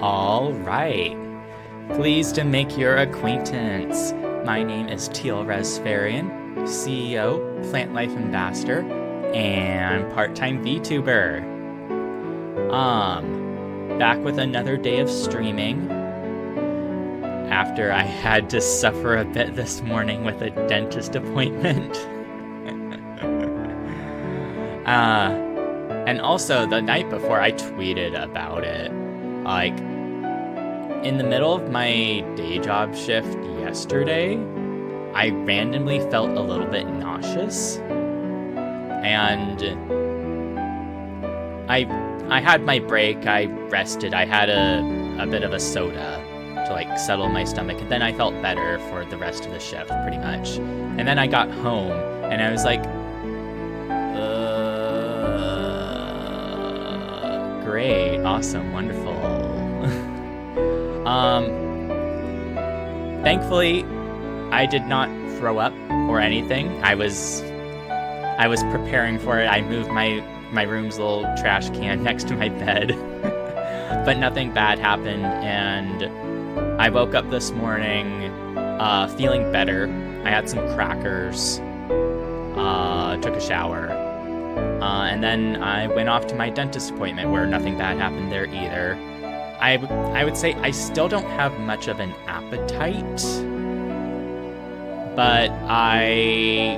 All right. Pleased to make your acquaintance. My name is Teal-Rasferian, CEO, Plant Life Ambassador, and part-time VTuber. Back with another day of streaming. After I had to suffer a bit this morning with a dentist appointment. And also the night before I tweeted about it. Like, in the middle of my day job shift yesterday, I randomly felt a little bit nauseous. And I had my break, I rested, I had a bit of a soda to like settle my stomach, and then I felt better for the rest of the shift, pretty much. And then I got home, and I was like, great, awesome, wonderful. Thankfully, I did not throw up or anything. I was preparing for it. I moved my room's little trash can next to my bed, but nothing bad happened, and I woke up this morning feeling better. I had some crackers, took a shower, and then I went off to my dentist appointment where nothing bad happened there either. I would say I still don't have much of an appetite, but I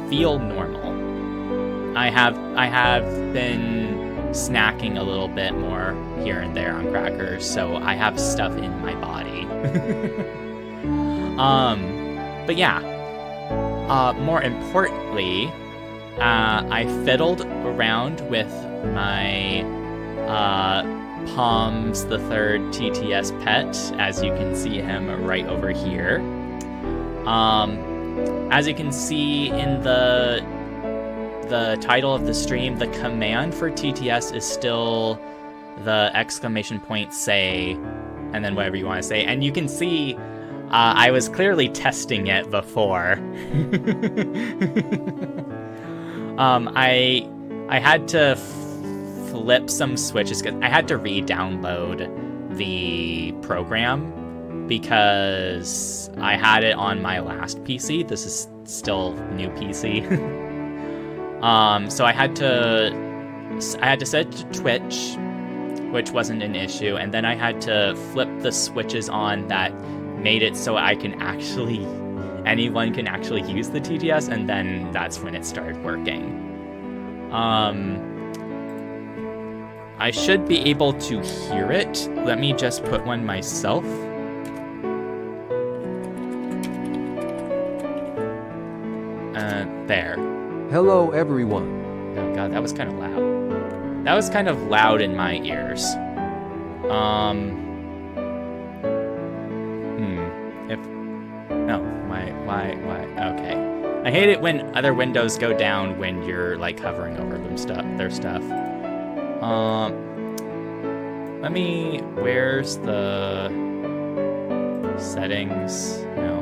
feel normal. I have been snacking a little bit more here and there on crackers, so I have stuff in my body. But yeah, more importantly, I fiddled around with my Palms the Third TTS pet, as you can see him right over here. As you can see in the title of the stream, the command for TTS is still the exclamation point say, and then whatever you want to say. And you can see I was clearly testing it before. I had to flip some switches, because I had to re-download the program because I had it on my last PC. This is still new PC. So I had to set it to Twitch, which wasn't an issue, and then I had to flip the switches on that made it so anyone can actually use the TTS, and then that's when it started working. I should be able to hear it. Let me just put one myself. There. Hello, everyone. Oh god, that was kind of loud. That was kind of loud in my ears. Why? Okay. I hate it when other windows go down when you're like hovering over their stuff. Where's the settings? No.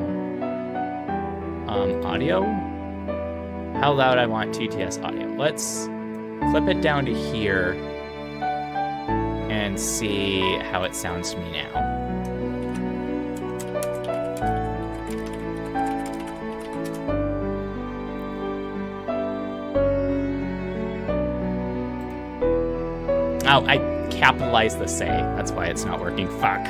Audio? How loud I want TTS audio. Let's clip it down to here and see how it sounds to me now. Oh, I capitalized the say. That's why it's not working. Fuck.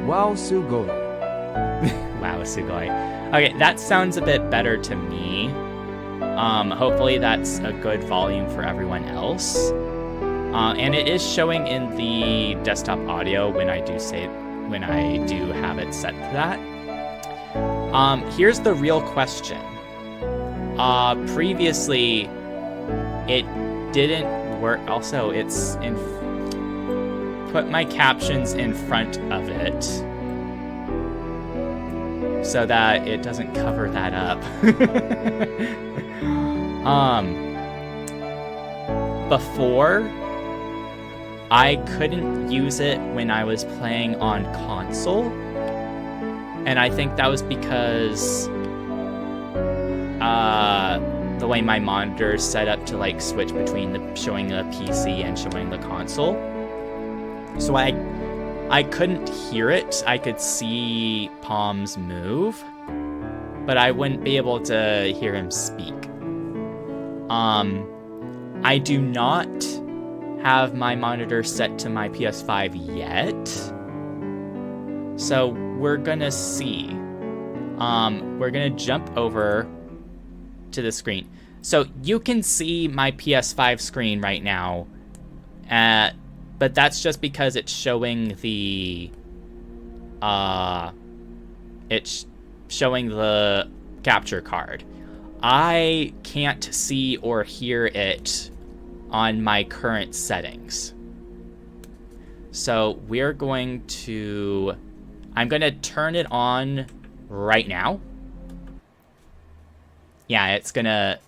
Wow, sugoi. Wow, sugoi. Okay, that sounds a bit better to me. Hopefully that's a good volume for everyone else. And it is showing in the desktop audio when I do have it set to that. Here's the real question. Previously, it didn't work. Also, it's put my captions in front of it so that it doesn't cover that up. Before, I couldn't use it when I was playing on console. And I think that was because the way my monitor is set up to like switch between showing the PC and showing the console. So I couldn't hear it. I could see Palms move, but I wouldn't be able to hear him speak. I do not have my monitor set to my PS5 yet. So we're gonna see. We're gonna jump over to the screen. So you can see my PS5 screen right now, but that's just because it's showing the capture card. I can't see or hear it on my current settings. So I'm going to turn it on right now. Yeah, it's gonna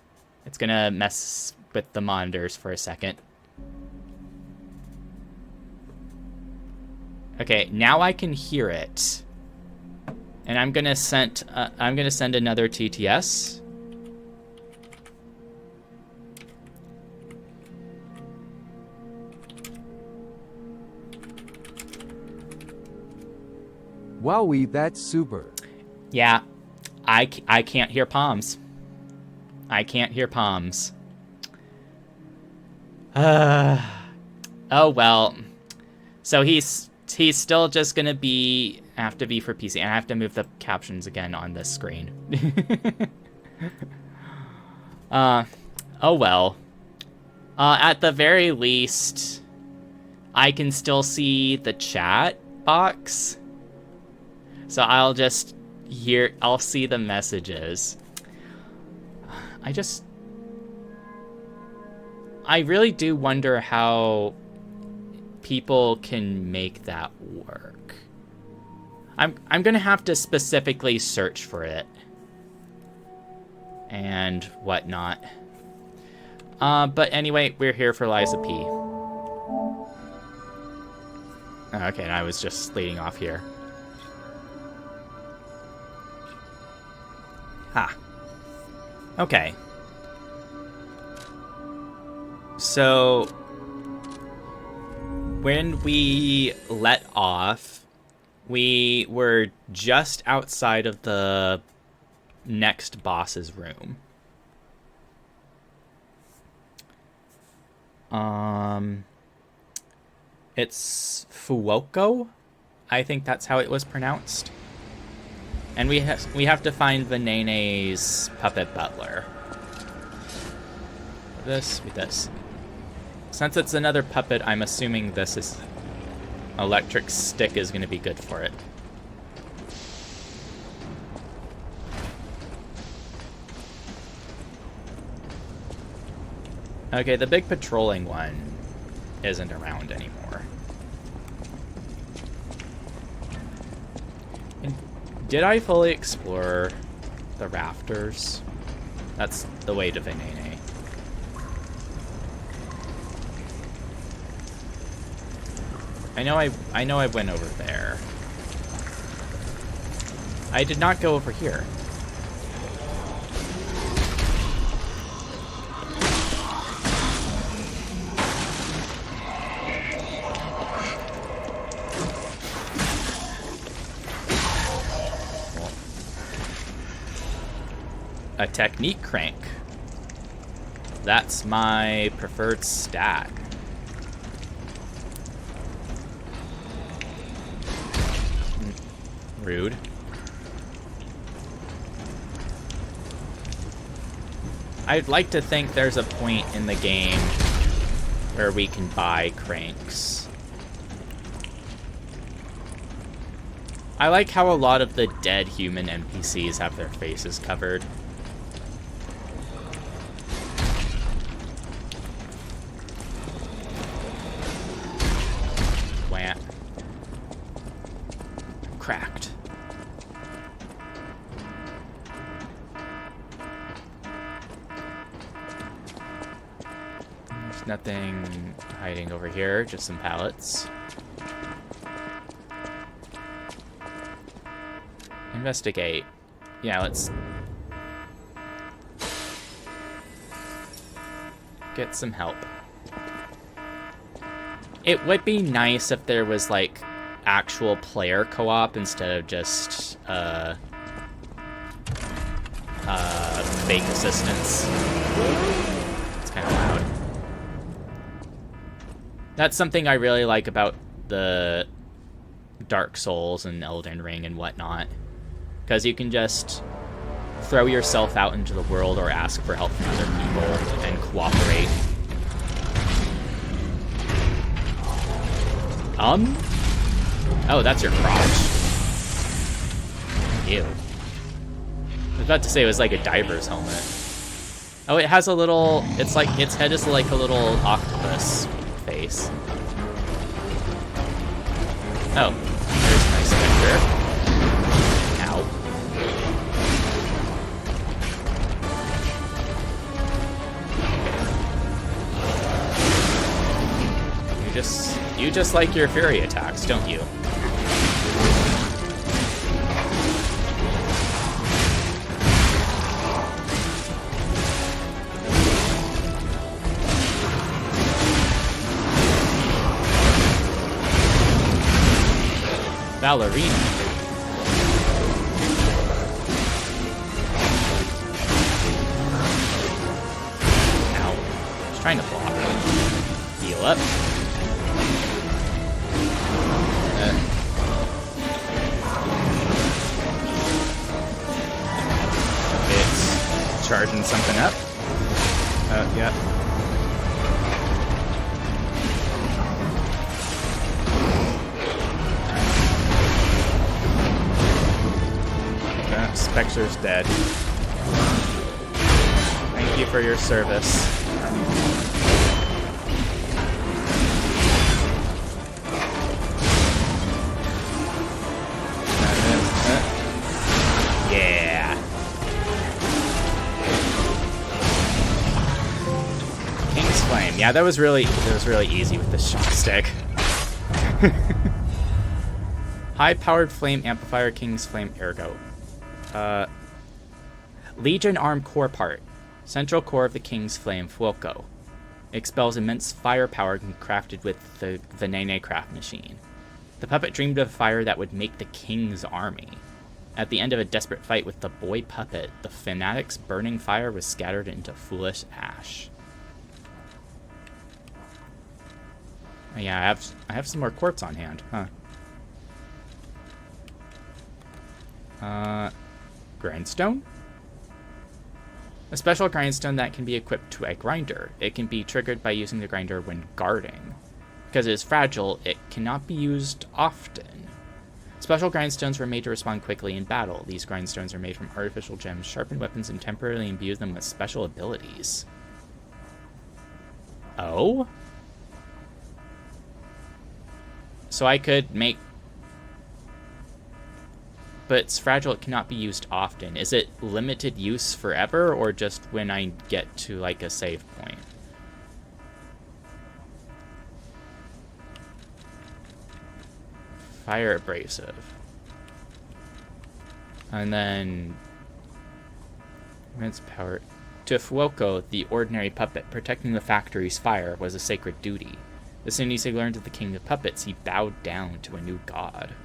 mess with the monitors for a second. Okay, now I can hear it, and I'm gonna send another TTS. Wowie, that's super. Yeah, I can't hear Palms. I can't hear Palms. Oh well. So he's still just gonna have to be for PC, and I have to move the captions again on this screen. Oh well. At the very least, I can still see the chat box. So I'll see the messages. I really do wonder how people can make that work. I'm gonna have to specifically search for it and whatnot. But anyway, we're here for Liza P. Okay, and I was just leading off here. Ha. Okay. So when we let off, we were just outside of the next boss's room. It's Fuoko? I think that's how it was pronounced. And we have to find the Nene's puppet butler. This. Since it's another puppet, I'm assuming this is electric stick is going to be good for it. Okay, the big patrolling one isn't around anymore. And did I fully explore the rafters? That's the way to Venene. I know I went over there. I did not go over here. A technique crank. That's my preferred stat. Rude. I'd like to think there's a point in the game where we can buy cranks. I like how a lot of the dead human NPCs have their faces covered. Wham. Cracked. There's nothing hiding over here, just some pallets. Investigate. Yeah, let's... get some help. It would be nice if there was, like, actual player co-op instead of just, fake assistance. It's kind of loud. That's something I really like about the Dark Souls and Elden Ring and whatnot. Because you can just throw yourself out into the world or ask for help from other people and cooperate. Oh, that's your crotch. Ew. I was about to say it was like a diver's helmet. Oh, it has a little, it's like, its head is like a little octopus face. Oh, there's a nice picture. Ow. You just like your fairy attacks, don't you? Ballerina. Ow. Just trying to block. Heal up. It's charging something up. Yeah. Spectre's dead. Thank you for your service. Yeah. King's Flame. Yeah, that was really easy with the shock stick. High-powered flame amplifier, King's Flame ergo. Legion Arm Core Part. Central core of the King's Flame, Fuoco. Expels immense firepower crafted with the Venene craft machine. The puppet dreamed of fire that would make the king's army. At the end of a desperate fight with the boy puppet, the fanatic's burning fire was scattered into foolish ash. Oh, yeah, I have some more quartz on hand, huh? Grindstone? A special grindstone that can be equipped to a grinder. It can be triggered by using the grinder when guarding. Because it is fragile, it cannot be used often. Special grindstones were made to respond quickly in battle. These grindstones are made from artificial gems, sharpen weapons, and temporarily imbue them with special abilities. Oh? So I could make... But it's fragile, it cannot be used often. Is it limited use forever, or just when I get to, like, a save point? Fire abrasive. And then... immense power. To Fuoco, the ordinary puppet, protecting the factory's fire was a sacred duty. As soon as he learned of the king of puppets, he bowed down to a new god.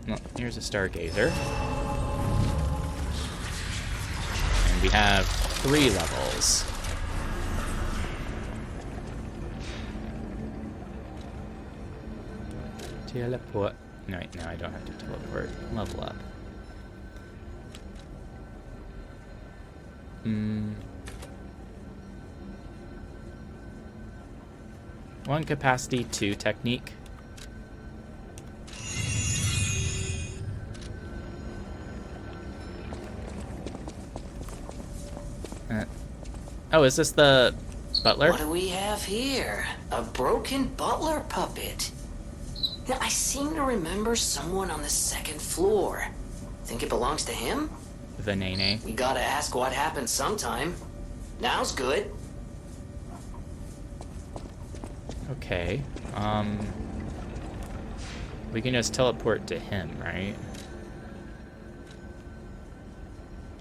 Well, here's a stargazer. And we have 3 levels. Teleport. No, wait, no, I don't have to teleport. Level up. One capacity, 2 technique. Oh, is this the butler? What do we have here? A broken butler puppet. Now, I seem to remember someone on the 2nd floor. Think it belongs to him? Venene. We gotta ask what happened sometime. Now's good. Okay. We can just teleport to him, right?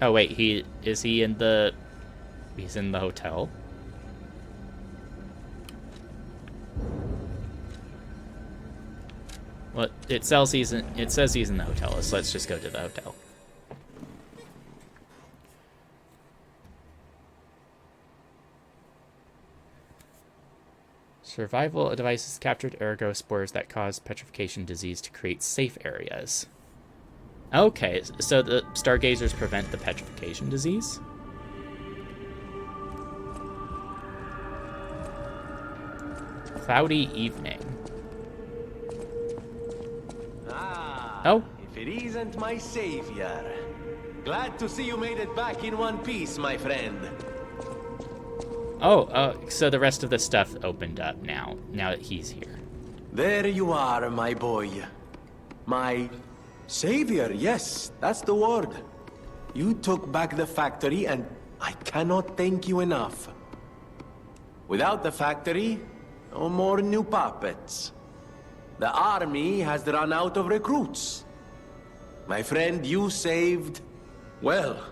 Oh wait, he's in the hotel. Well, it says he's in the hotel, so let's just go to the hotel. Survival devices captured ergo spores that cause petrification disease to create safe areas. Okay, so the stargazers prevent the petrification disease? Cloudy evening. Oh. If it isn't my savior. Glad to see you made it back in one piece, my friend. Oh, so the rest of the stuff opened up now that he's here. There you are, my boy. My savior, yes, that's the word. You took back the factory, and I cannot thank you enough. Without the factory, no more new puppets. The army has run out of recruits. My friend, you saved, well,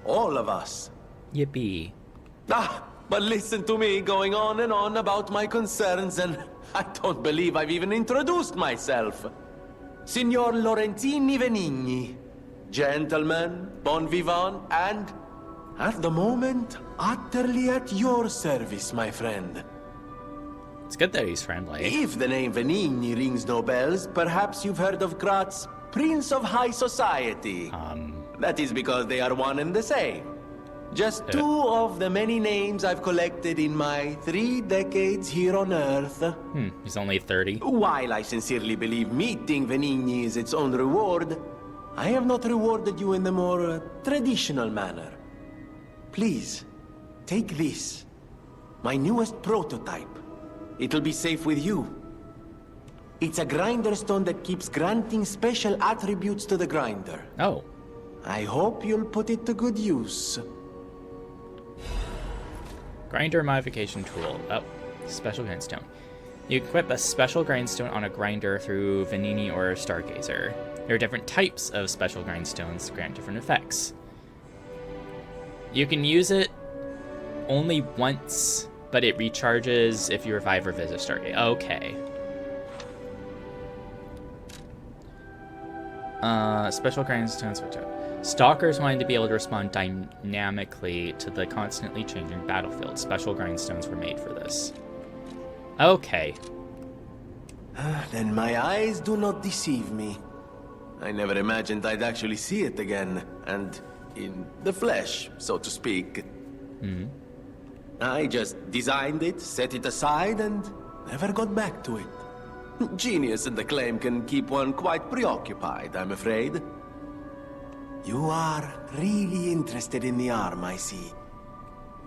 all of us. Yippee. But listen to me going on and on about my concerns, and I don't believe I've even introduced myself. Signor Lorenzini Venigni. Gentleman, bon vivant, and, at the moment, utterly at your service, my friend. It's good that he's friendly. If the name Venigni rings no bells, perhaps you've heard of Graz's Prince of High Society. That is because they are one and the same. Just two of the many names I've collected in my 3 decades here on Earth. He's only 30. While I sincerely believe meeting Venigni is its own reward, I have not rewarded you in the more traditional manner. Please, take this. My newest prototype. It'll be safe with you. It's a grinder stone that keeps granting special attributes to the grinder. Oh. I hope you'll put it to good use. Grinder modification tool. Oh, special grindstone. You equip a special grindstone on a grinder through Venigni or Stargazer. There are different types of special grindstones to grant different effects. You can use it only once, but it recharges if you revive or visit Stargate. Okay. Special grindstones. Stalkers wanted to be able to respond dynamically to the constantly changing battlefield. Special grindstones were made for this. Okay. Then my eyes do not deceive me. I never imagined I'd actually see it again, and in the flesh, so to speak. I just designed it, set it aside, and never got back to it. Genius and acclaim can keep one quite preoccupied, I'm afraid. You are really interested in the arm, I see.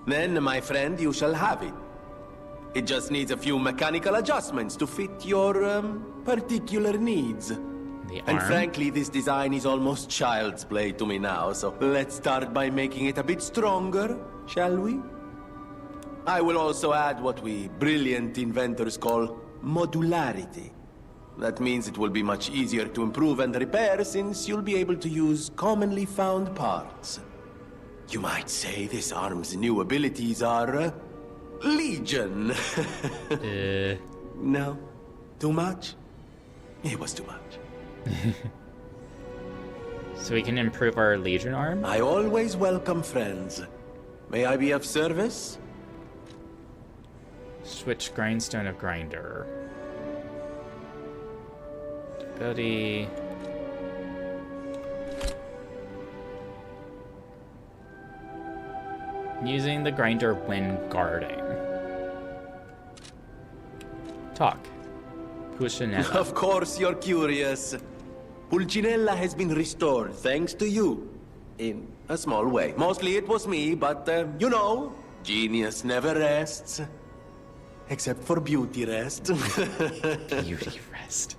Then, my friend, you shall have it. It just needs a few mechanical adjustments to fit your, particular needs. The arm? And frankly, this design is almost child's play to me now, so let's start by making it a bit stronger, shall we? I will also add what we brilliant inventors call modularity. That means it will be much easier to improve and repair since you'll be able to use commonly found parts. You might say this arm's new abilities are, legion. No? Too much? It was too much. So we can improve our Legion arm? I always welcome friends. May I be of service? Switch grindstone of grinder. Ability. Using the grinder when guarding. Talk. Pulcinella. Of course you're curious. Pulcinella has been restored thanks to you. In a small way. Mostly it was me, but, you know, genius never rests. Except for beauty rest. Beauty rest.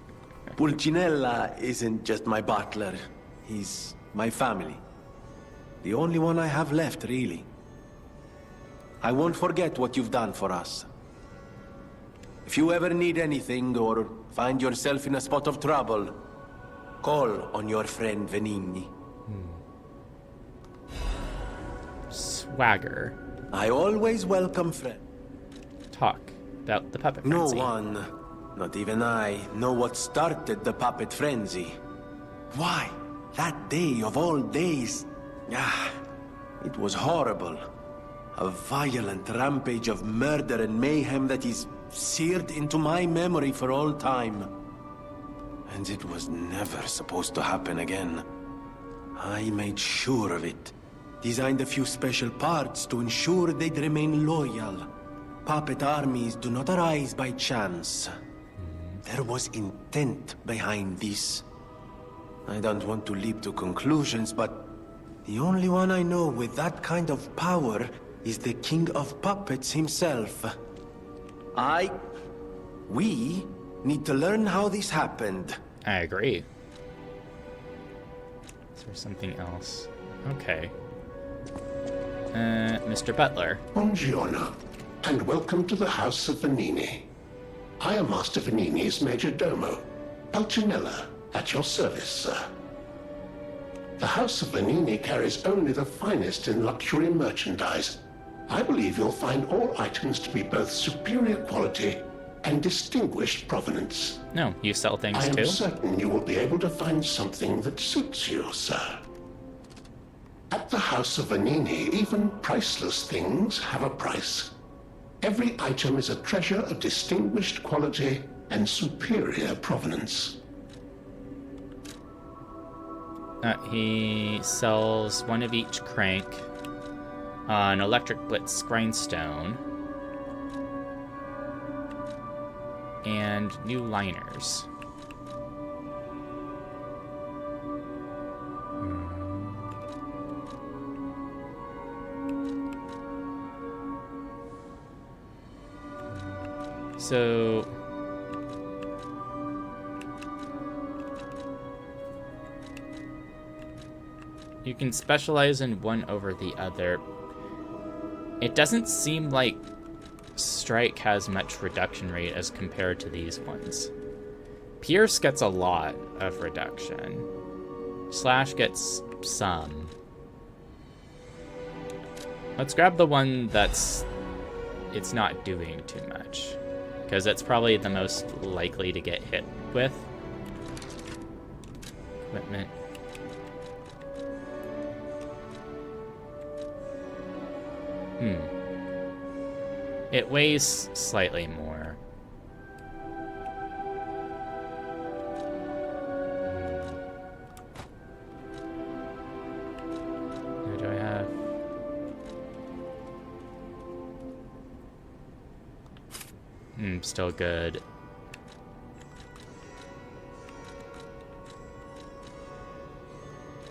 Pulcinella isn't just my butler. He's my family. The only one I have left, really. I won't forget what you've done for us. If you ever need anything or find yourself in a spot of trouble, call on your friend Venigni. Swagger. I always welcome friends. Talk about the puppet No frenzy. one, not even I, know what started the puppet frenzy. Why? That day of all days. It was horrible. A violent rampage of murder and mayhem that is seared into my memory for all time. And it was never supposed to happen again. I made sure of it. Designed a few special parts to ensure they'd remain loyal. Puppet armies do not arise by chance. There was intent behind this. I don't want to leap to conclusions, but the only one I know with that kind of power is the King of Puppets himself. We need to learn how this happened. I agree. Is there something else? Okay. Mr. Butler. Buongiorno, and welcome to the House of Venini. I am Master Venini's Major Domo, Pulcinella, at your service, sir. The House of Venini carries only the finest in luxury merchandise. I believe you'll find all items to be both superior quality and distinguished provenance. No, you sell things I am too? certain you will be able to find something that suits you, sir. At the House of Venini, even priceless things have a price. Every item is a treasure of distinguished quality and superior provenance. He sells one of each crank, an electric blitz grindstone, and new liners. So you can specialize in one over the other. It doesn't seem like Strike has much reduction rate as compared to these ones. Pierce gets a lot of reduction. Slash gets some. Let's grab the one that's it's not doing too much, because it's probably the most likely to get hit with. Equipment. It weighs slightly more. What do I have? Still good.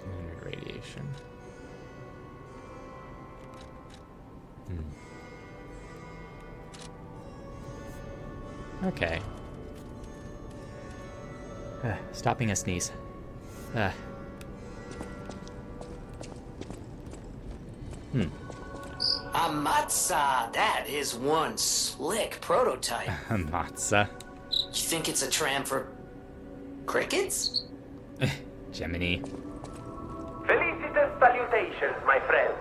And radiation. Okay. Stopping a sneeze. Amatsa, that is one slick prototype. Matza. You think it's a tram for crickets? Gemini. Felicitous salutations, my friends.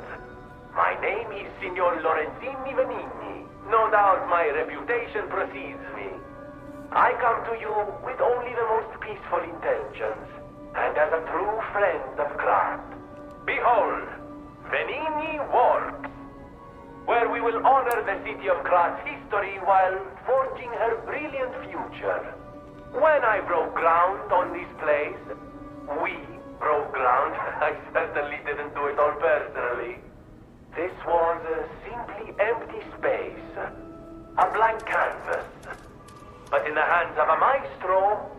My name is Signor Lorenzini Venigni. No doubt my reputation precedes me. I come to you with only the most peaceful intentions, and as a true friend of craft. Behold, Venigni Works, where we will honor the city of Craft's history while forging her brilliant future. When I broke ground on this place, we broke ground. I certainly didn't do it all personally. This was a simply empty space, a blank canvas. But in the hands of a maestro,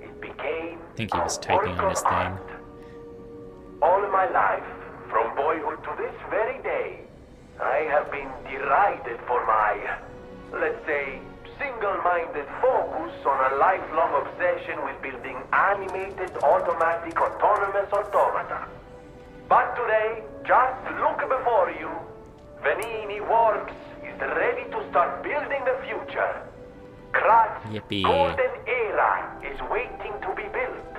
it became I think he was typing on his thing. All my life, from boyhood to this very day, I have been derided for my, let's say, single-minded focus on a lifelong obsession with building animated, automatic, autonomous automata. But today, just look before you. Venini Works is ready to start building the future. Krat's Yippee. golden era is waiting to be built.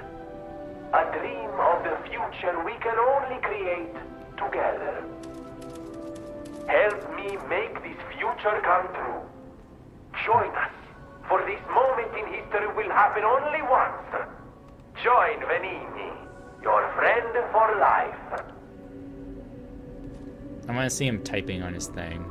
A dream of the future we can only create together. Help me make this future come true. Join us, for this moment in history will happen only once. Join Venini, your friend for life. I want to see him typing on his thing.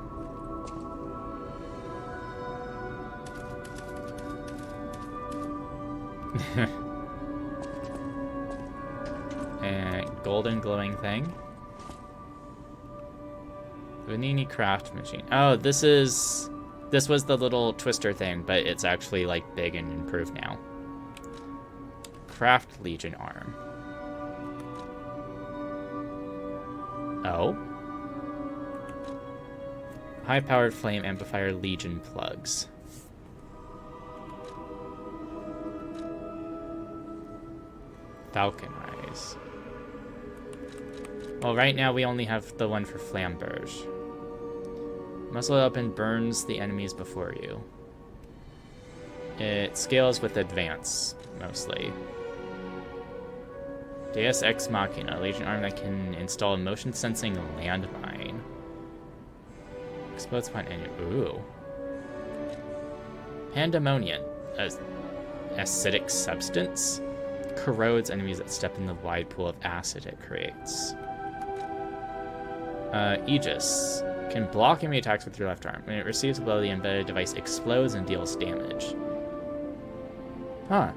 And golden glowing thing. Venini craft machine. Oh, this was the little twister thing, but it's actually like big and improved now. Craft Legion arm. Oh. High-powered flame amplifier Legion plugs. Falcon eyes. Well, right now we only have the one for Flamberge. Muscle up and burns the enemies before you. It scales with advance, mostly. Deus Ex Machina, Legion arm that can install a motion-sensing landmine. Explodes upon enemy. Ooh. Pandemonium, acidic substance, corrodes enemies that step in the wide pool of acid it creates. Aegis can block enemy attacks with your left arm. When it receives a blow, the embedded device explodes and deals damage. Huh.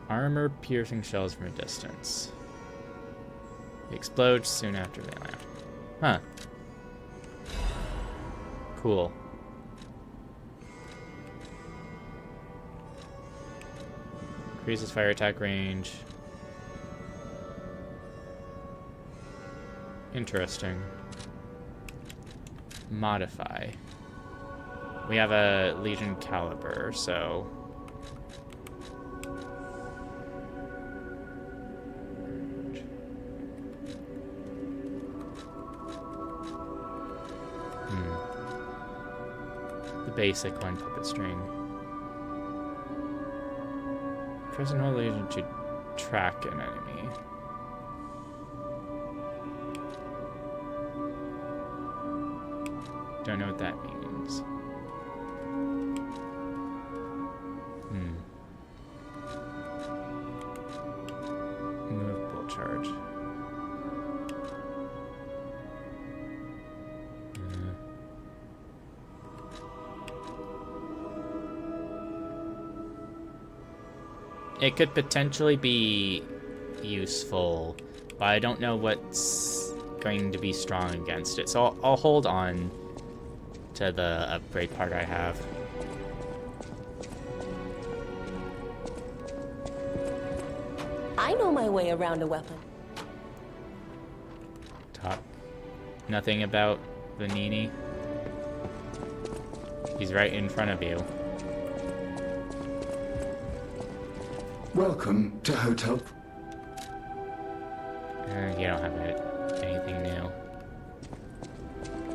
Armor-piercing shells from a distance. They explode soon after they land. Huh. Cool. Increases fire attack range. Interesting. Modify. We have a Legion caliber, so... The basic one, puppet string. Press and hold Legion to track an enemy. Don't know what that means. Movable charge. It could potentially be useful, but I don't know what's going to be strong against it. So I'll hold on to the upgrade part I have. I know my way around a weapon. Talk. Nothing about Venini. He's right in front of you. Welcome to Hotel. You don't have anything new.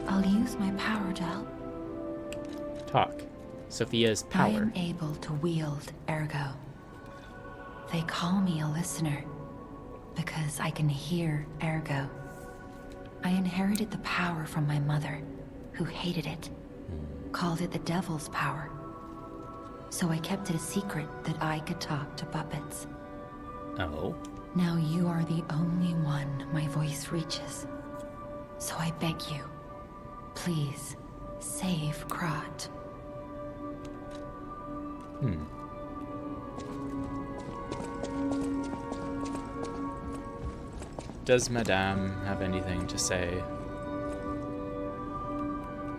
I'll use my power to help. Talk. Sophia's I power. am able to wield ergo. They call me a listener because I can hear ergo. I inherited the power from my mother, who hated it, called it the devil's power. So I kept it a secret that I could talk to puppets. Oh. Now you are the only one my voice reaches. So I beg you, please, save Krat. Does Madame have anything to say?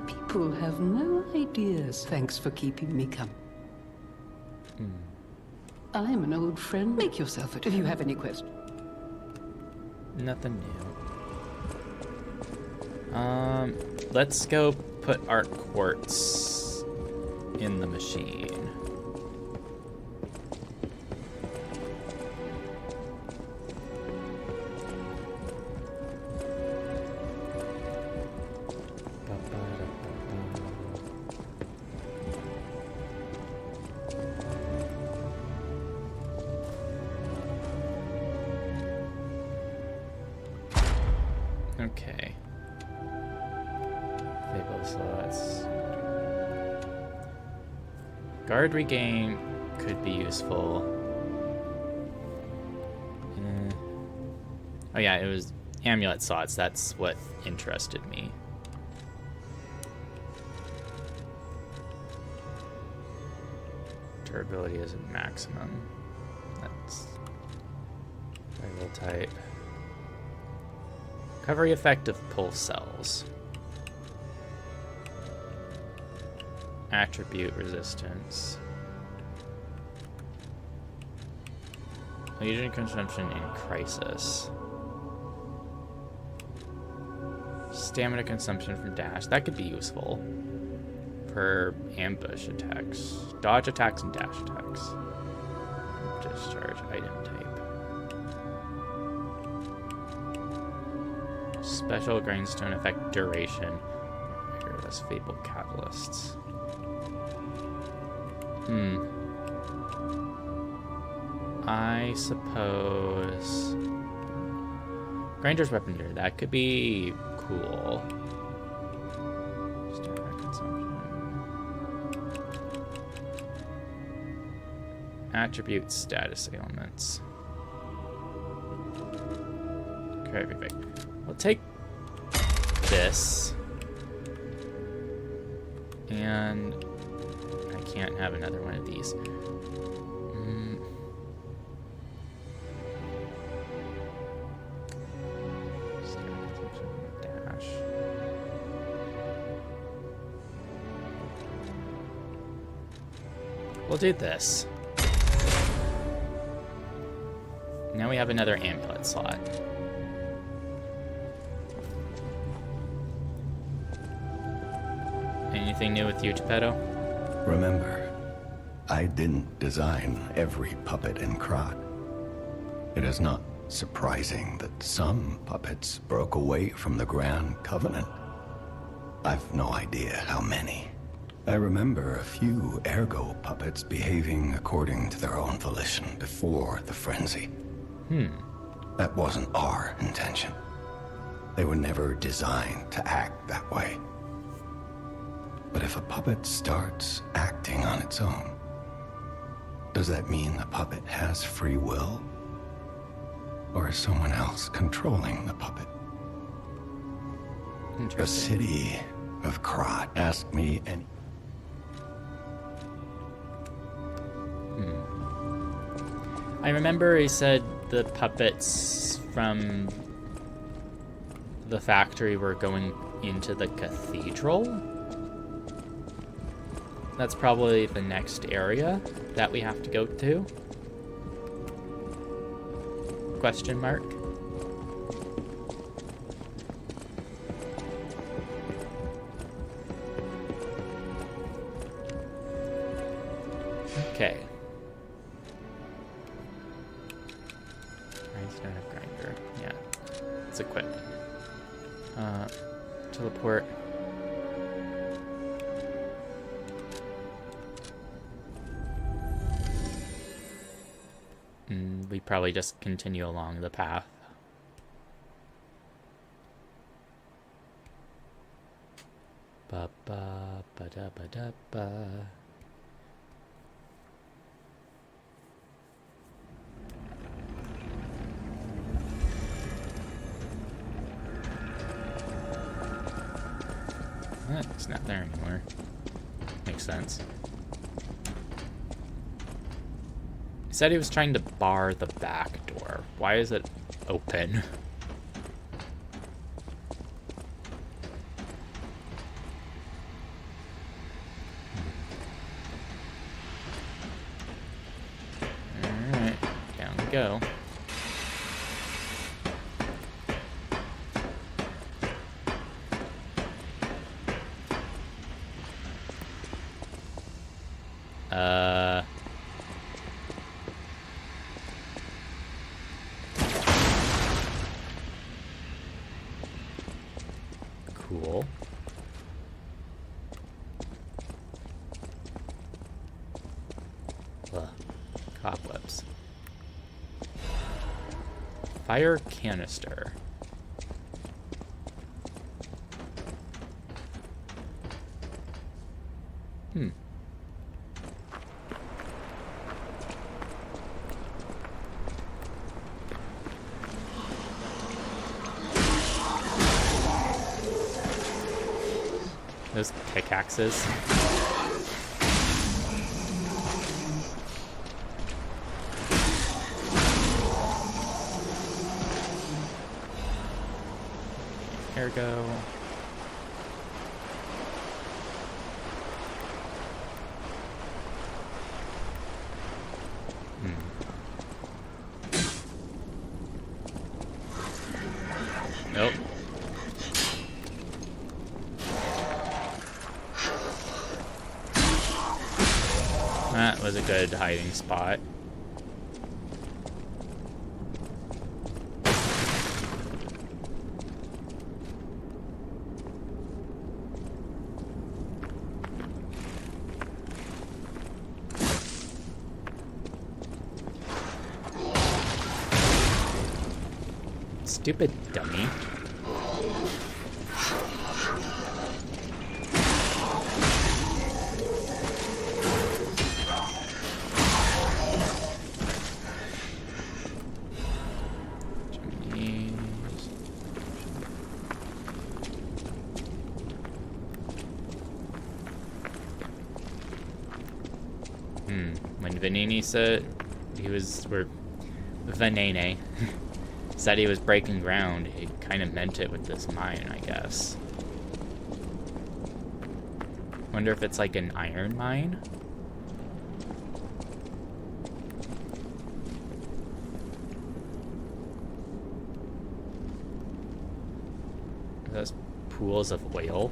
People have no ideas. Thanks for keeping me company. I'm an old friend. Make yourself at if you have any questions. Nothing new. Let's go put our quartz in the machine. Okay. Fable slots. Guard regain could be useful. Oh yeah, it was amulet slots. That's what interested me. Durability is a maximum. That's variable type. Recovery effect of pulse cells. Attribute resistance. Legion consumption in crisis. Stamina consumption from dash. That could be useful for ambush attacks. Dodge attacks and dash attacks. Discharge item type. Special grindstone effect duration. Fearless Fable catalysts. I suppose Grinder's weaponry, that could be cool. Stamina consumption. Attribute status ailments. Okay, we'll take this. And I can't have another one of these. Dash. We'll do this. Now we have another amulet slot. Anything new with you, Geppetto? Remember, I didn't design every puppet in Krat. It is not surprising that some puppets broke away from the Grand Covenant. I've no idea how many. I remember a few ergo puppets behaving according to their own volition before the frenzy. That wasn't our intention. They were never designed to act that way. But if a puppet starts acting on its own, does that mean the puppet has free will? Or is someone else controlling the puppet? The city of Krat asked me any... I remember he said the puppets from the factory were going into the cathedral. That's probably the next area that we have to go to. Question mark. Okay. Grindstone of grinder. Yeah. It's equipped. Teleport. We probably just continue along the path. Ba ba ba da ba da ba. It's not there anymore. Makes sense. He said he was trying to bar the back door. Why is it open? Alright, down we go. Cool. Cobwebs. Fire canister. Those pickaxes. Ergo. Nope. That was a good hiding spot. Stupid dummy. When Vanini said Vanene said he was breaking ground, he kind of meant it with this mine, I guess. Wonder if it's like an iron mine? Are those pools of oil?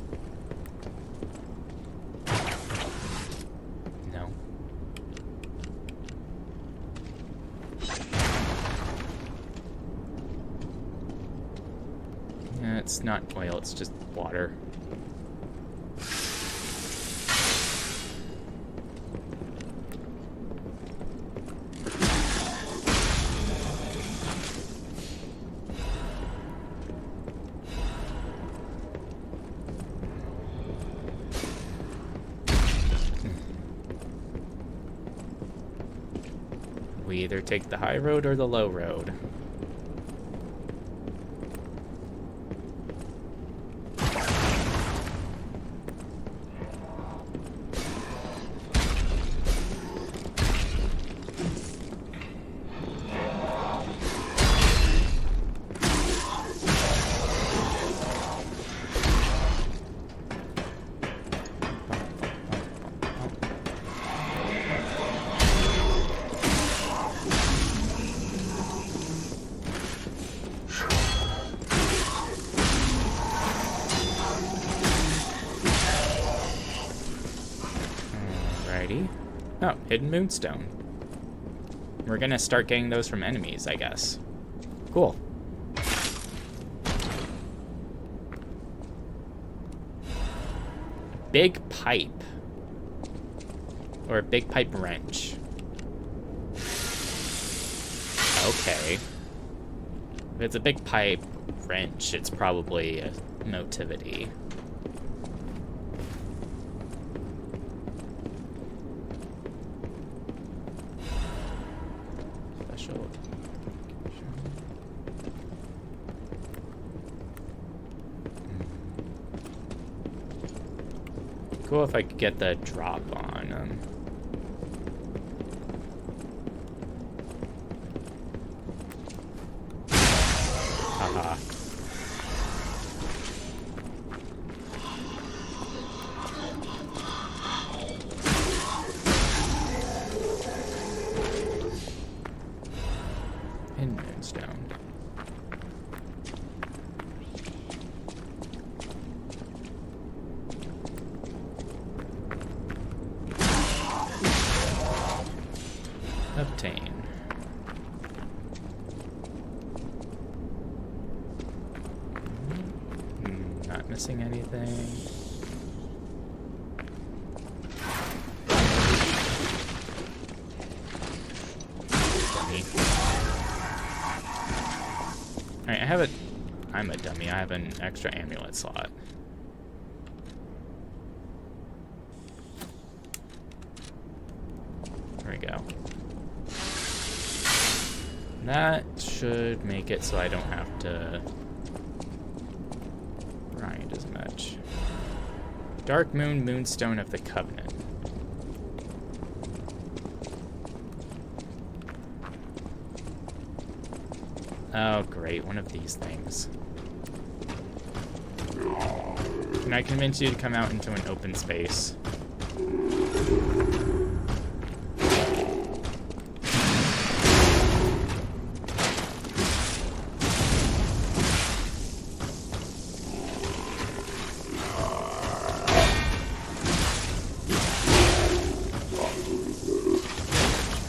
No. Yeah, it's not oil, it's just water. We either take the high road or the low road. Oh, hidden moonstone. We're gonna start getting those from enemies, I guess. Cool. Big pipe. Or a big pipe wrench. Okay. If it's a big pipe wrench, it's probably a motivity. Cool if I could get the drop on them. Haha. And moonstone. Obtain. Not missing anything. Dummy. Alright, I'm a dummy. I have an extra amulet slot. There we go. That should make it so I don't have to grind as much. Dark Moon, Moonstone of the Covenant. Oh, great, one of these things. Can I convince you to come out into an open space?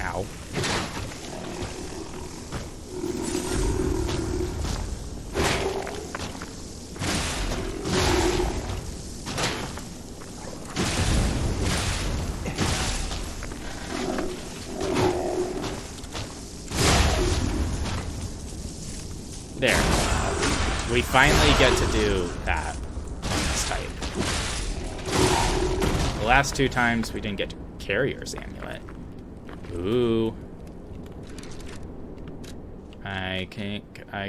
Ow. There. We finally get to do that on this type. The last two times we didn't get to Carrier's Amulet. Ooh. I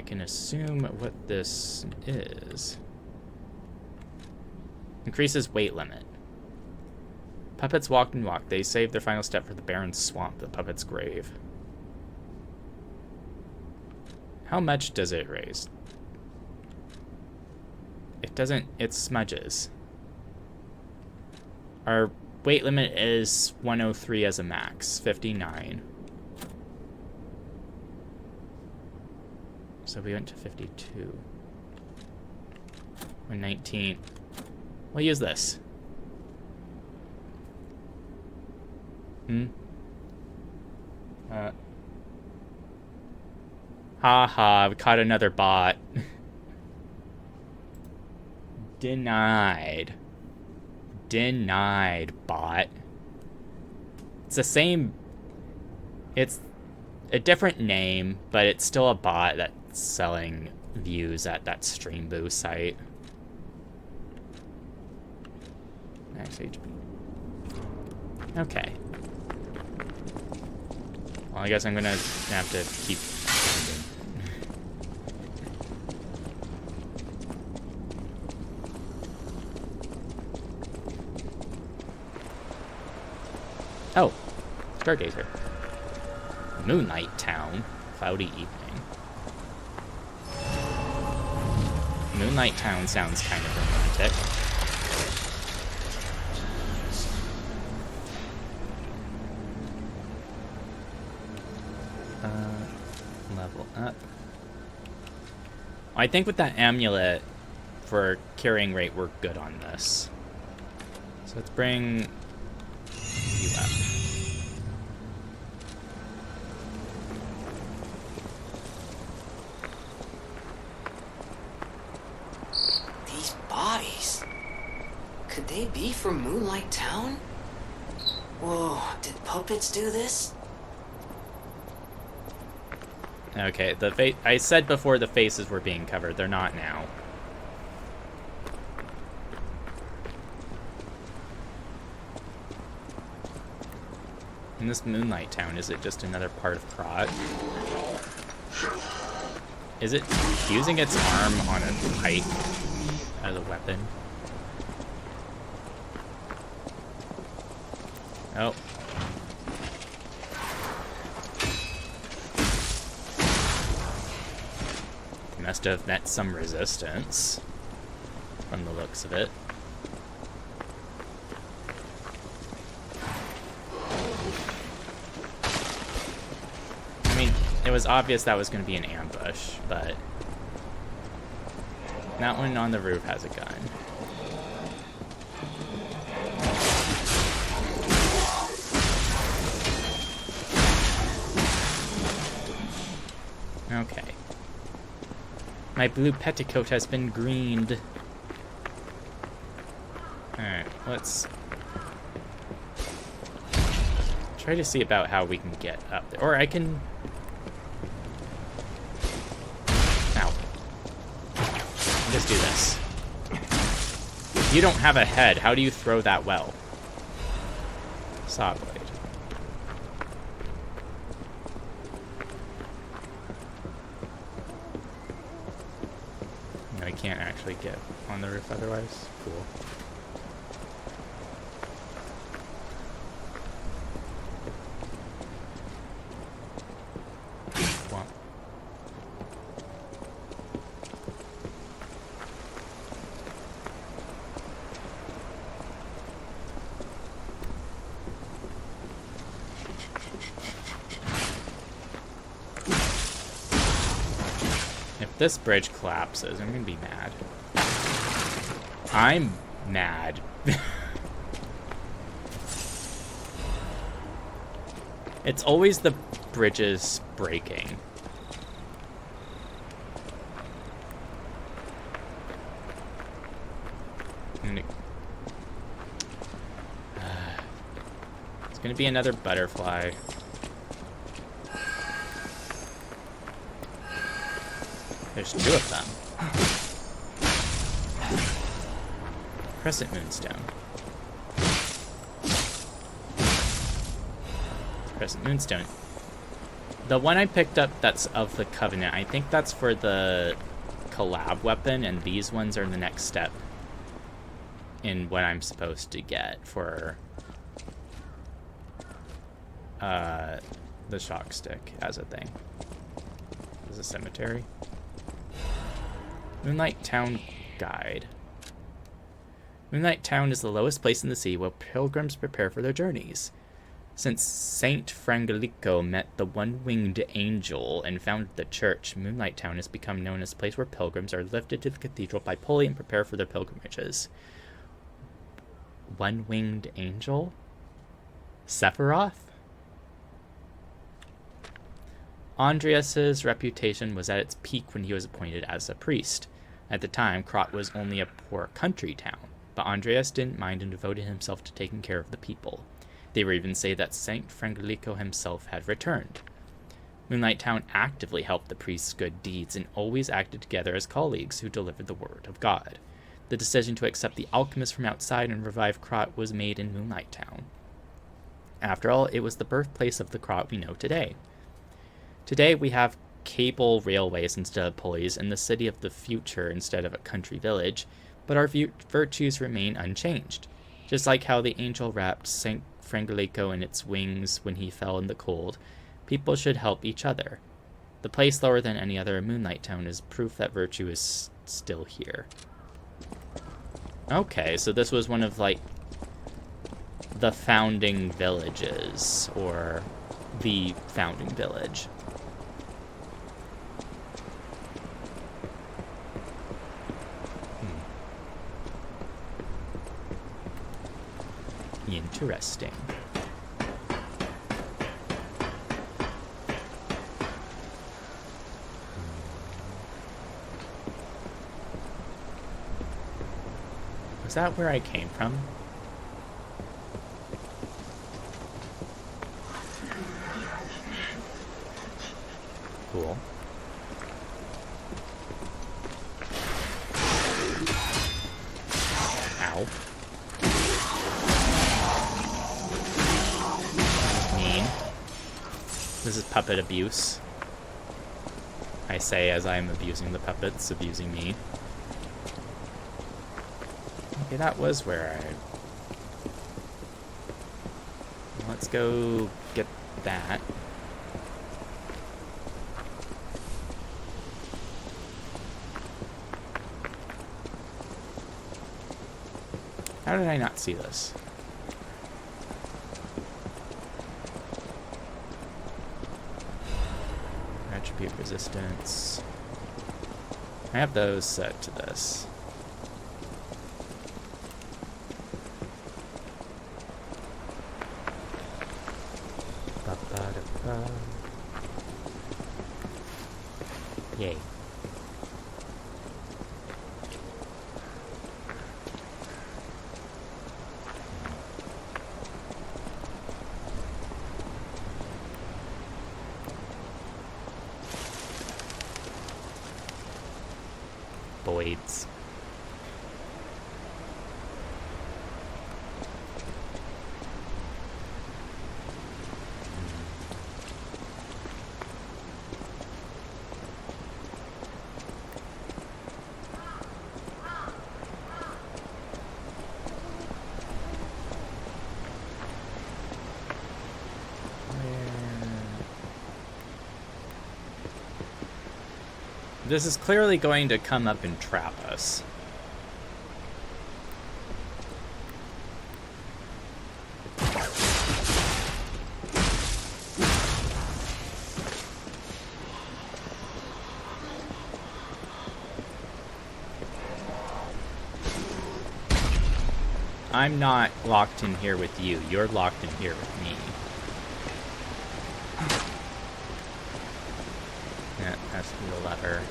can assume what this is. Increases weight limit. Puppets walked and walked. They saved their final step for the barren swamp, the puppet's grave. How much does it raise? It doesn't, it smudges. Our weight limit is 103 as a max, 59. So we went to 52. 119. We'll use this. Haha, we caught another bot. Denied. Denied, bot. It's the same... It's a different name, but it's still a bot that's selling views at that Stream Boo site. Max HP. Okay. Well, I guess I'm gonna have to keep... Oh, Stargazer. Moonlight Town. Cloudy evening. Moonlight Town sounds kind of romantic. Level up. I think with that amulet for carrying rate, we're good on this. So let's bring you up. These bodies. Could they be from Moonlight Town? Whoa, did puppets do this? Okay, I said before the faces were being covered. They're not now. In this Moonlight Town, is it just another part of Prot? Is it using its arm on a pike as a weapon? Oh. Must have met some resistance from the looks of it. I mean, it was obvious that was going to be an ambush, but that one on the roof has a gun. Okay. My blue petticoat has been greened. Alright, let's try to see about how we can get up there. Or I can... Ow. Just do this. You don't have a head. How do you throw that well? Saw blade. I can't actually get on the roof otherwise. Cool. this bridge collapses, I'm gonna be mad. I'm mad. It's always the bridges breaking. It's gonna be another butterfly. There's 2 of them. Crescent Moonstone. Crescent Moonstone. The one I picked up that's of the Covenant, I think that's for the collab weapon, and these ones are the next step in what I'm supposed to get for the shock stick as a thing. This is a cemetery. Moonlight Town Guide. Moonlight Town is the lowest place in the sea where pilgrims prepare for their journeys. Since Saint Frangelico met the one-winged angel and founded the church, Moonlight Town has become known as a place where pilgrims are lifted to the cathedral by pulley and prepare for their pilgrimages. One-winged angel? Sephiroth? Andreas's reputation was at its peak when he was appointed as a priest. At the time, Krat was only a poor country town, but Andreas didn't mind and devoted himself to taking care of the people. They would even say that Saint Frangelico himself had returned. Moonlight Town actively helped the priest's good deeds and always acted together as colleagues who delivered the word of God. The decision to accept the alchemist from outside and revive Krat was made in Moonlight Town. After all, it was the birthplace of the Krat we know today. Today we have cable railways instead of pulleys and the city of the future instead of a country village, but our virtues remain unchanged. Just like how the angel wrapped St. Frangelico in its wings when he fell in the cold, people should help each other. The place lower than any other in Moonlight Town is proof that virtue is still here. Okay, so this was one of, like, the founding villages, or the founding village. Interesting. Was that where I came from? Cool. Ow. Mean. This is puppet abuse. I say as I'm abusing the puppets, abusing me. Okay, that was where I... Let's go get that. How did I not see this? Attribute resistance. I have those set to this. Yay. Boyd's. This is clearly going to come up and trap us. I'm not locked in here with you. You're locked in here with me. Yeah, has to be the lever.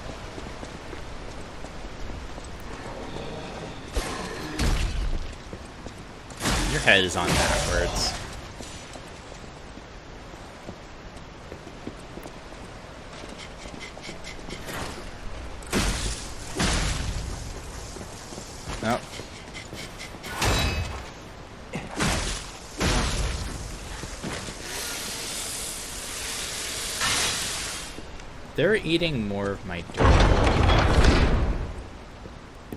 Your head is on backwards. Oh. They're eating more of my dirt.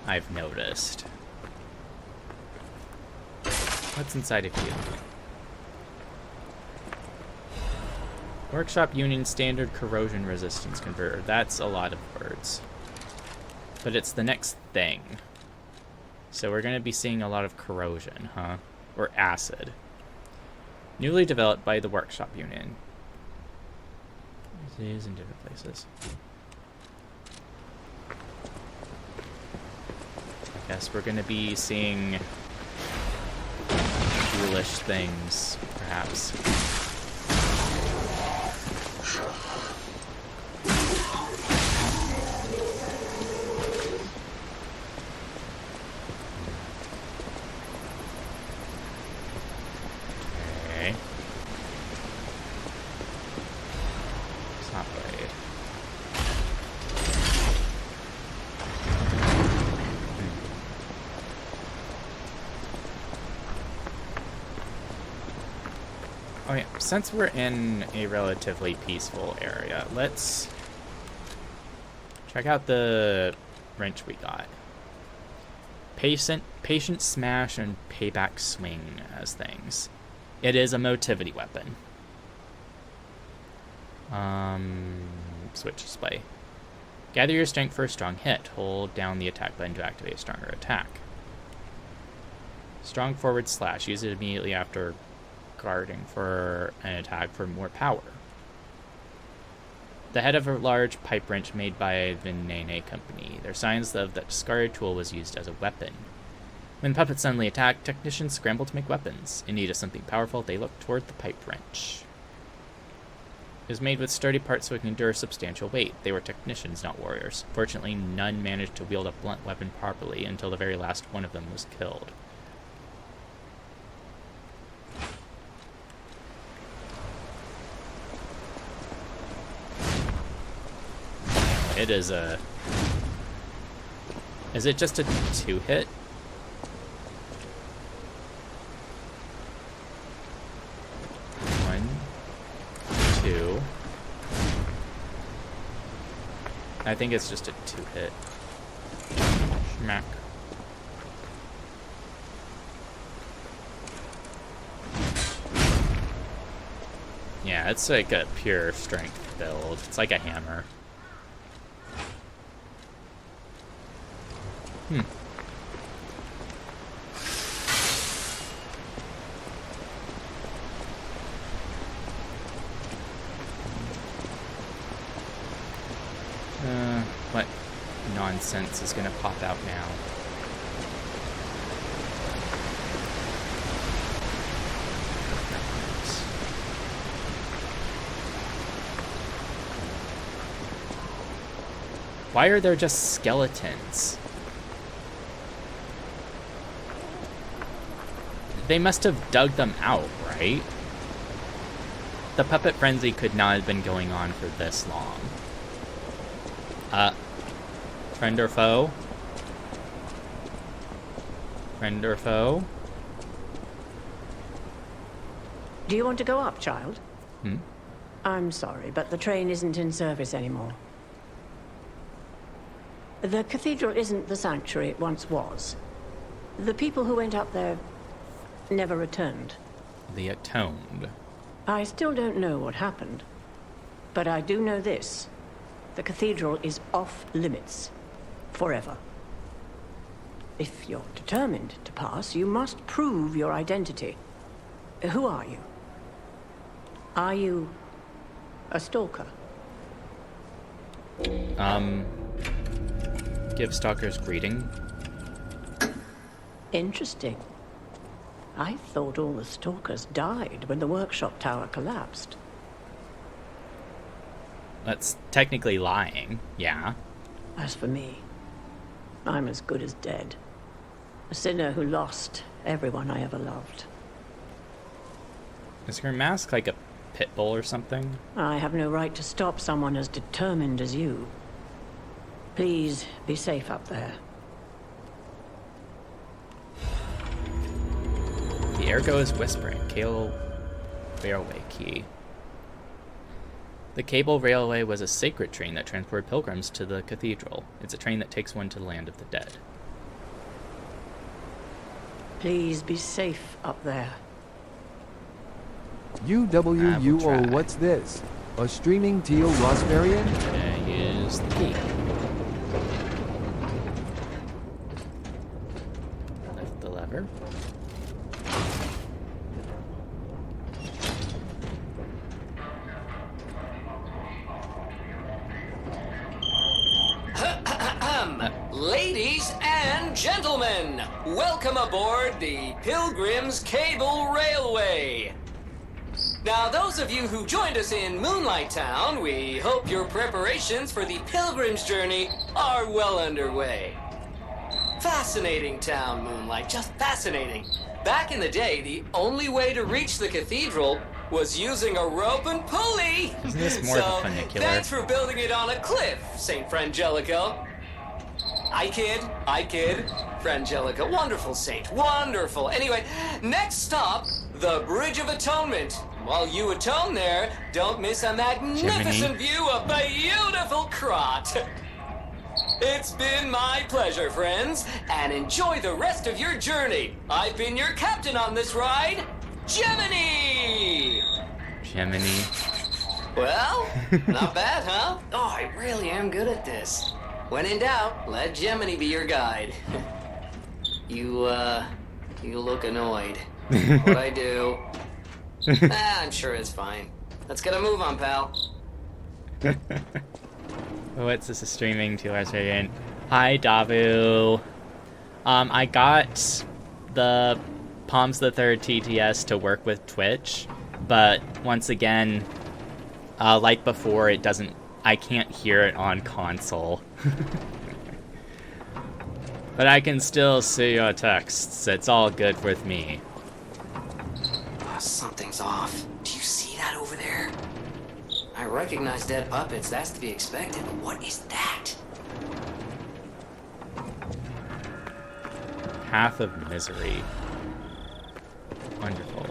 I've noticed. What's inside of you? Workshop Union Standard Corrosion Resistance Converter. That's a lot of words. But it's the next thing. So we're going to be seeing a lot of corrosion, huh? Or acid. Newly developed by the Workshop Union. It is in different places. I guess we're going to be seeing foolish things, perhaps. Okay. It's not right. Oh yeah, since we're in a relatively peaceful area, let's check out the wrench we got. Patient smash and payback swing as things. It is a motivity weapon. Switch display. Gather your strength for a strong hit. Hold down the attack button to activate a stronger attack. Strong forward slash. Use it immediately after guarding for an attack for more power. The head of a large pipe wrench made by the Nene Company. There are signs of that discarded tool was used as a weapon. When puppets suddenly attack, technicians scramble to make weapons. In need of something powerful, they look toward the pipe wrench. It was made with sturdy parts so it can endure substantial weight. They were technicians, not warriors. Fortunately, none managed to wield a blunt weapon properly until the very last one of them was killed. It is a... Is it just a 2-hit? One, two. I think it's just a 2-hit. Schmack. Yeah, it's like a pure strength build. It's like a hammer. What nonsense is gonna pop out now? Why are there just skeletons? They must have dug them out, right? The puppet frenzy could not have been going on for this long. Friend or foe? Friend or foe? Do you want to go up, child? Hmm? I'm sorry, but the train isn't in service anymore. The cathedral isn't the sanctuary it once was. The people who went up there never returned. The Atoned. I still don't know what happened, but I do know this. The cathedral is off limits. Forever. If you're determined to pass, you must prove your identity. Who are you? Are you a stalker? Give stalkers greeting. Interesting. I thought all the stalkers died when the workshop tower collapsed. That's technically lying, yeah. As for me, I'm as good as dead. A sinner who lost everyone I ever loved. Is her mask like a pit bull or something? I have no right to stop someone as determined as you. Please be safe up there. The ergo is whispering. Cable railway key. The cable railway was a sacred train that transported pilgrims to the cathedral. It's a train that takes one to the land of the dead. Please be safe up there. UWU, what's this? A streaming Teal-Rasferian? Use the key. Lift the lever. Ladies and gentlemen, welcome aboard the Pilgrim's Cable Railway. Now, those of you who joined us in Moonlight Town, we hope your preparations for the Pilgrim's journey are well underway. Fascinating town, Moonlight, just fascinating. Back in the day, the only way to reach the cathedral was using a rope and pulley. Isn't this more of a funicular? Thanks for building it on a cliff, St. Frangelico. I kid. Frangelica, wonderful saint, wonderful. Anyway, next stop, the Bridge of Atonement. While you atone there, don't miss a magnificent view of beautiful Krot. It's been my pleasure, friends, and enjoy the rest of your journey. I've been your captain on this ride, Gemini! Gemini. Well, not bad, huh? Oh, I really am good at this. When in doubt, let Gemini be your guide. You look annoyed. What'd I do? I'm sure it's fine. Let's get a move on, pal. What's this? A streaming Teal-Rasferian. Hi, Davu. I got the Palms the Third TTS to work with Twitch, but once again, like before, it doesn't. I can't hear it on console. But I can still see your texts. It's all good with me. Oh, something's off. Do you see that over there? I recognize dead puppets. That's to be expected. But what is that? Path of Misery. Wonderful.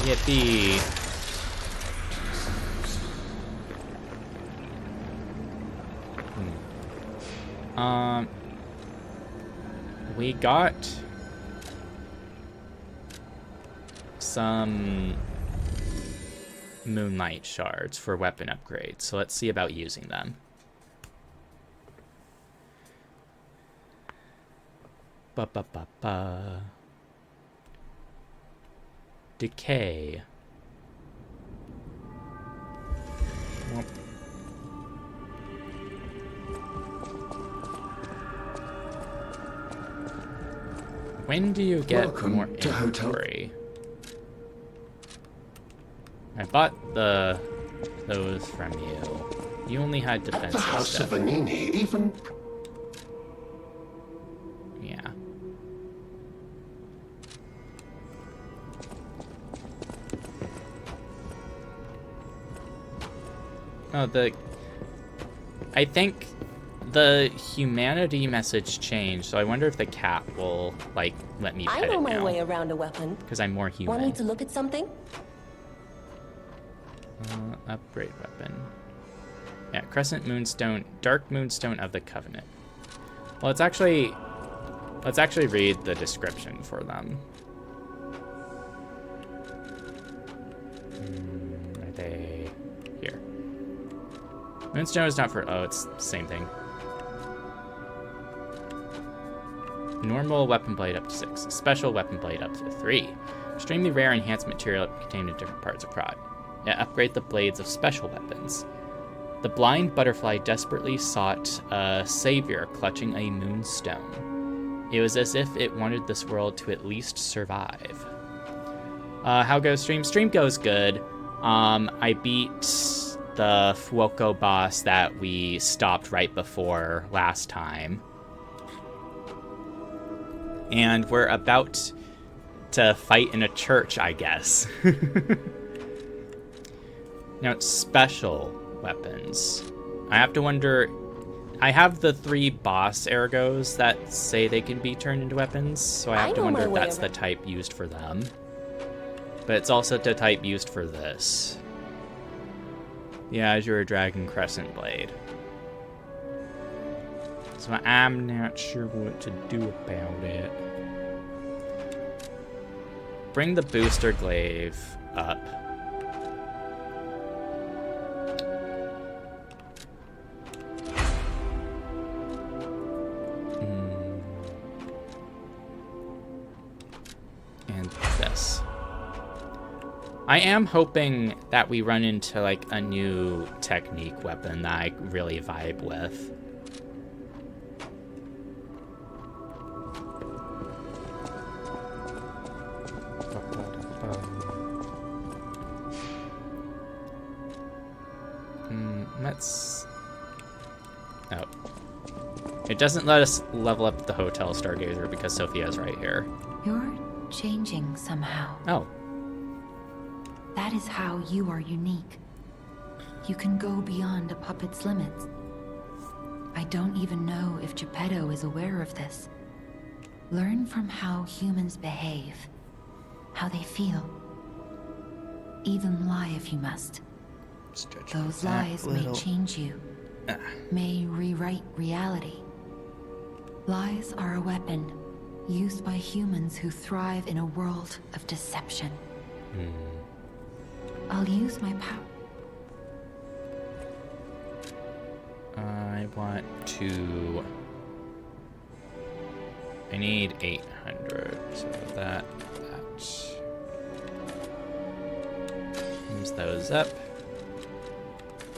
Yippee. We got some Moonlight shards for weapon upgrades, so let's see about using them. Ba-ba-ba-ba. Decay. Well, when do you get more inventory? I bought those from you. You only had defense. At the House of Vanini, even. Yeah. Oh, I think the humanity message changed, so I wonder if the cat will, like, let me pet it now. I know my way around a weapon. Because I'm more human. Want me to look at something? Upgrade weapon. Yeah, Crescent Moonstone, Dark Moonstone of the Covenant. Well, let's actually read the description for them. Are they here? Moonstone is not for, oh, it's the same thing. Normal weapon blade up to 6. Special weapon blade up to 3. Extremely rare enhanced material contained in different parts of Prod. Yeah, upgrade the blades of special weapons. The blind butterfly desperately sought a savior clutching a moonstone. It was as if it wanted this world to at least survive. How goes stream? Stream goes good. I beat the Fuoco boss that we stopped right before last time. And we're about to fight in a church, I guess. Now it's special weapons. I have to wonder... I have the 3 boss ergos that say they can be turned into weapons, so I have to wonder if that's the type used for them. But it's also the type used for this. The Azure Dragon Crescent Blade. So I'm not sure what to do about it. Bring the booster glaive up. And this. I am hoping that we run into like a new technique weapon that I really vibe with. Let's... Oh. It doesn't let us level up the Hotel Stargazer because Sophia's right here. You're changing somehow. Oh. That is how you are unique. You can go beyond a puppet's limits. I don't even know if Geppetto is aware of this. Learn from how humans behave, how they feel. Even lie if you must. Those lies may change you, may rewrite reality. Lies are a weapon used by humans who thrive in a world of deception. I'll use my power. I want to... I need 800, so that. Use those up.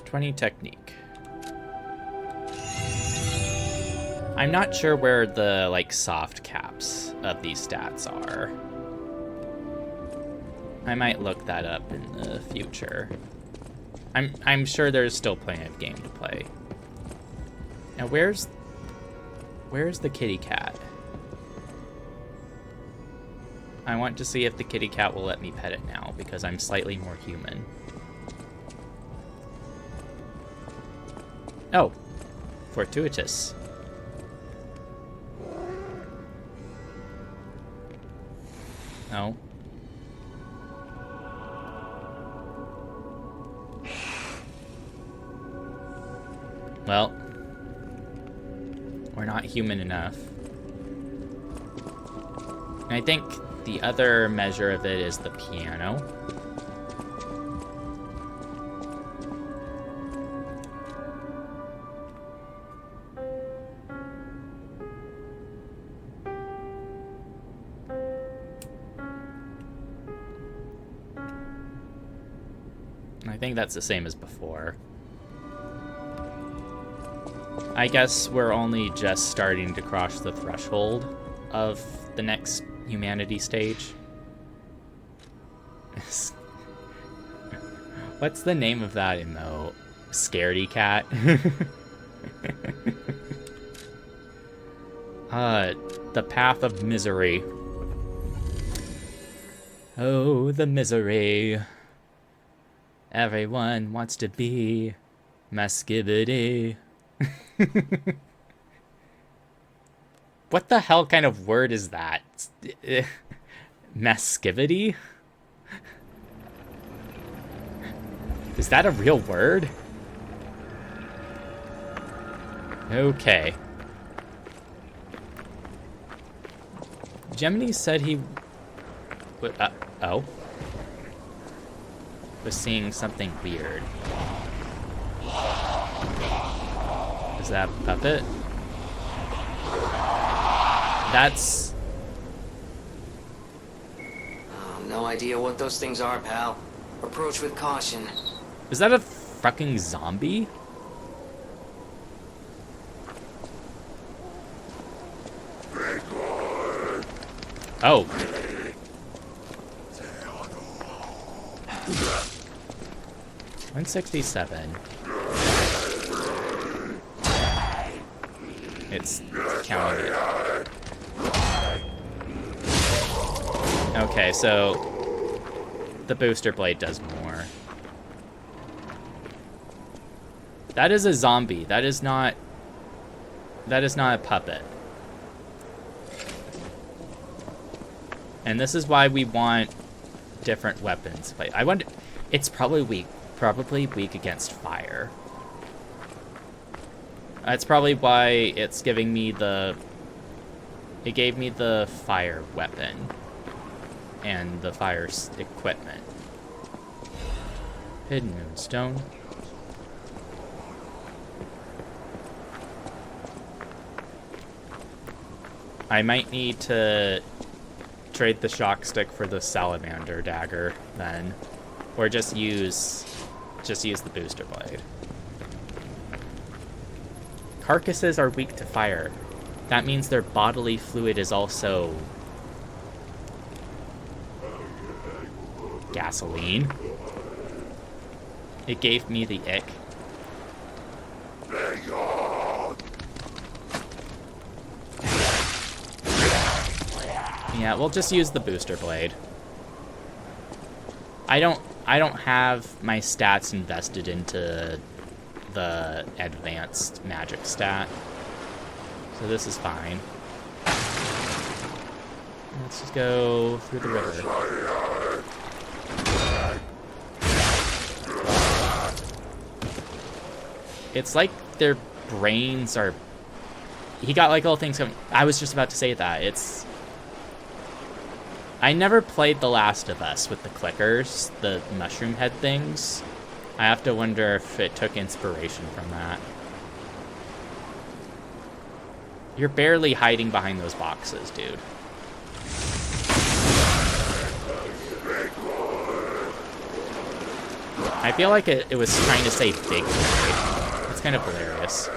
20 technique. I'm not sure where the, like, soft caps of these stats are. I might look that up in the future. I'm sure there's still plenty of game to play. Now where's the kitty cat? I want to see if the kitty cat will let me pet it now, because I'm slightly more human. Oh, fortuitous. No. Well, we're not human enough. And I think the other measure of it is the piano. I think that's the same as before. I guess we're only just starting to cross the threshold of the next humanity stage. What's the name of that emote? Scaredy cat? The path of misery. Oh, the misery. Everyone wants to be masculinity. What the hell kind of word is that? Mascivity? Is that a real word? Okay. Gemini said he... oh? Was seeing something weird. Is that a puppet? That's... Oh, no idea what those things are, pal. Approach with caution. Is that a fucking zombie? Oh. $167. It's counting it. Okay, so the booster blade does more. That is a zombie. That is not a puppet. And this is why we want different weapons. Like, I wonder, it's probably weak against fire. That's probably why it's giving me it gave me the fire weapon and the fire equipment. Hidden moonstone. I might need to trade the shock stick for the salamander dagger then, or just use the booster blade. Carcasses are weak to fire. That means their bodily fluid is also gasoline. It gave me the ick. Yeah, we'll just use the booster blade. I don't have my stats invested into the advanced magic stat, so this is fine. Let's just go through the river. It's like their brains are... He got like little things coming... I was just about to say that. It's... I never played The Last of Us with the clickers, the mushroom head things. I have to wonder if it took inspiration from that. You're barely hiding behind those boxes, dude. I feel like it was trying to say big boy. It's kind of hilarious.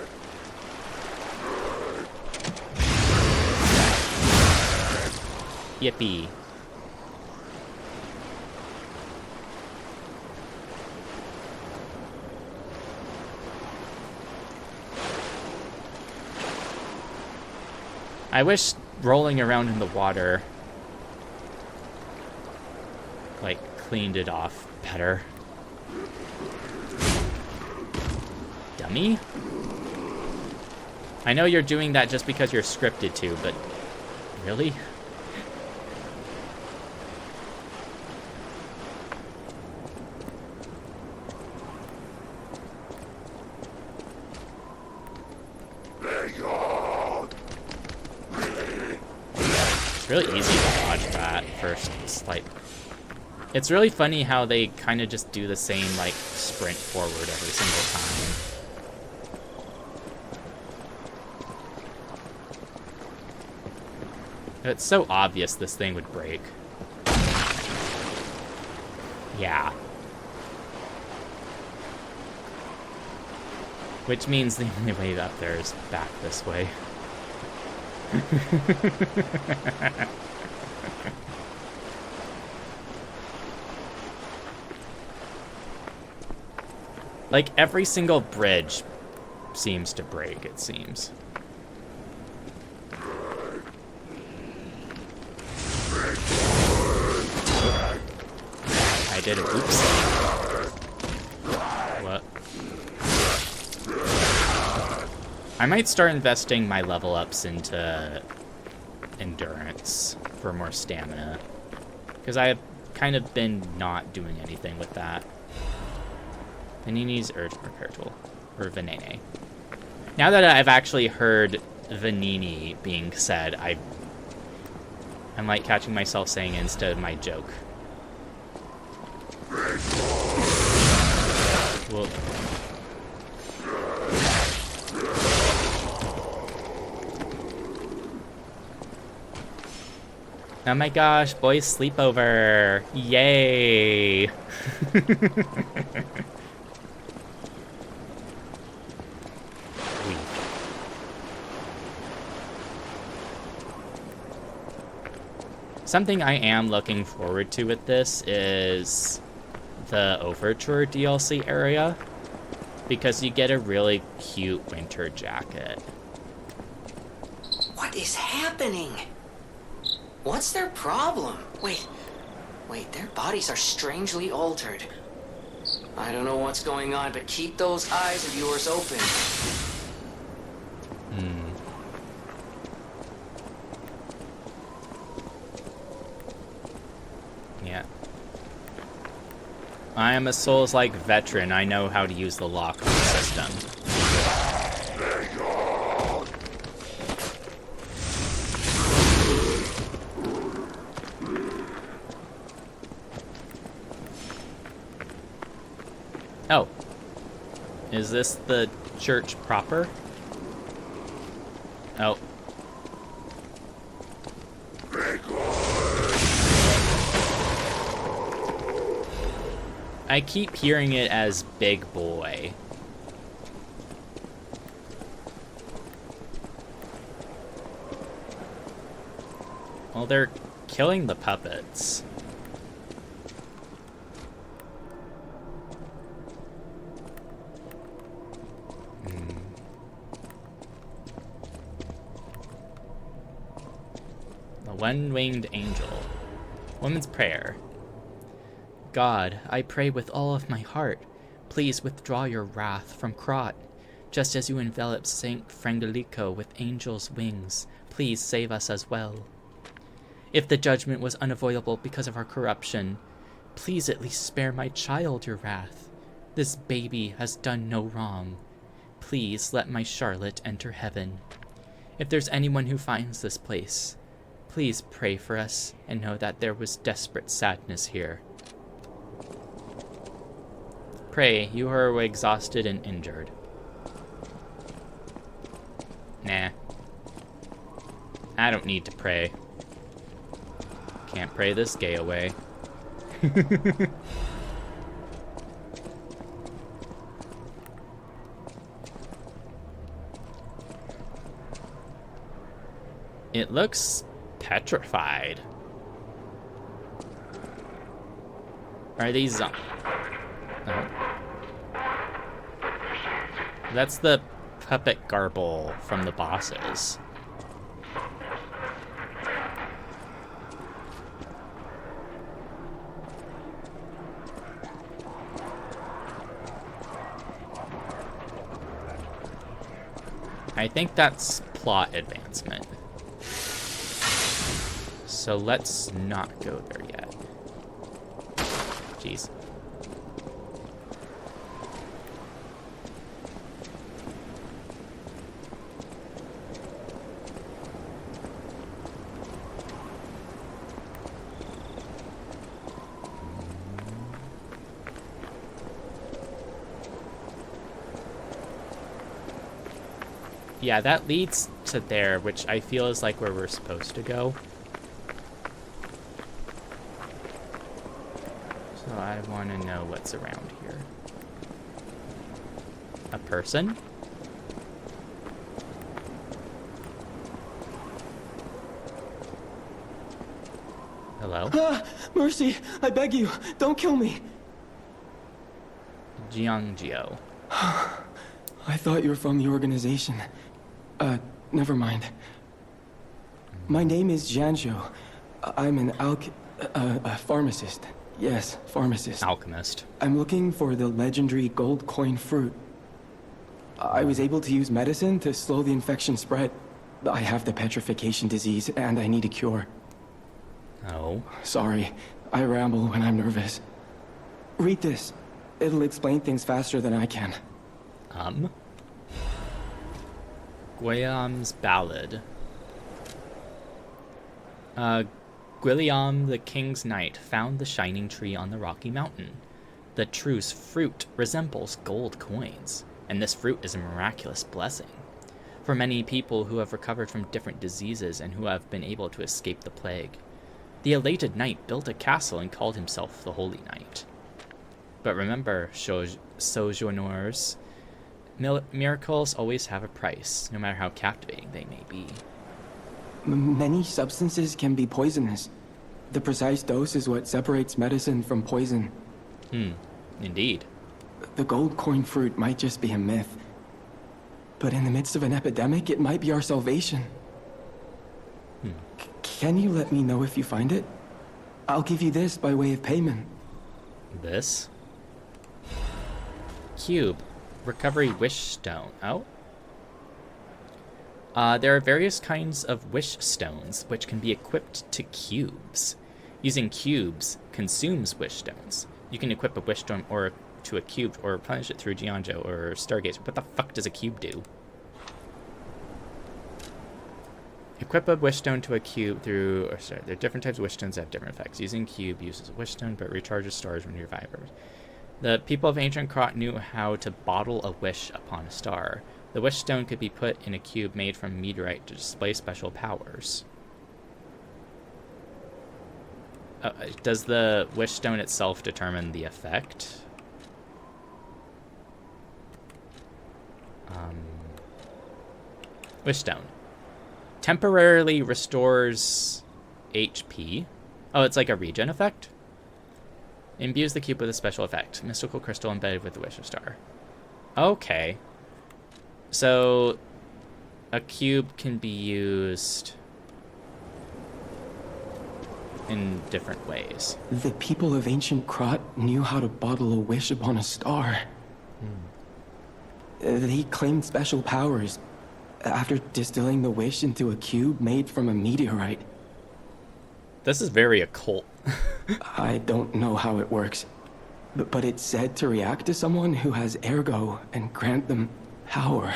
Yippee. I wish rolling around in the water, like, cleaned it off better. Dummy? I know you're doing that just because you're scripted to, but really? It's really easy to dodge that first slight. It's really funny how they kind of just do the same, like, sprint forward every single time. It's so obvious this thing would break. Yeah. Which means the only way up there is back this way. Like, every single bridge seems to break, it seems. I did it. Oops. What? I might start investing my level ups into endurance for more stamina, because I have kind of been not doing anything with that. Vanini's Urge Repair Tool, or Venene. Now that I've actually heard Vanini being said, I'm like catching myself saying it instead of my joke. Well, oh my gosh, boys sleepover. Yay. Something I am looking forward to with this is the Overture DLC area, because you get a really cute winter jacket. What is happening? What's their problem? Wait, their bodies are strangely altered. I don't know what's going on, but keep those eyes of yours open. Yeah. I am a Souls-like veteran. I know how to use the lock system. Oh. Is this the church proper? Oh. I keep hearing it as Big Boy. Well, they're killing the puppets. The One-Winged Angel. Woman's Prayer. God, I pray with all of my heart. Please withdraw your wrath from Krot. Just as you enveloped Saint Frangelico with angel's wings, please save us as well. If the judgment was unavoidable because of our corruption, please at least spare my child your wrath. This baby has done no wrong. Please let my Charlotte enter heaven. If there's anyone who finds this place, please pray for us and know that there was desperate sadness here. Pray, you are exhausted and injured. Nah. I don't need to pray. Can't pray this gay away. It looks petrified. Are these oh. That's the puppet garble from the bosses. I think that's plot advancement. So let's not go there yet. Jeez. Yeah, that leads to there, which I feel is like where we're supposed to go. So I want to know what's around here. A person? Hello? Mercy, I beg you, don't kill me. Jiangjio. I thought you were from the organization. Never mind. My name is Jianzhou. I'm an a pharmacist. Yes, pharmacist. Alchemist. I'm looking for the legendary gold coin fruit. I was able to use medicine to slow the infection spread. I have the petrification disease, and I need a cure. Oh. Sorry, I ramble when I'm nervous. Read this. It'll explain things faster than I can. Guillaume's Ballad. Guillaume, the king's knight, found the shining tree on the rocky mountain. The true's fruit resembles gold coins, and this fruit is a miraculous blessing for many people who have recovered from different diseases and who have been able to escape the plague. The elated knight built a castle and called himself the Holy Knight. But remember, sojourners, miracles always have a price, no matter how captivating they may be. Many substances can be poisonous. The precise dose is what separates medicine from poison. Indeed. The gold coin fruit might just be a myth. But in the midst of an epidemic, it might be our salvation. Can you let me know if you find it? I'll give you this by way of payment. This? Cube. Recovery wish stone. Oh? There are various kinds of wish stones, which can be equipped to cubes. Using cubes consumes wish stones. You can equip a wish stone or to a cube or replenish it through Gianjo or Stargazer. What the fuck does a cube do? Equip a wish stone to a cube through... Or sorry, there are different types of wish stones that have different effects. Using cube uses a wish stone, but recharges stars when you're vibers. The people of ancient Krot knew how to bottle a wish upon a star. The wish stone could be put in a cube made from meteorite to display special powers. Does the wish stone itself determine the effect? Wish stone. Temporarily restores HP. Oh, it's like a regen effect? Imbues the cube with a special effect. Mystical crystal embedded with the wish star. Okay. So, a cube can be used in different ways. The people of ancient Krot knew how to bottle a wish upon a star. They claimed special powers after distilling the wish into a cube made from a meteorite. This is very occult. I don't know how it works, but it's said to react to someone who has ergo and grant them power.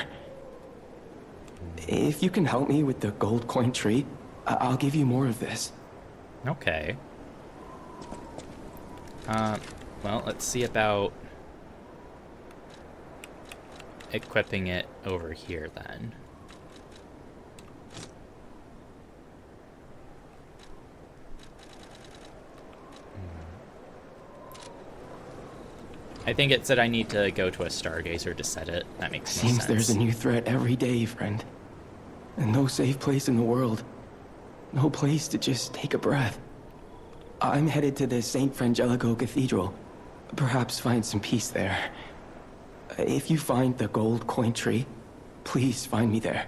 If you can help me with the gold coin tree, I'll give you more of this. Okay. Well, let's see about equipping it over here then. I think it said I need to go to a Stargazer to set it. That makes no sense. Seems there's a new threat every day, friend. And no safe place in the world. No place to just take a breath. I'm headed to the St. Frangelico Cathedral. Perhaps find some peace there. If you find the gold coin tree, please find me there.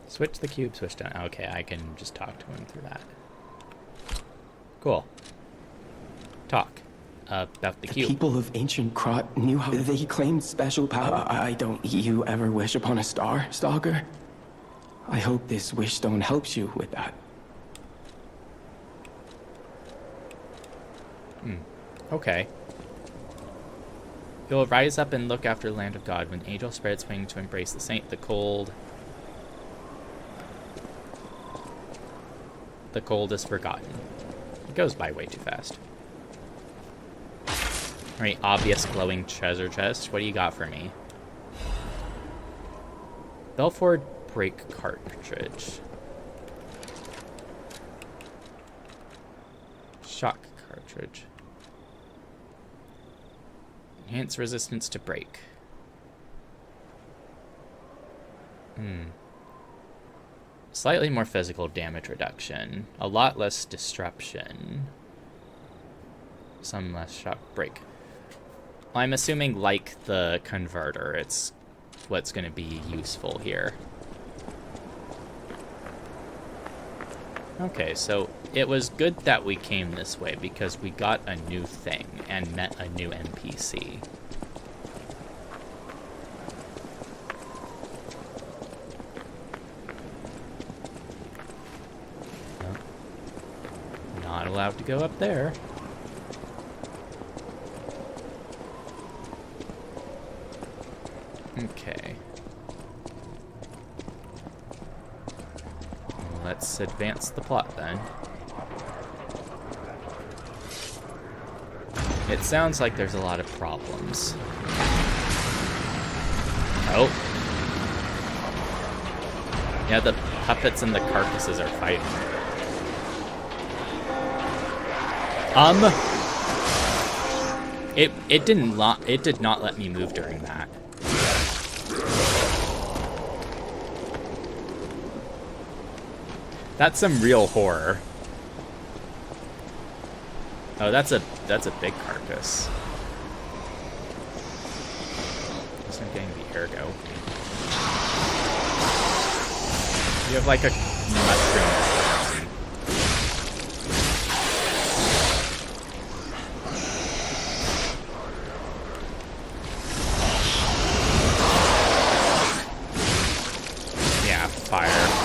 Switch the cube, switch down. Okay, I can just talk to him through that. Cool. Talk. About the cube. People of ancient Krot knew how they claimed special power. I don't... You ever wish upon a star, Stalker? I hope this wish stone helps you with that. Okay. You'll rise up and look after the land of God. When the angel spread its wings to embrace the saint, the cold is forgotten. It goes by way too fast. Alright, obvious glowing treasure chest. What do you got for me? Belford brake cartridge. Shock cartridge. Enhance resistance to brake. Slightly more physical damage reduction. A lot less disruption. Some less shock brake. I'm assuming, like the converter, it's what's going to be useful here. Okay, so it was good that we came this way because we got a new thing and met a new NPC. Oh. Not allowed to go up there. Okay. Let's advance the plot then. It sounds like there's a lot of problems. Oh. Yeah, the puppets and the carcasses are fighting. It did not let me move during that. That's some real horror. Oh, that's a big carcass. Guess I'm getting the ergo. You have like a mushroom. Yeah, fire.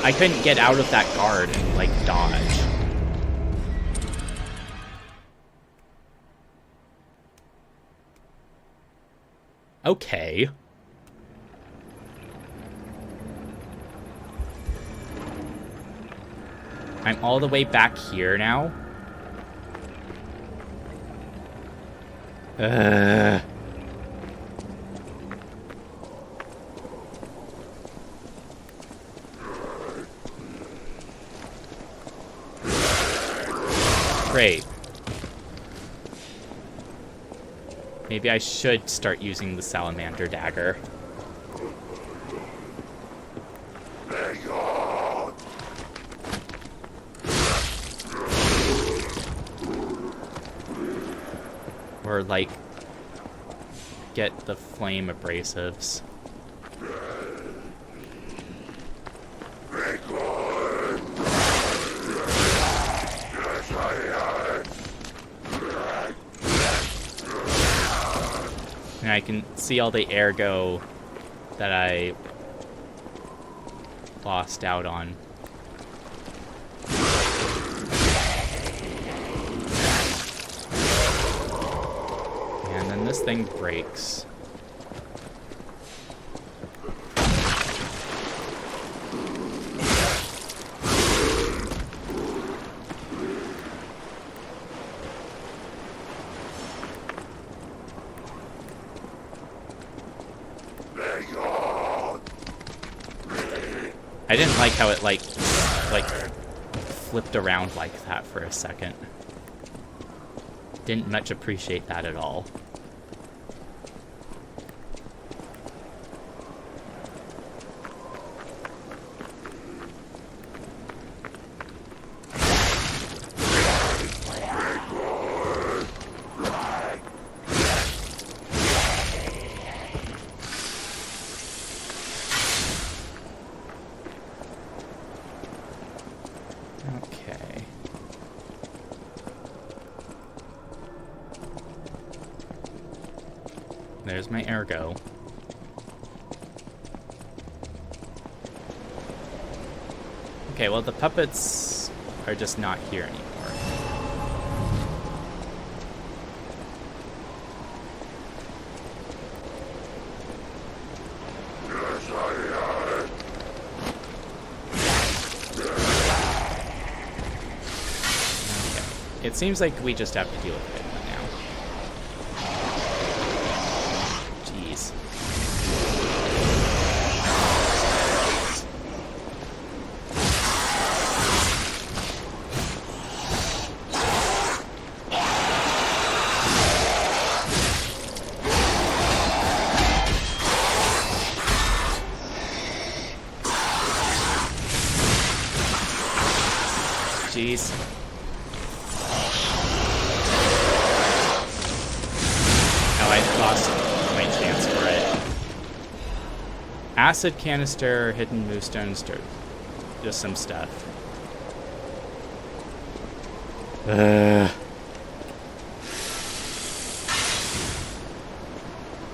I couldn't get out of that guard and like dodge. Okay. I'm all the way back here now. Great. Maybe I should start using the salamander dagger. Or, like, get the flame abrasives. And I can see all the ergo that I lost out on. And then this thing breaks. I didn't like how it like flipped around like that for a second. Didn't much appreciate that at all. There's my ergo. Okay, well the puppets are just not here anymore. Okay. It seems like we just have to deal with it. Jeez. Oh, I lost my chance for it. Acid canister, hidden moonstone, just some stuff.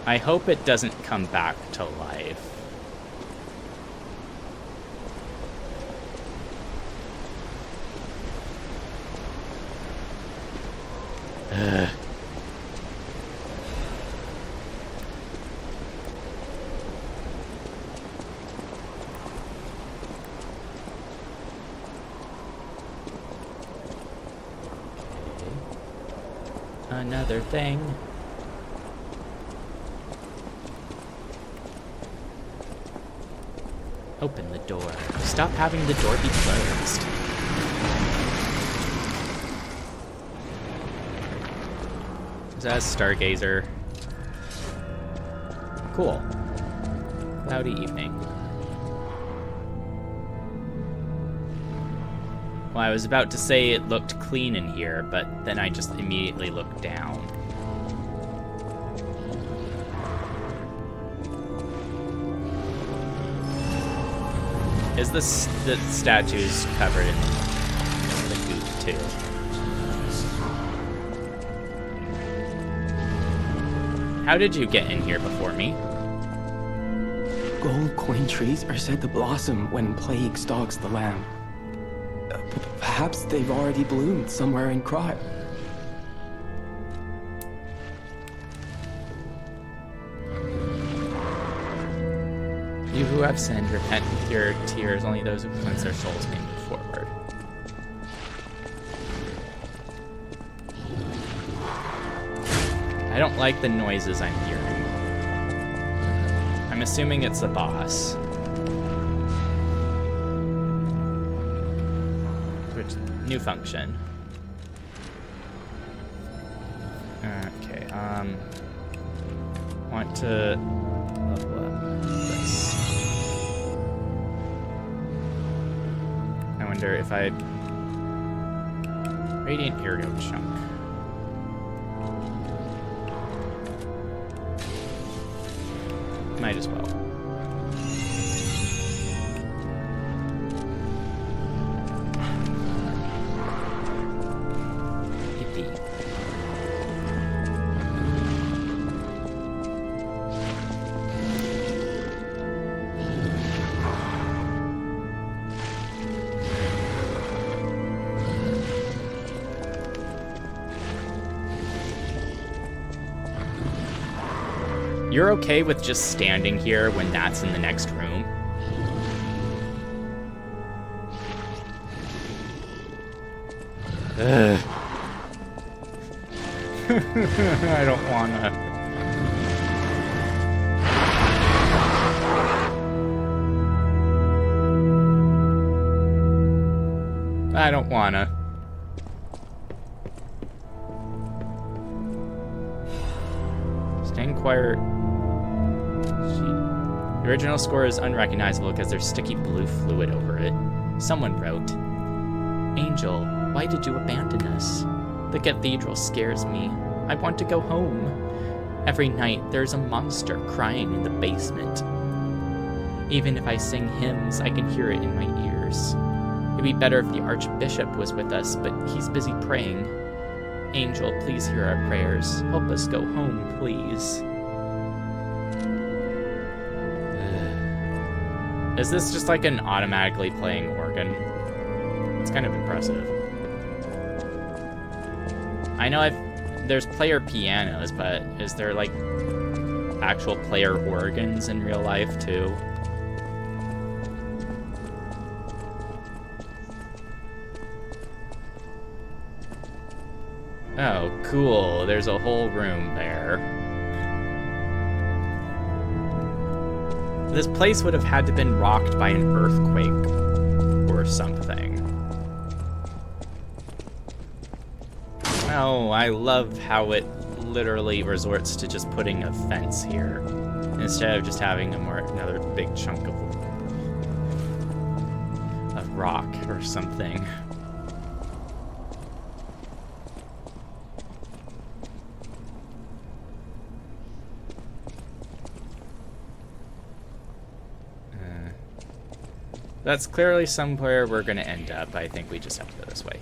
I hope it doesn't come back to life. Another thing. Open the door. Stop having the door be closed. Is that a stargazer? Cool. Cloudy evening. Well, I was about to say it looked clean in here, but then I just immediately looked down. Is the statues covered in the goop too? How did you get in here before me? Gold coin trees are said to blossom when plague stalks the land. Perhaps they've already bloomed somewhere in Krot. You who have sinned, repent with your tears. Only those who cleanse their souls may move forward. I don't like the noises I'm hearing. I'm assuming it's the boss. Which, new function. Okay, want to level up this. I wonder if I... Radiant Aerial Chunk. Might as well. Yippee. You're okay with just standing here when that's in the next room? Ugh. I don't wanna. I don't wanna. Stand quiet. The original score is unrecognizable because there's sticky blue fluid over it. Someone wrote, "Angel, why did you abandon us? The cathedral scares me. I want to go home. Every night there's a monster crying in the basement. Even if I sing hymns, I can hear it in my ears. It'd be better if the Archbishop was with us, but he's busy praying. Angel, please hear our prayers. Help us go home, please." Is this just like an automatically playing organ? It's kind of impressive. I know there's player pianos, but is there like actual player organs in real life too? Oh, cool. There's a whole room there. This place would have had to been rocked by an earthquake or something. Oh, I love how it literally resorts to just putting a fence here instead of just having another big chunk of rock or something. That's clearly somewhere we're going to end up. I think we just have to go this way.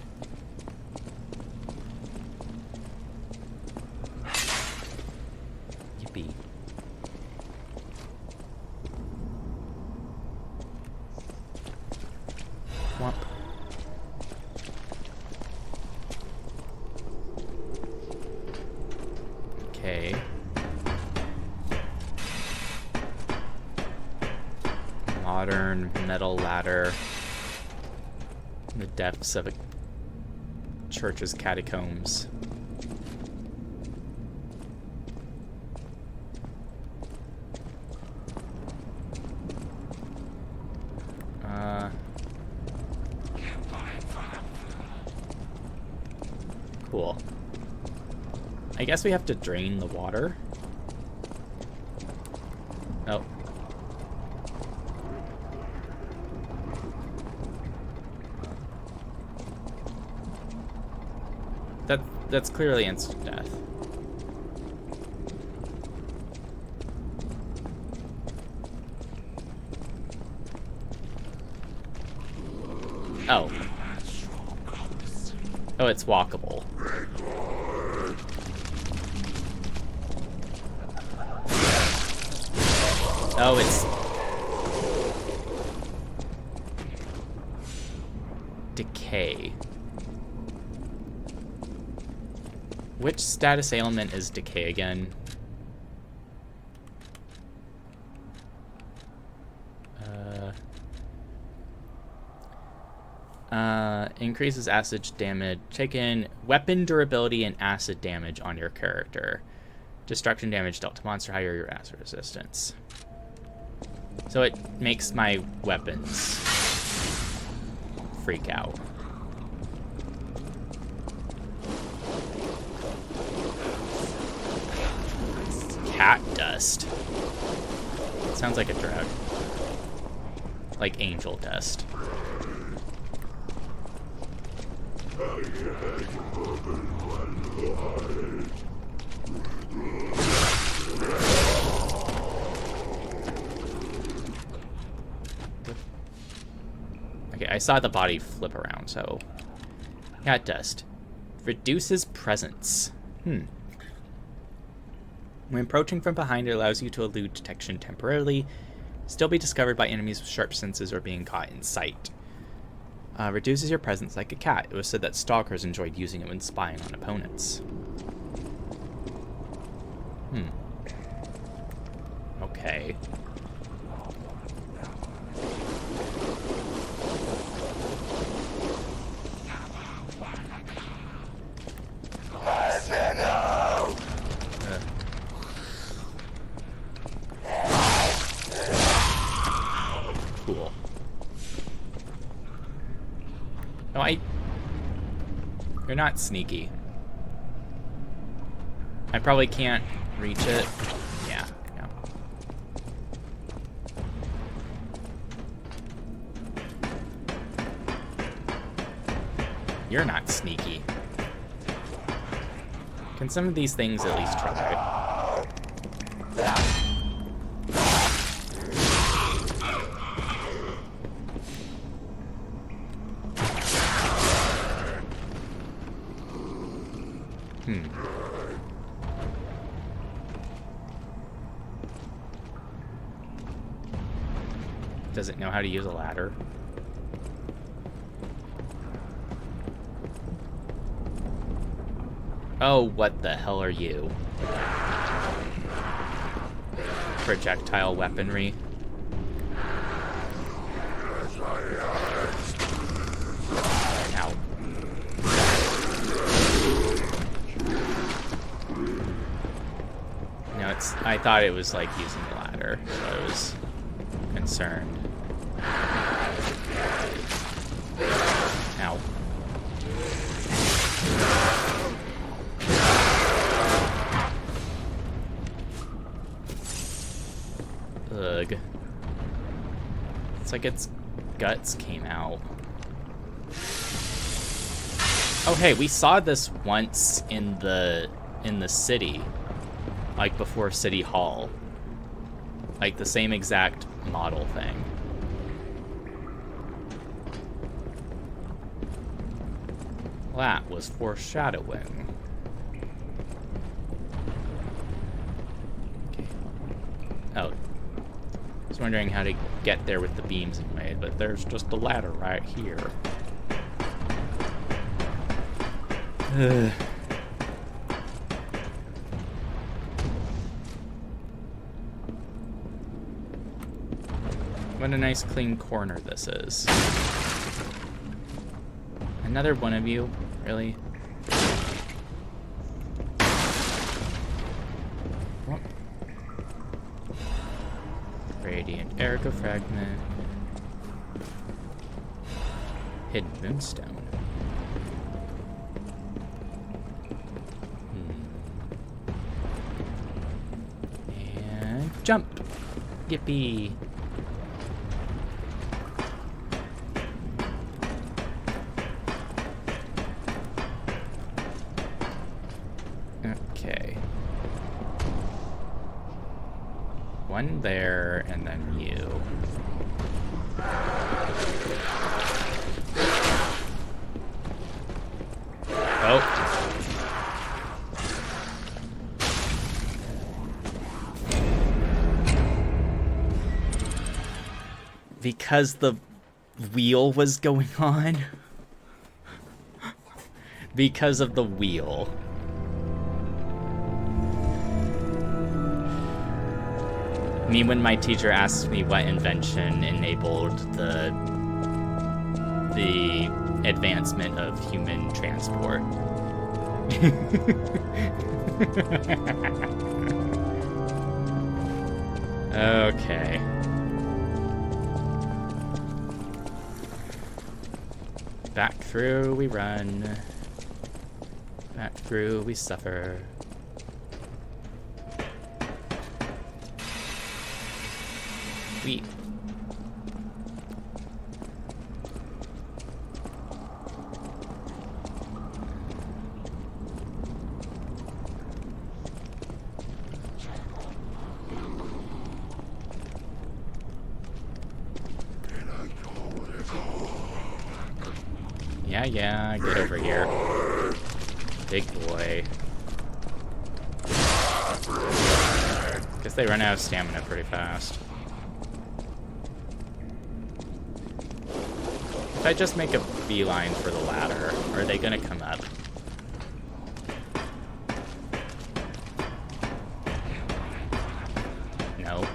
Yippee. Whomp. Okay. Modern metal ladder in the depths of a church's catacombs. Cool. I guess we have to drain the water. Oh. That's clearly instant death. Oh. Oh, it's walkable. Oh, it's... decay. Which status ailment is decay again? Increases acid damage. Taken weapon durability and acid damage on your character. Destruction damage dealt to monster, higher your acid resistance. So it makes my weapons freak out. Cat dust. Sounds like a drug. Like angel dust. Okay, I saw the body flip around, so... Cat dust. Reduces presence. When approaching from behind, it allows you to elude detection temporarily, still be discovered by enemies with sharp senses or being caught in sight. Reduces your presence like a cat. It was said that stalkers enjoyed using it when spying on opponents. Okay. Cool. No, you're not sneaky. I probably can't reach it. Yeah, no. You're not sneaky. Can some of these things at least try? Does it know how to use a ladder? Oh, what the hell are you? Projectile weaponry. Ow. No, I thought it was like using a ladder, so I was concerned. Ow. Ugh. It's like its guts came out. Oh hey, we saw this once in the city. Like before City Hall. Like the same exact model thing. That was foreshadowing. Okay. Oh. I was wondering how to get there with the beams it made, but there's just a ladder right here. Ugh. What a nice clean corner this is. Another one of you? Really? What? Radiant Erica fragment. Hidden moonstone. And jump! Yippee! one there, and then you. Oh. Because the wheel was going on. Because of the wheel. Me, when my teacher asked me what invention enabled the advancement of human transport. Okay. Back through we run. Back through we suffer. We. Yeah, get over here. Big boy. Guess they run out of stamina pretty fast. If I just make a beeline for the ladder, are they gonna come up? No.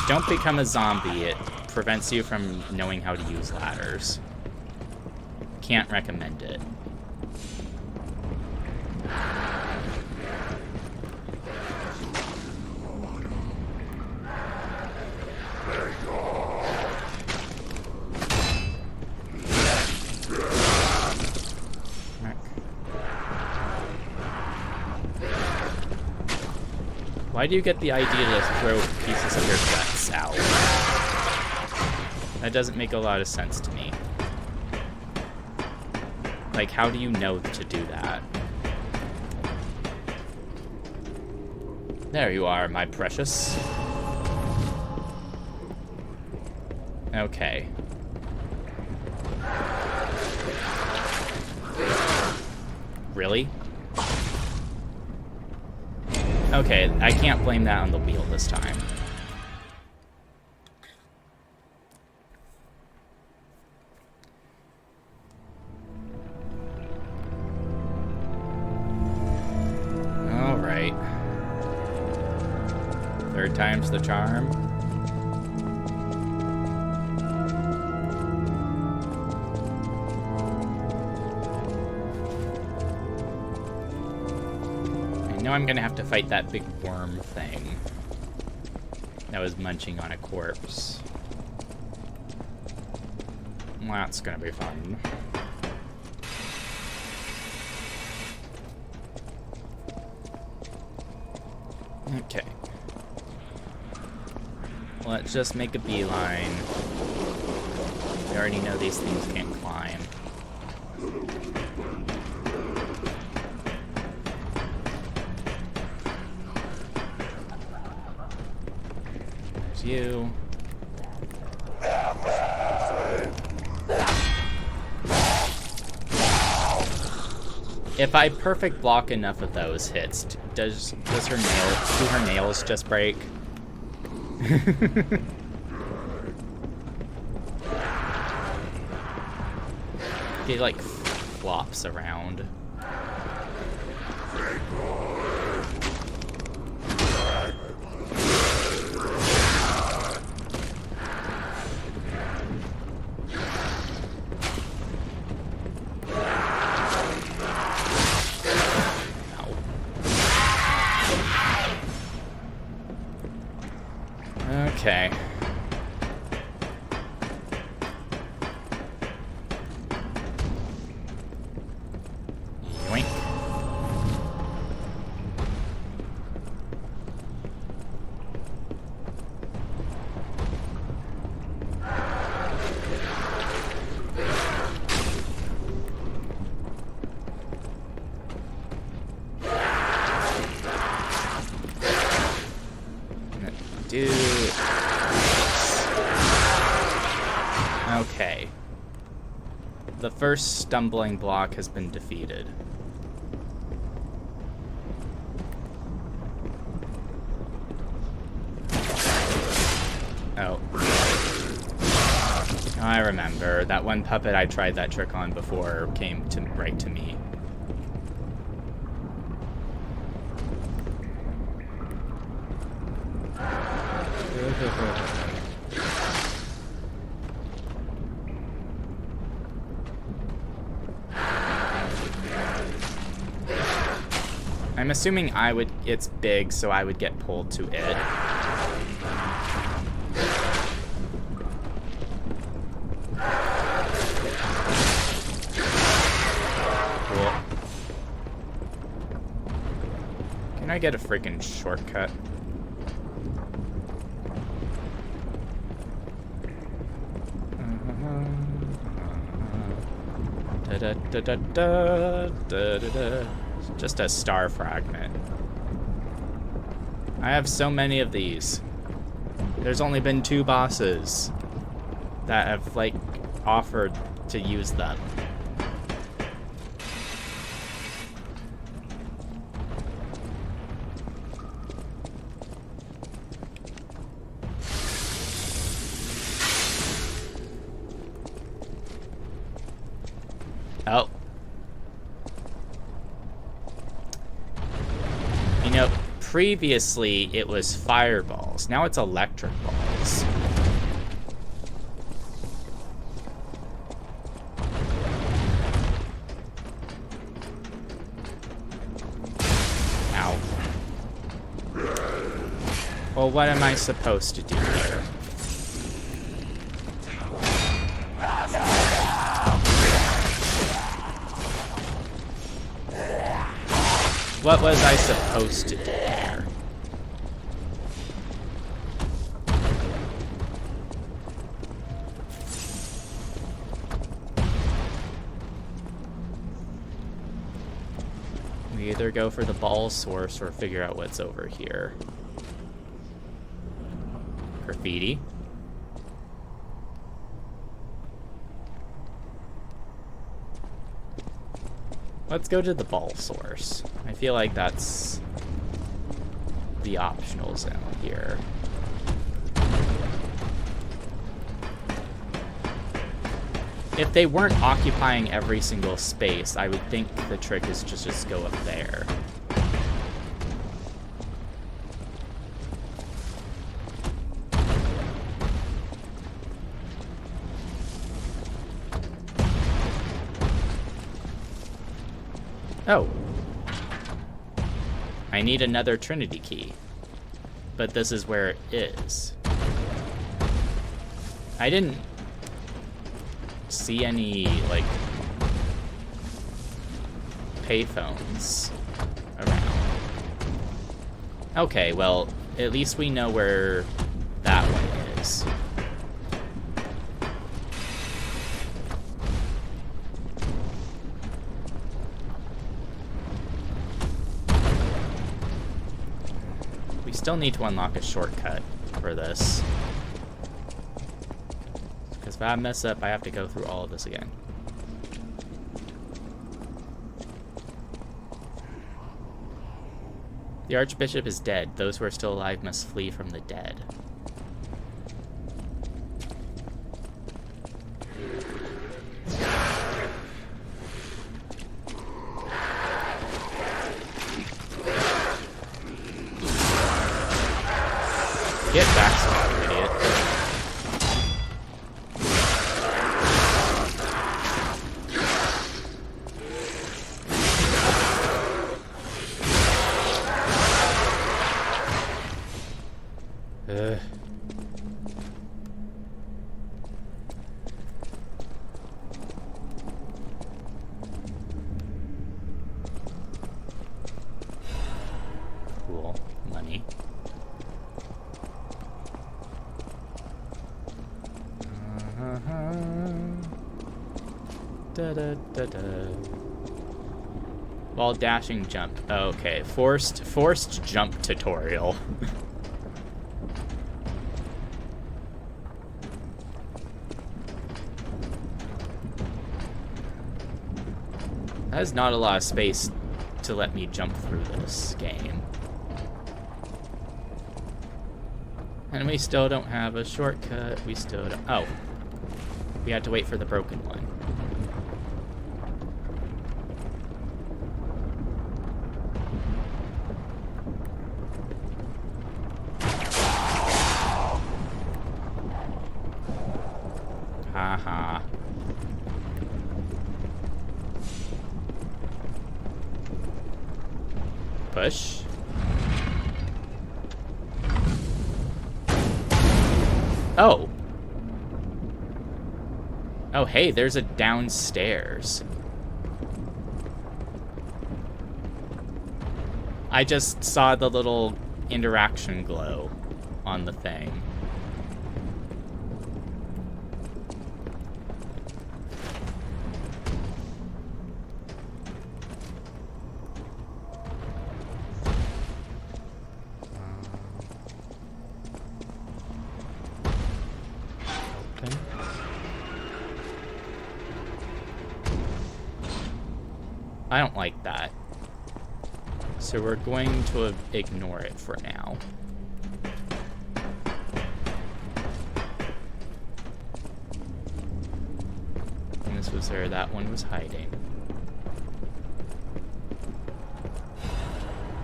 Don't become a zombie. It prevents you from knowing how to use ladders. Can't recommend it. Why do you get the idea to throw pieces of your guts out? That doesn't make a lot of sense to me. Like, how do you know to do that? There you are, my precious. Okay. Really? Okay, I can't blame that on the wheel this time. All right. Third time's the charm. I know I'm gonna have to fight that big worm thing that was munching on a corpse. That's gonna be fun. Okay. Let's just make a beeline. We already know these things can't climb. There's you. If I perfect block enough of those hits, do her nails just break? He like flops around. Okay. Yoink. do... Okay. The first stumbling block has been defeated. Oh. I remember. That one puppet I tried that trick on before came to right to me. I'm assuming it's big, so I would get pulled to it. Cool. Can I get a freaking shortcut? Just a star fragment. I have so many of these. There's only been 2 bosses that have, like, offered to use them. Oh. You know, previously it was fireballs. Now it's electric balls. Ow. Well, what am I supposed to do here? What was I supposed to do there? We either go for the ball source or figure out what's over here. Graffiti. Let's go to the ball source. I feel like that's the optional zone here. If they weren't occupying every single space, I would think the trick is just go up there. Oh. I need another Trinity key. But this is where it is. I didn't see any, like, payphones around. Okay, well, at least we know where that one is. Still need to unlock a shortcut for this. Because if I mess up, I have to go through all of this again. The Archbishop is dead. Those who are still alive must flee from the dead. Get back, you idiot. Cool. Money. While dashing jump. Okay, forced jump tutorial. That is not a lot of space to let me jump through this game. And we still don't have a shortcut. We still don't... Oh. We had to wait for the broken one. Haha. Push. Oh. Oh, hey, there's a downstairs. I just saw the little interaction glow on the thing. I don't like that. So we're going to ignore it for now. And this was where that one was hiding.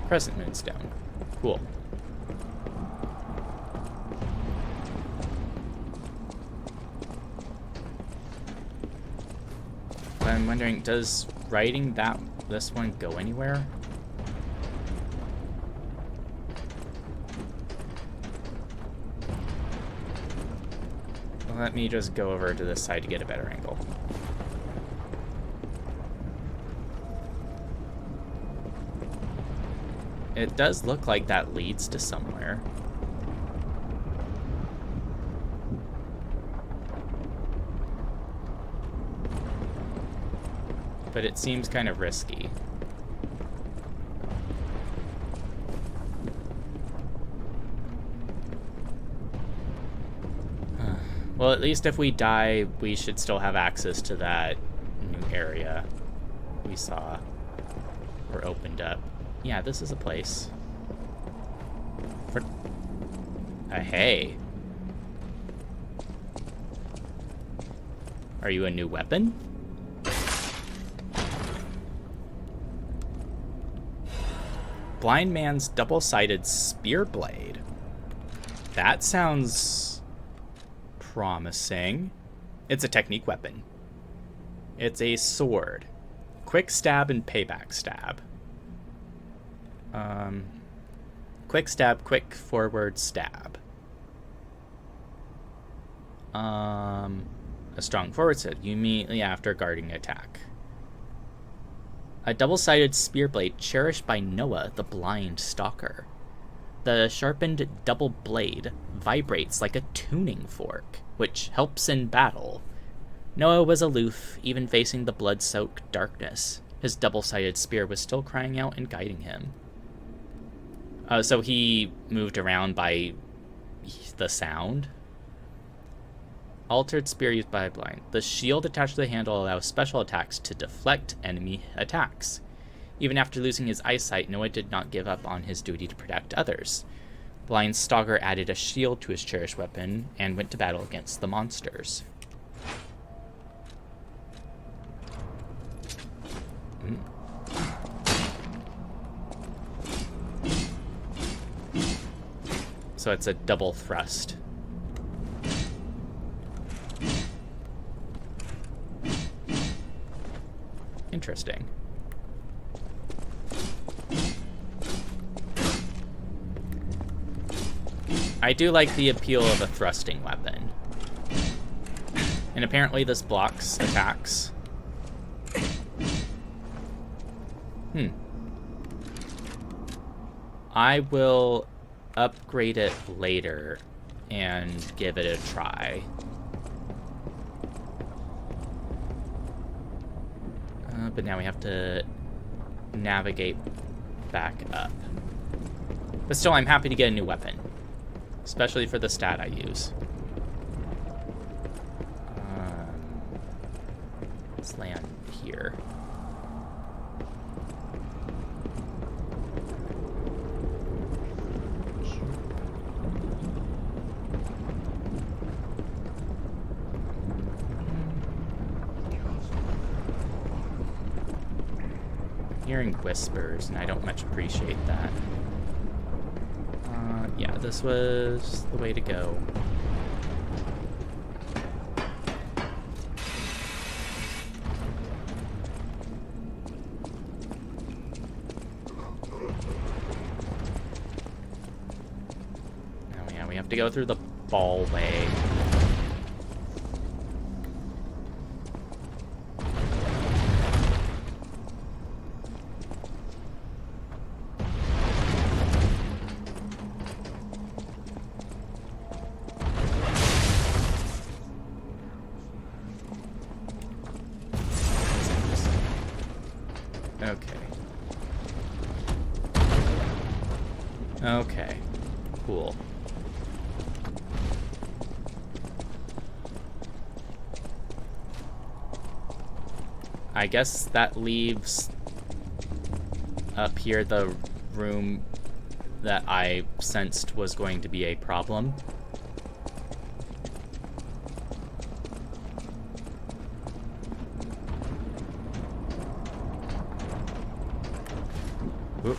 Crescent Moonstone. Cool. I'm wondering, does writing this one go anywhere? Let me just go over to this side to get a better angle. It does look like that leads to somewhere. But it seems kind of risky. Well, at least if we die, we should still have access to that new area we saw or opened up. Yeah, this is a place. For... hey. Are you a new weapon? Blind man's double-sided spear blade. That sounds promising. It's a technique weapon. It's a sword. Quick stab and payback stab. Quick stab, quick forward stab. A strong forward stab immediately after guarding attack. A double-sided spear blade cherished by Noah, the blind stalker. The sharpened double blade vibrates like a tuning fork, which helps in battle. Noah was aloof, even facing the blood-soaked darkness. His double-sided spear was still crying out and guiding him. So he moved around by the sound. Altered spear used by blind. The shield attached to the handle allows special attacks to deflect enemy attacks. Even after losing his eyesight, Noah did not give up on his duty to protect others. Blind Stalker added a shield to his cherished weapon and went to battle against the monsters. So it's a double thrust. Interesting. I do like the appeal of a thrusting weapon. And apparently this blocks attacks. I will upgrade it later and give it a try. But now we have to navigate back up. But still, I'm happy to get a new weapon. Especially for the stat I use. Let's land here. hearing whispers, and I don't much appreciate that. Yeah, this was the way to go. Oh yeah, we have to go through the ballway. Okay, cool. I guess that leaves up here the room that I sensed was going to be a problem. Oop.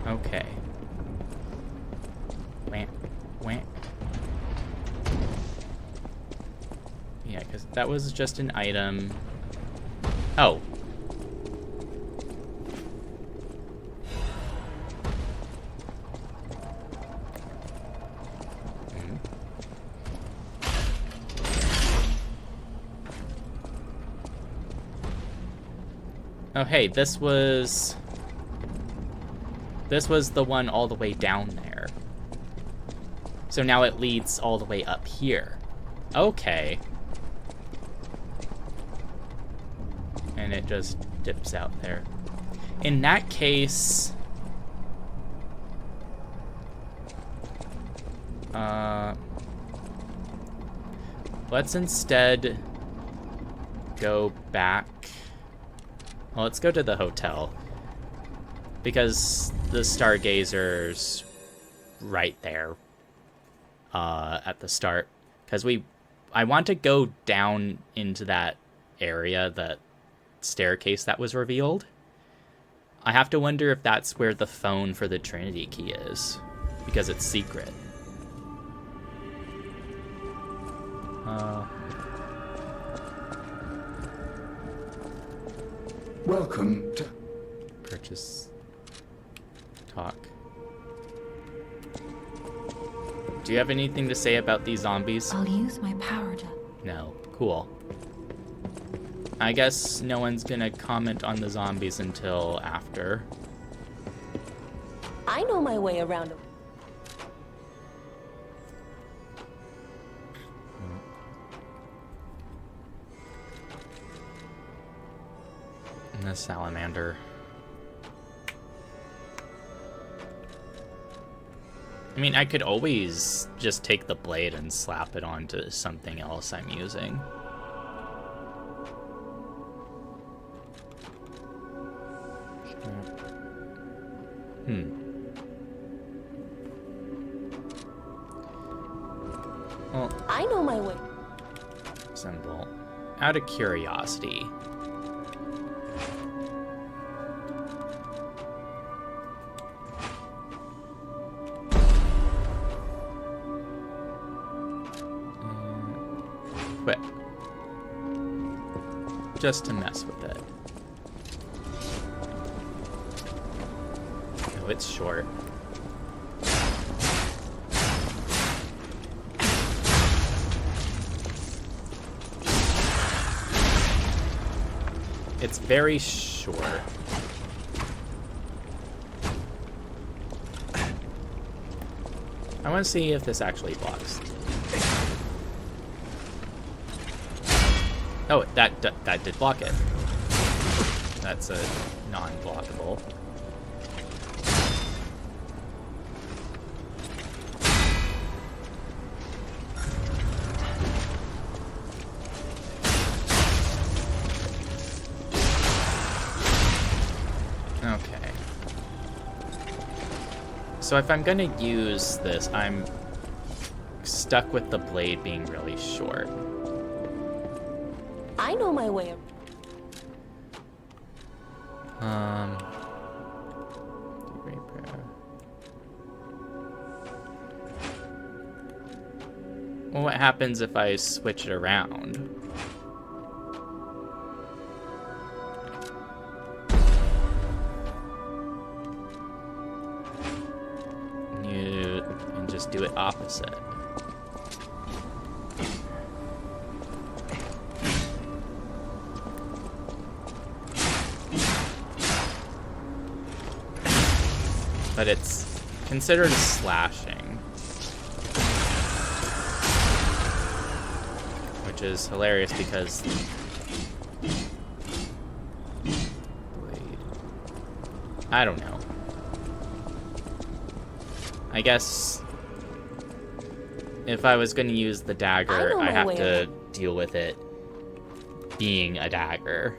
Okay. Yeah, because that was just an item. Oh. Oh, hey, this was the one all the way down there. So now it leads all the way up here. Okay. And it just dips out there. In that case... let's instead go back... Well, let's go to the hotel. Because the Stargazer's right there. At the start. Because I want to go down into that area, that staircase that was revealed. I have to wonder if that's where the phone for the Trinity key is, because it's secret. Welcome to purchase talk. Do you have anything to say about these zombies? I'll use my power to... No. Cool. I guess no one's gonna comment on the zombies until after. I know my way around a... And the salamander. I mean, I could always just take the blade and slap it onto something else I'm using. Well, I know my way. Symbol. Out of curiosity. Quit. Just to mess with it. Oh, it's short. It's very short. I want to see if this actually blocks. Oh, that did block it. That's a non-blockable. Okay. So if I'm gonna use this, I'm stuck with the blade being really short. I know my way. Well, what happens if I switch it around? And just do it opposite. But it's considered slashing, which is hilarious because blade. I don't know. I guess if I was going to use the dagger, I have to deal with it being a dagger.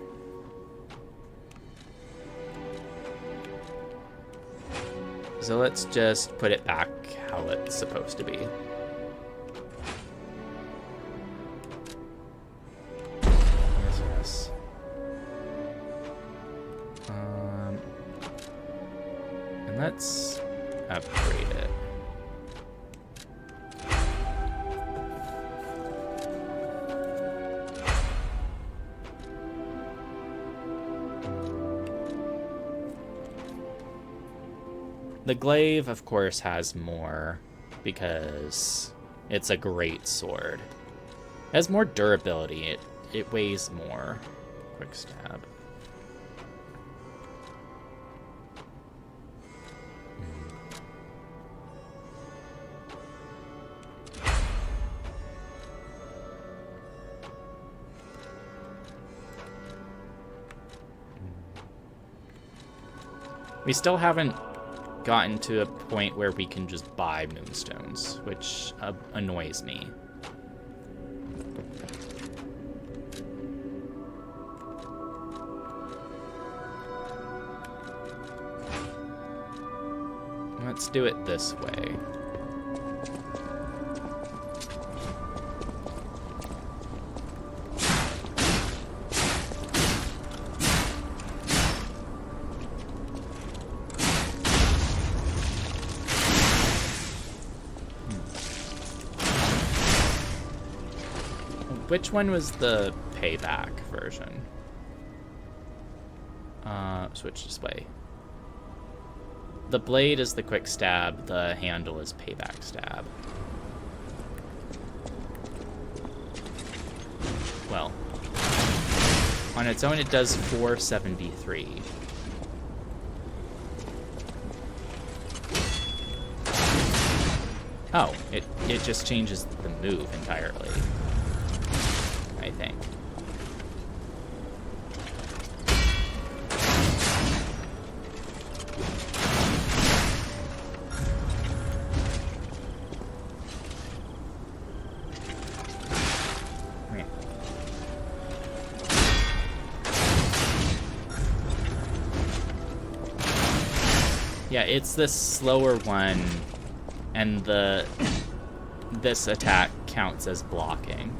So let's just put it back how it's supposed to be. Yes. And let's upgrade it. The glaive, of course, has more because it's a great sword. It has more durability. It weighs more. Quick stab. We still haven't gotten to a point where we can just buy moonstones, which annoys me. Let's do it this way. Which one was the payback version? Switch display. The blade is the quick stab, the handle is payback stab. Well, on its own it does 473. Oh, it just changes the move entirely, I think. Yeah, it's this slower one, and this attack counts as blocking.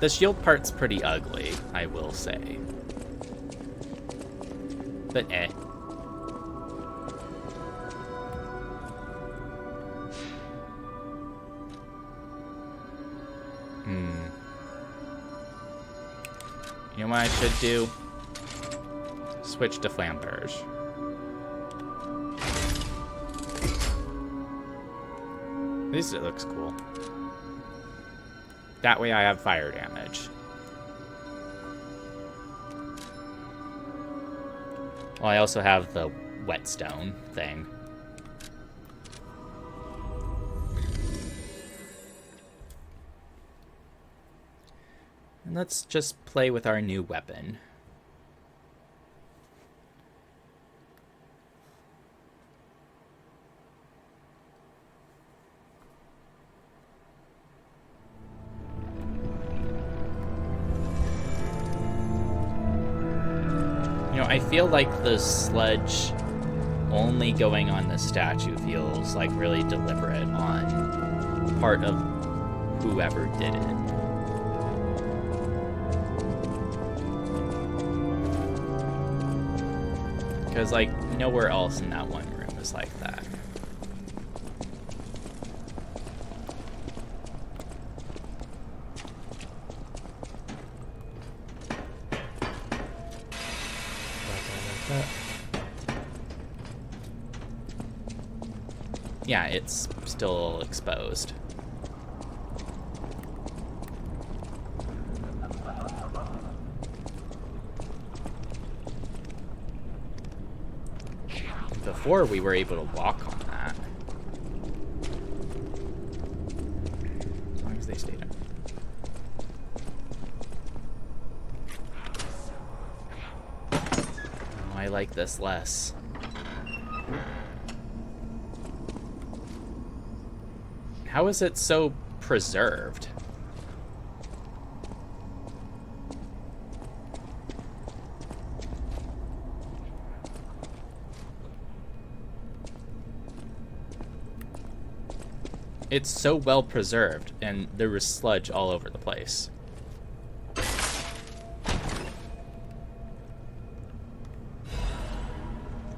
The shield part's pretty ugly, I will say. But eh. You know what I should do? Switch to Flamberge. At least it looks cool. That way I have fire damage. Well, I also have the whetstone thing. And let's just play with our new weapon. I feel like the sludge only going on the statue feels like really deliberate on part of whoever did it. Because, like, nowhere else in that one room is like that. Yeah, it's still exposed. Before we were able to walk on that. As long as they stayed up. Oh, I like this less. How is it so preserved? It's so well preserved, and there was sludge all over the place.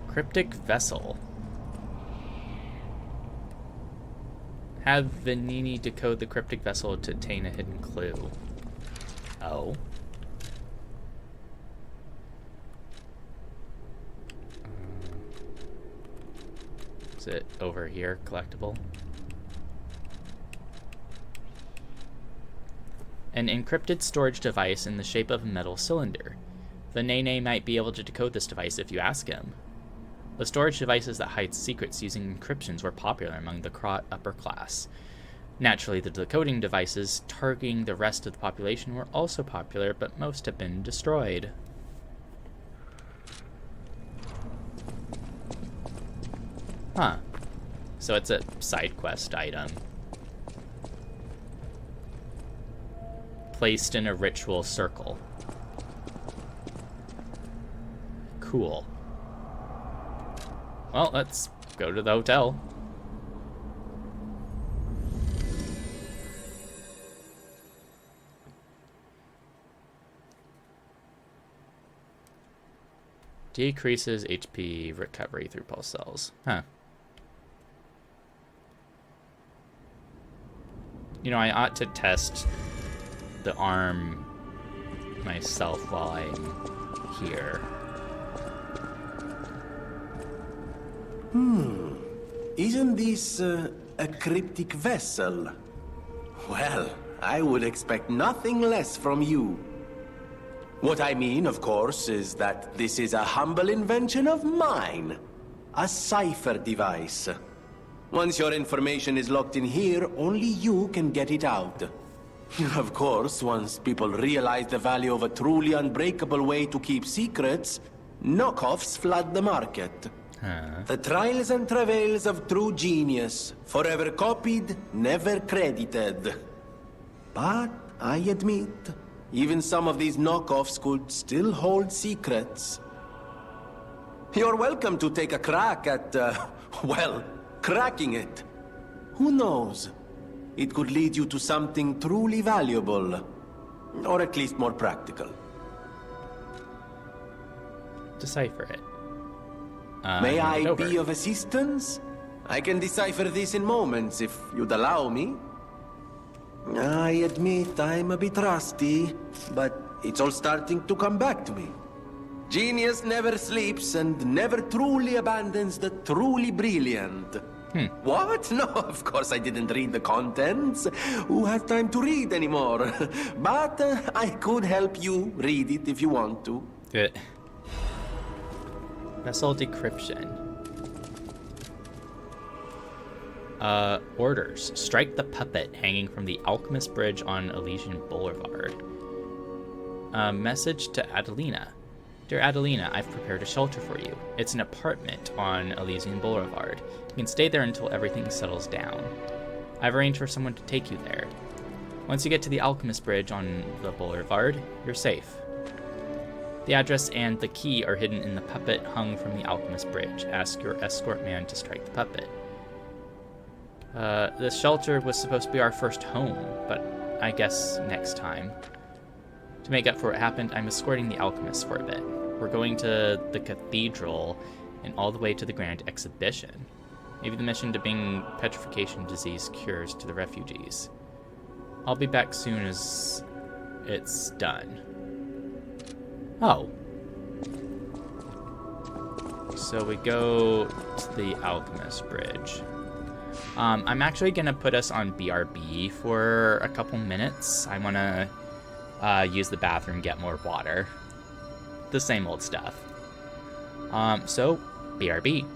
Cryptic vessel. Have Vanini decode the cryptic vessel to obtain a hidden clue. Oh. Is it over here, collectible? An encrypted storage device in the shape of a metal cylinder. Vanini might be able to decode this device if you ask him. The storage devices that hide secrets using encryptions were popular among the upper class. Naturally, the decoding devices targeting the rest of the population were also popular, but most have been destroyed. Huh. So it's a side quest item. Placed in a ritual circle. Cool. Well, let's go to the hotel. Decreases HP recovery through pulse cells. Huh. You know, I ought to test the arm myself while I'm here. Isn't this a cryptic vessel? Well, I would expect nothing less from you. What I mean, of course, is that this is a humble invention of mine. A cipher device. Once your information is locked in here, only you can get it out. Of course, once people realize the value of a truly unbreakable way to keep secrets, knockoffs flood the market. The trials and travails of true genius, forever copied, never credited. But I admit, even some of these knockoffs could still hold secrets. You're welcome to take a crack at, well, cracking it. Who knows? It could lead you to something truly valuable. Or at least more practical. Decipher it. May I be of assistance? I can decipher this in moments, if you'd allow me. I admit I'm a bit rusty, but it's all starting to come back to me. Genius never sleeps and never truly abandons the truly brilliant. What? No, of course I didn't read the contents. Who has time to read anymore? But I could help you read it if you want to. Good. Vessel decryption. Orders. Strike the puppet hanging from the Alchemist Bridge on Elysian Boulevard. Message to Adelina. Dear Adelina, I've prepared a shelter for you. It's an apartment on Elysian Boulevard. You can stay there until everything settles down. I've arranged for someone to take you there. Once you get to the Alchemist Bridge on the boulevard, you're safe. The address and the key are hidden in the puppet hung from the Alchemist Bridge. Ask your escort man to strike the puppet. This shelter was supposed to be our first home, but I guess next time. To make up for what happened, I'm escorting the alchemist for a bit. We're going to the cathedral and all the way to the Grand Exhibition. Maybe the mission to bring petrification disease cures to the refugees. I'll be back soon as it's done. Oh. So we go to the Alchemist Bridge. I'm actually going to put us on BRB for a couple minutes. I want to use the bathroom, get more water. The same old stuff. So, BRB.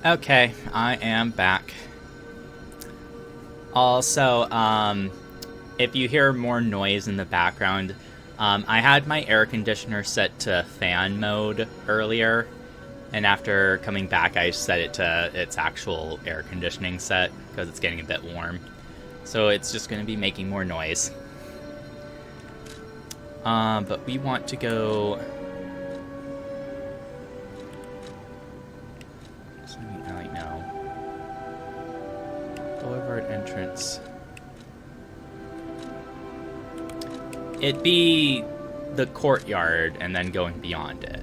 Okay, I am back. Also, if you hear more noise in the background, I had my air conditioner set to fan mode earlier, and after coming back I set it to its actual air conditioning set because it's getting a bit warm. So it's just going to be making more noise. But we want to go Boulevard entrance. It'd be the courtyard and then going beyond it.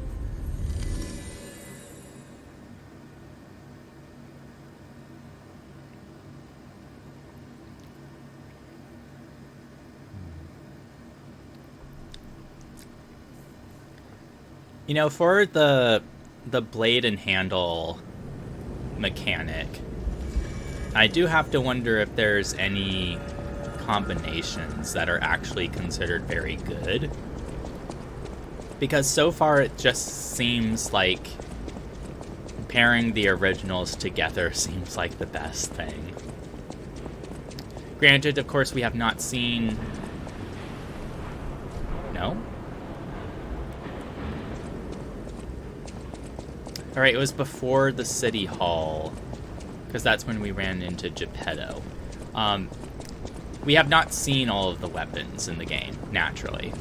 You know, for the blade and handle mechanic, I do have to wonder if there's any combinations that are actually considered very good. Because so far it just seems like pairing the originals together seems like the best thing. Granted, of course, we have not seen... No? Alright, it was before the City Hall, because that's when we ran into Geppetto. We have not seen all of the weapons in the game, naturally.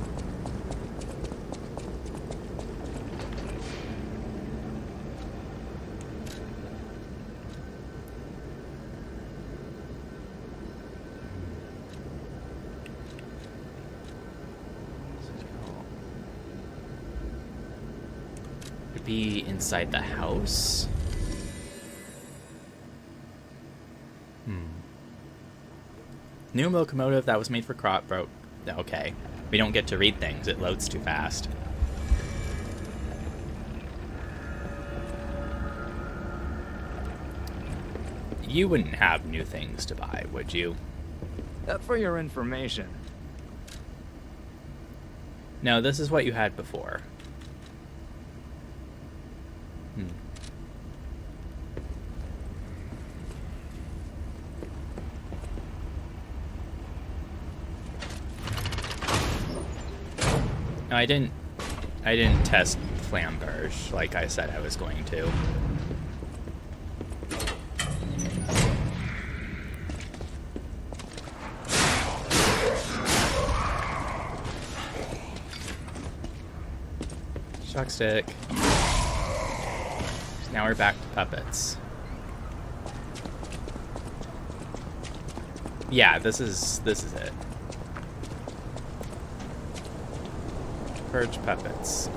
Be inside the house. New locomotive that was made for crop broke. Okay. We don't get to read things. It loads too fast. You wouldn't have new things to buy, would you? For your information. No, this is what you had before. No, I didn't test Flamberge like I said I was going to. Shock stick. Now we're back to puppets. Yeah, this is it. Purge puppets.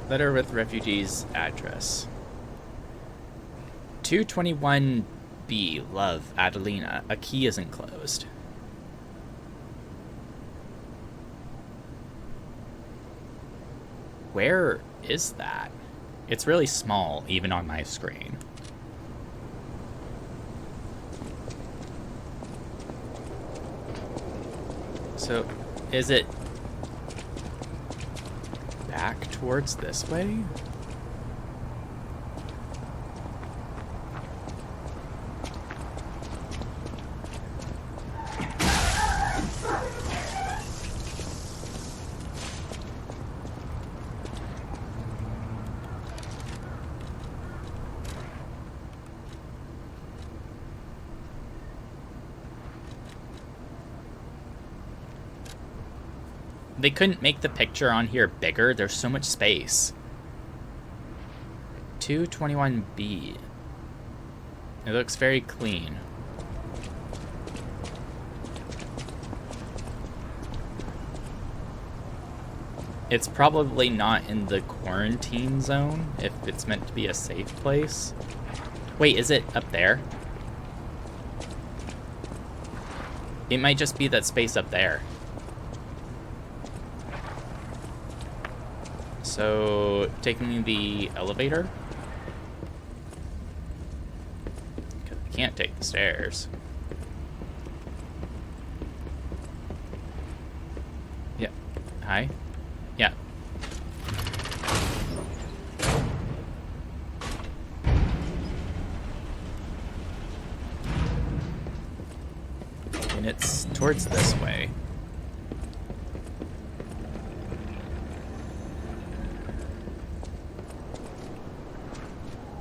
Letter with refugees address. 221B, love, Adelina. A key is enclosed. Where is that? It's really small, even on my screen. So, is it back towards this way? They couldn't make the picture on here bigger. There's so much space. 221B. It looks very clean. It's probably not in the quarantine zone, if it's meant to be a safe place. Wait, is it up there? It might just be that space up there. So, taking the elevator? I can't take the stairs. Yeah. Hi? Yeah. And it's towards this way.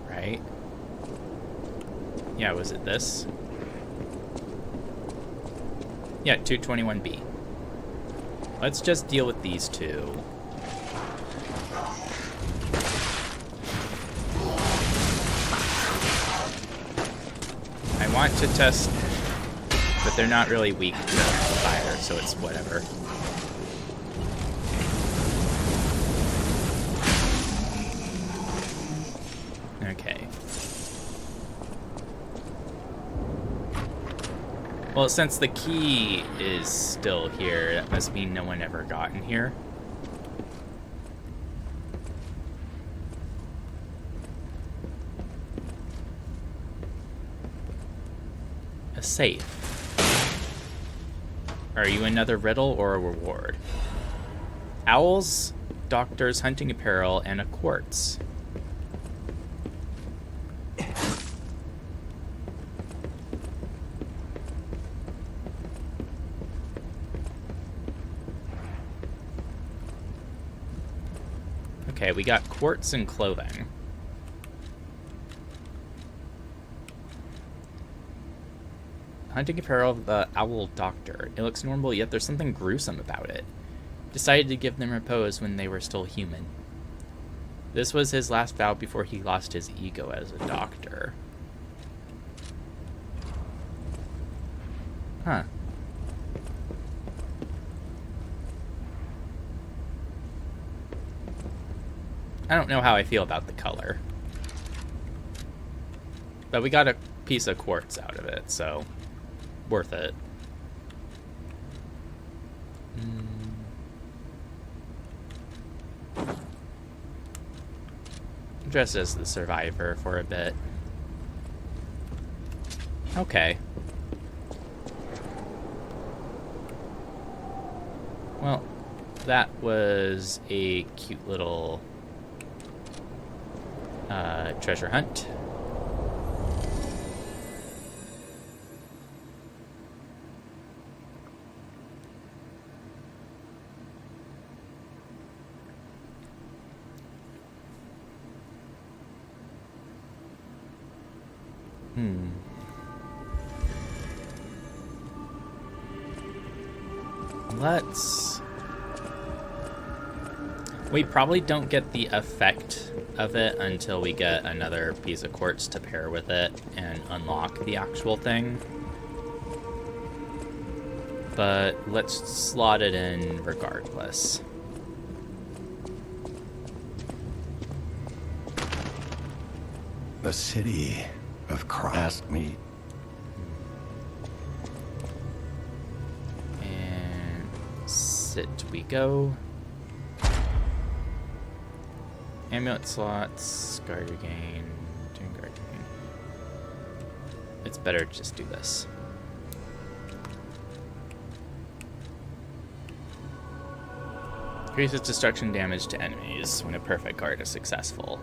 Right? Yeah, was it this? Yeah, 221B. Let's just deal with these two. I want to test, but they're not really weak to fire, so it's whatever. Okay. Well, since the key is still here, that must mean no one ever got in here. A safe. Are you another riddle or a reward? Owls, doctors, hunting apparel, and a quartz. Okay, we got quartz and clothing. Hunting apparel of the owl doctor. It looks normal, yet there's something gruesome about it. Decided to give them repose when they were still human. This was his last vow before he lost his ego as a doctor. Huh. I don't know how I feel about the color. But we got a piece of quartz out of it, so worth it. Dressed as the survivor for a bit. Okay. Well, that was a cute little treasure hunt. We probably don't get the effect of it until we get another piece of quartz to pair with it and unlock the actual thing. But let's slot it in regardless. The city of Christ me. And sit we go. Amulet slots, guard gain, guard gain. It's better to just do this. Increases destruction damage to enemies when a perfect guard is successful.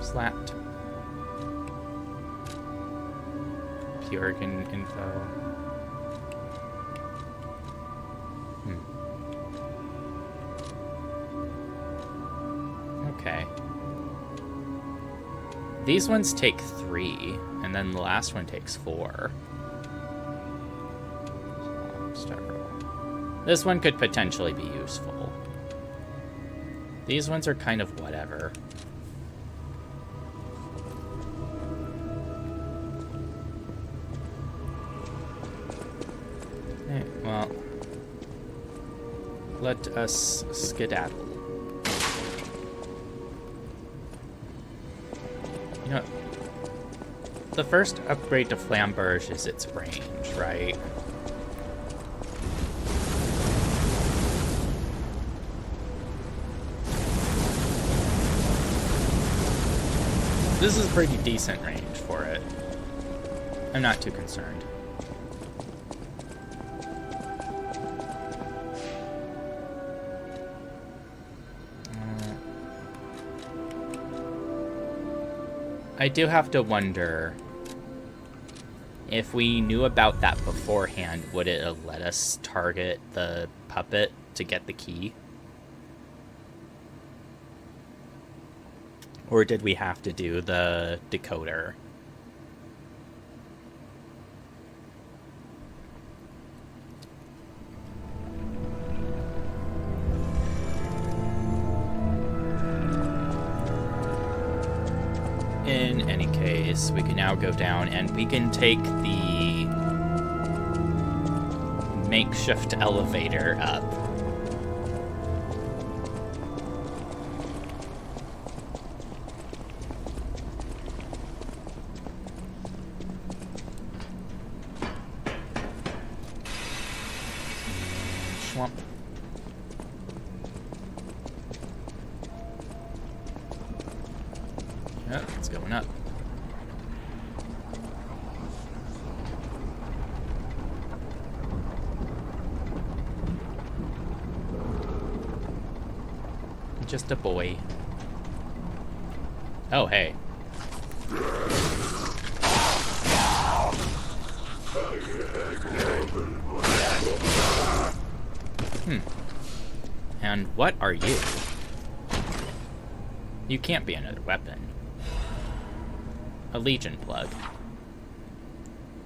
Slapped. Organ info. Okay. These ones take 3, and then the last one takes 4. This one could potentially be useful. These ones are kind of whatever. Well, let us skedaddle. You know, the first upgrade to Flamberge is its range, right? This is pretty decent range for it. I'm not too concerned. I do have to wonder if we knew about that beforehand, would it have let us target the puppet to get the key? Or did we have to do the decoder? In any case, we can now go down and we can take the makeshift elevator up. Swamp. Oh, it's going up. Just a boy. Oh, hey. And what are you? You can't be another weapon. A Legion plug.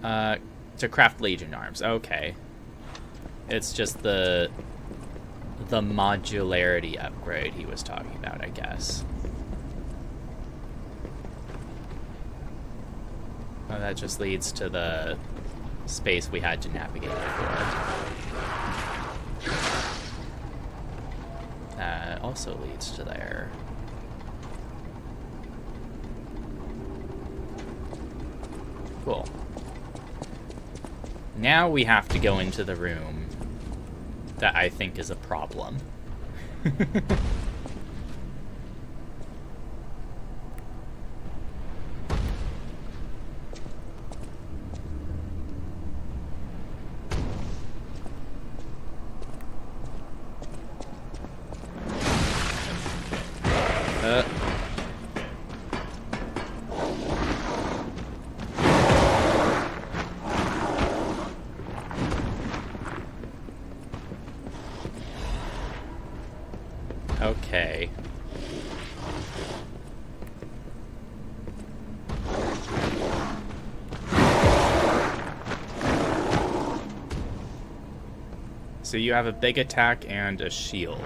To craft Legion arms. Okay. It's just the modularity upgrade he was talking about, I guess. Oh, that just leads to the space we had to navigate before. That also leads to there. Cool. Now we have to go into the room that I think is a problem. Okay. So you have a big attack and a shield.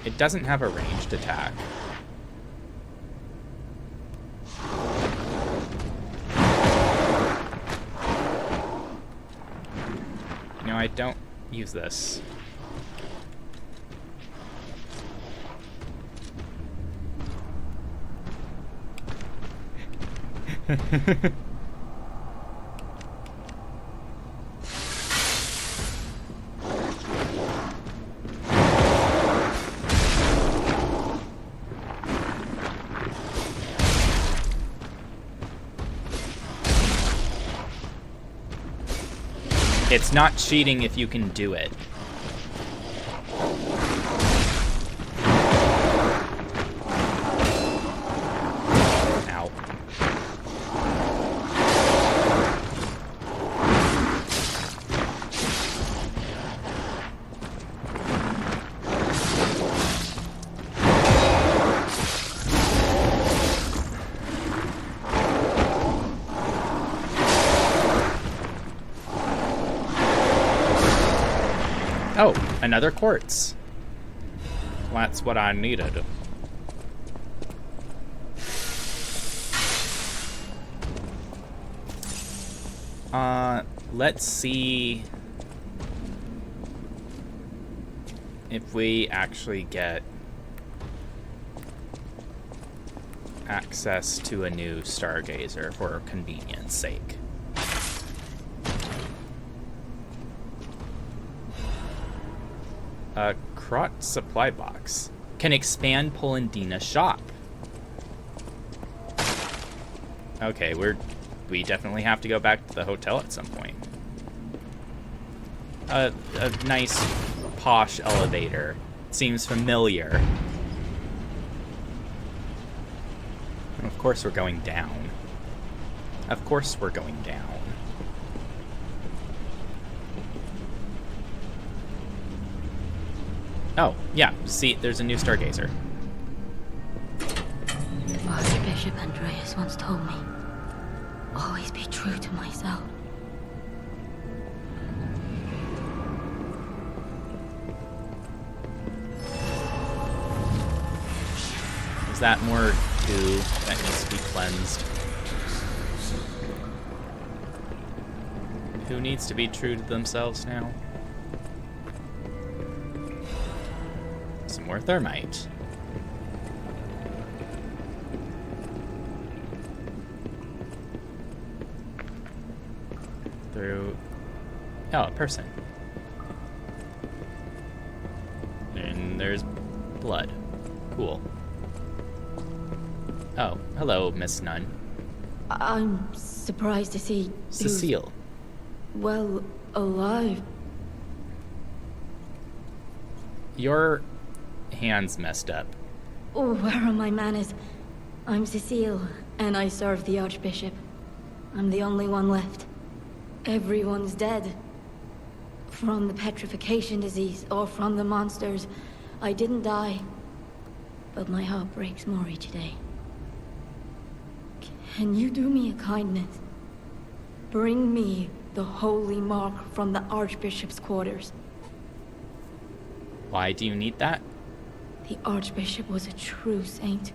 It doesn't have a ranged attack. No, I don't use this. It's not cheating if you can do it. Ow. Oh, another quartz. Well, that's what I needed. Let's see if we actually get access to a new Stargazer for convenience sake. Krot supply box. Can expand Polendina shop. Okay, we definitely have to go back to the hotel at some point. A nice posh elevator. Seems familiar. And of course we're going down. Of course we're going down. Oh, yeah. See, there's a new Stargazer. Archbishop Andreas once told me, always be true to myself. Is that more goo that needs to be cleansed? Who needs to be true to themselves now? Some more thermite. Through... Oh, a person. And there's blood. Cool. Oh, hello, Miss Nunn. I'm surprised to see... Cecile. Well, alive. Your hand's messed up. Oh, where are my manners? I'm Cecile, and I serve the Archbishop. I'm the only one left. Everyone's dead. From the petrification disease, or from the monsters. I didn't die. But my heart breaks more each day. Can you do me a kindness? Bring me the holy mark from the Archbishop's quarters. Why do you need that? The Archbishop was a true saint.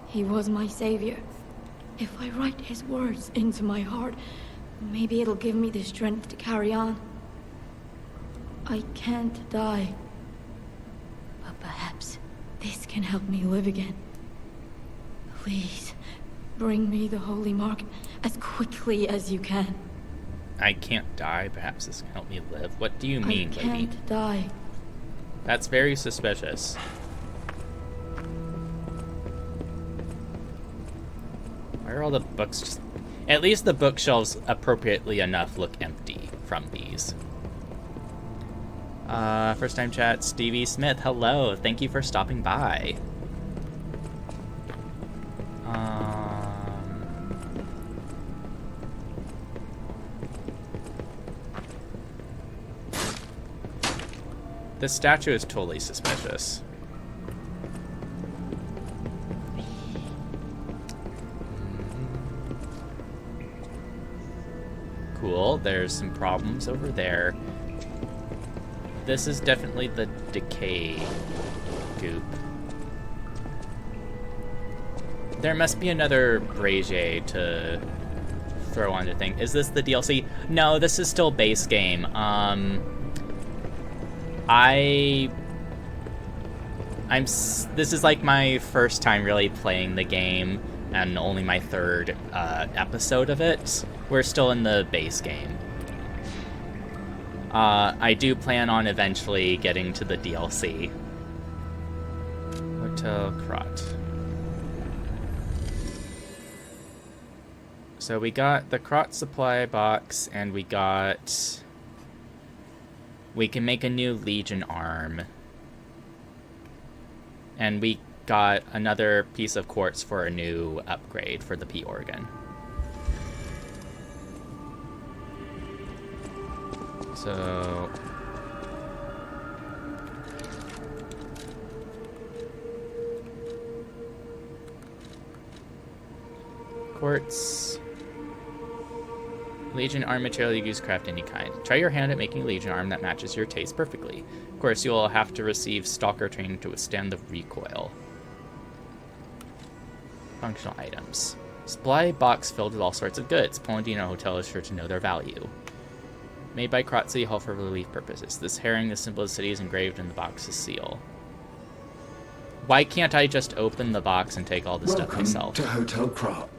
He was my savior. If I write his words into my heart, maybe it'll give me the strength to carry on. I can't die. But perhaps this can help me live again. Please, bring me the holy mark as quickly as you can. I can't die. Perhaps this can help me live. What do you mean, lady? I can't die. That's very suspicious. Why are all the books just... At least the bookshelves, appropriately enough, look empty from these. First time chat, Stevie Smith, hello. Thank you for stopping by. This statue is totally suspicious. Cool, there's some problems over there. This is definitely the decay goop. There must be another brazier to throw on the thing. Is this the DLC? No, this is still base game. This is like my first time really playing the game, and only my third episode of it. We're still in the base game. I do plan on eventually getting to the DLC. Hotel Krot. So we got the Krot supply box, and we can make a new Legion arm. And we got another piece of quartz for a new upgrade for the P organ. So... quartz. Legion arm material you use craft any kind. Try your hand at making a Legion arm that matches your taste perfectly. Of course, you'll have to receive Stalker training to withstand the recoil. Functional items. Supply box filled with all sorts of goods. Polendino Hotel is sure to know their value. Made by Krot City Hall for relief purposes. This herring, the symbol of the city, is engraved in the box's seal. Why can't I just open the box and take all the stuff myself? Welcome to Hotel Krot.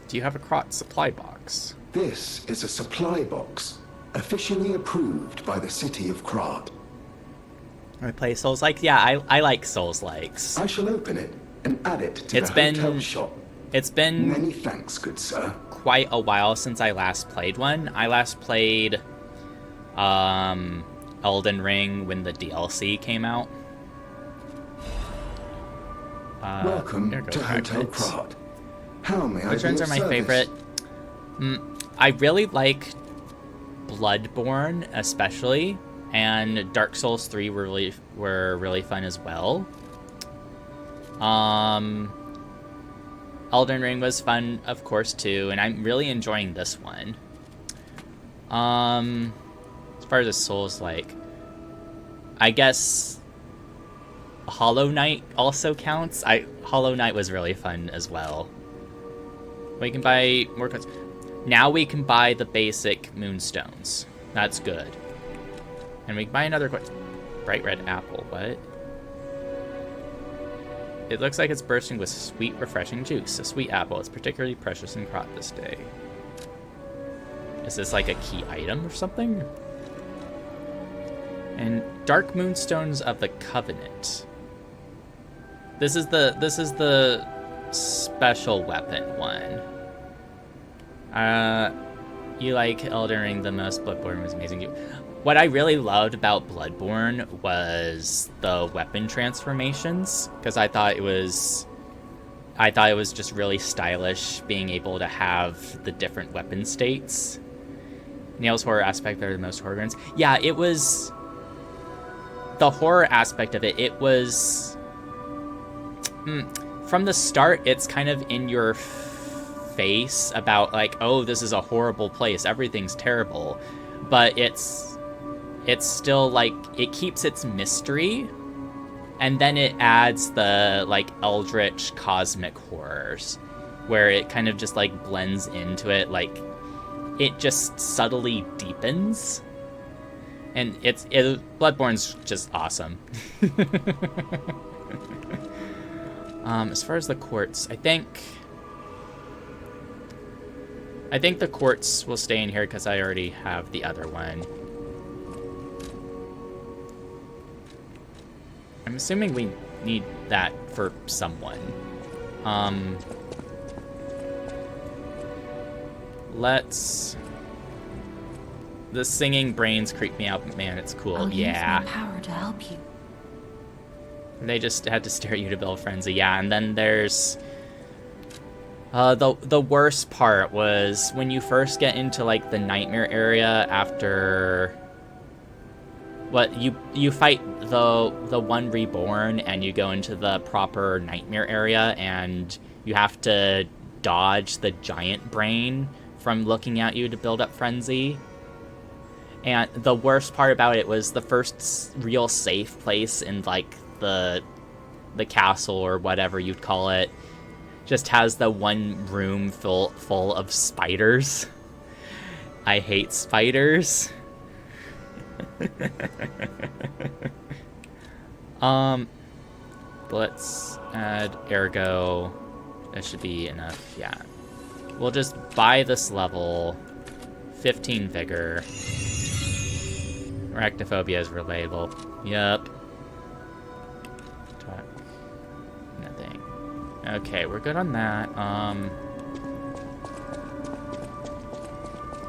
Do you have a Krot supply box? This is a supply box, officially approved by the city of Krot. I play Souls-like? Yeah, I like Souls-likes. I shall open it and add it to the hotel shop. It's been... Many thanks, good sir. Quite a while since I last played one. I last played Elden Ring when the DLC came out. Welcome to Hotel Krot. How may I Which ones are my favorite? I really like Bloodborne, especially. and Dark Souls 3 were really fun as well. Elden Ring was fun, of course, too, and I'm really enjoying this one. As far as the Souls, like, I guess Hollow Knight also counts. Hollow Knight was really fun as well. We can buy more cards. Now we can buy the basic moonstones. That's good. And we can buy another quest. Bright red apple. What? It looks like it's bursting with sweet, refreshing juice. A sweet apple is particularly precious in Krat this day. Is this like a key item or something? And Dark Moonstones of the Covenant. This is the special weapon one. You like Elden Ring the most. Bloodborne was amazing. What I really loved about Bloodborne was the weapon transformations, because I thought it was just really stylish being able to have the different weapon states. Nail's horror aspect better than most horror games. Yeah, it was the horror aspect of it. It was from the start. It's kind of in your face about like, oh, this is a horrible place. Everything's terrible, but it's still like it keeps its mystery, and then it adds the like eldritch cosmic horrors, where it kind of just like blends into it, like it just subtly deepens, and Bloodborne's just awesome. As far as the quartz, I think the quartz will stay in here because I already have the other one. I'm assuming we need that for someone. The singing brains creep me out, man. It's cool. I'll yeah. use my power to help you. They just had to stare at you to build frenzy. Yeah, and then there's the worst part was when you first get into like the nightmare area after you fight the one reborn, and you go into the proper nightmare area, and you have to dodge the giant brain from looking at you to build up frenzy. And the worst part about it was the first real safe place in like the castle or whatever you'd call it just has the one room full of spiders. I hate spiders. Let's add ergo. That should be enough. Yeah, we'll just buy this level. 15 vigor. Arachnophobia is relatable. Yup. Nothing. Okay, we're good on that.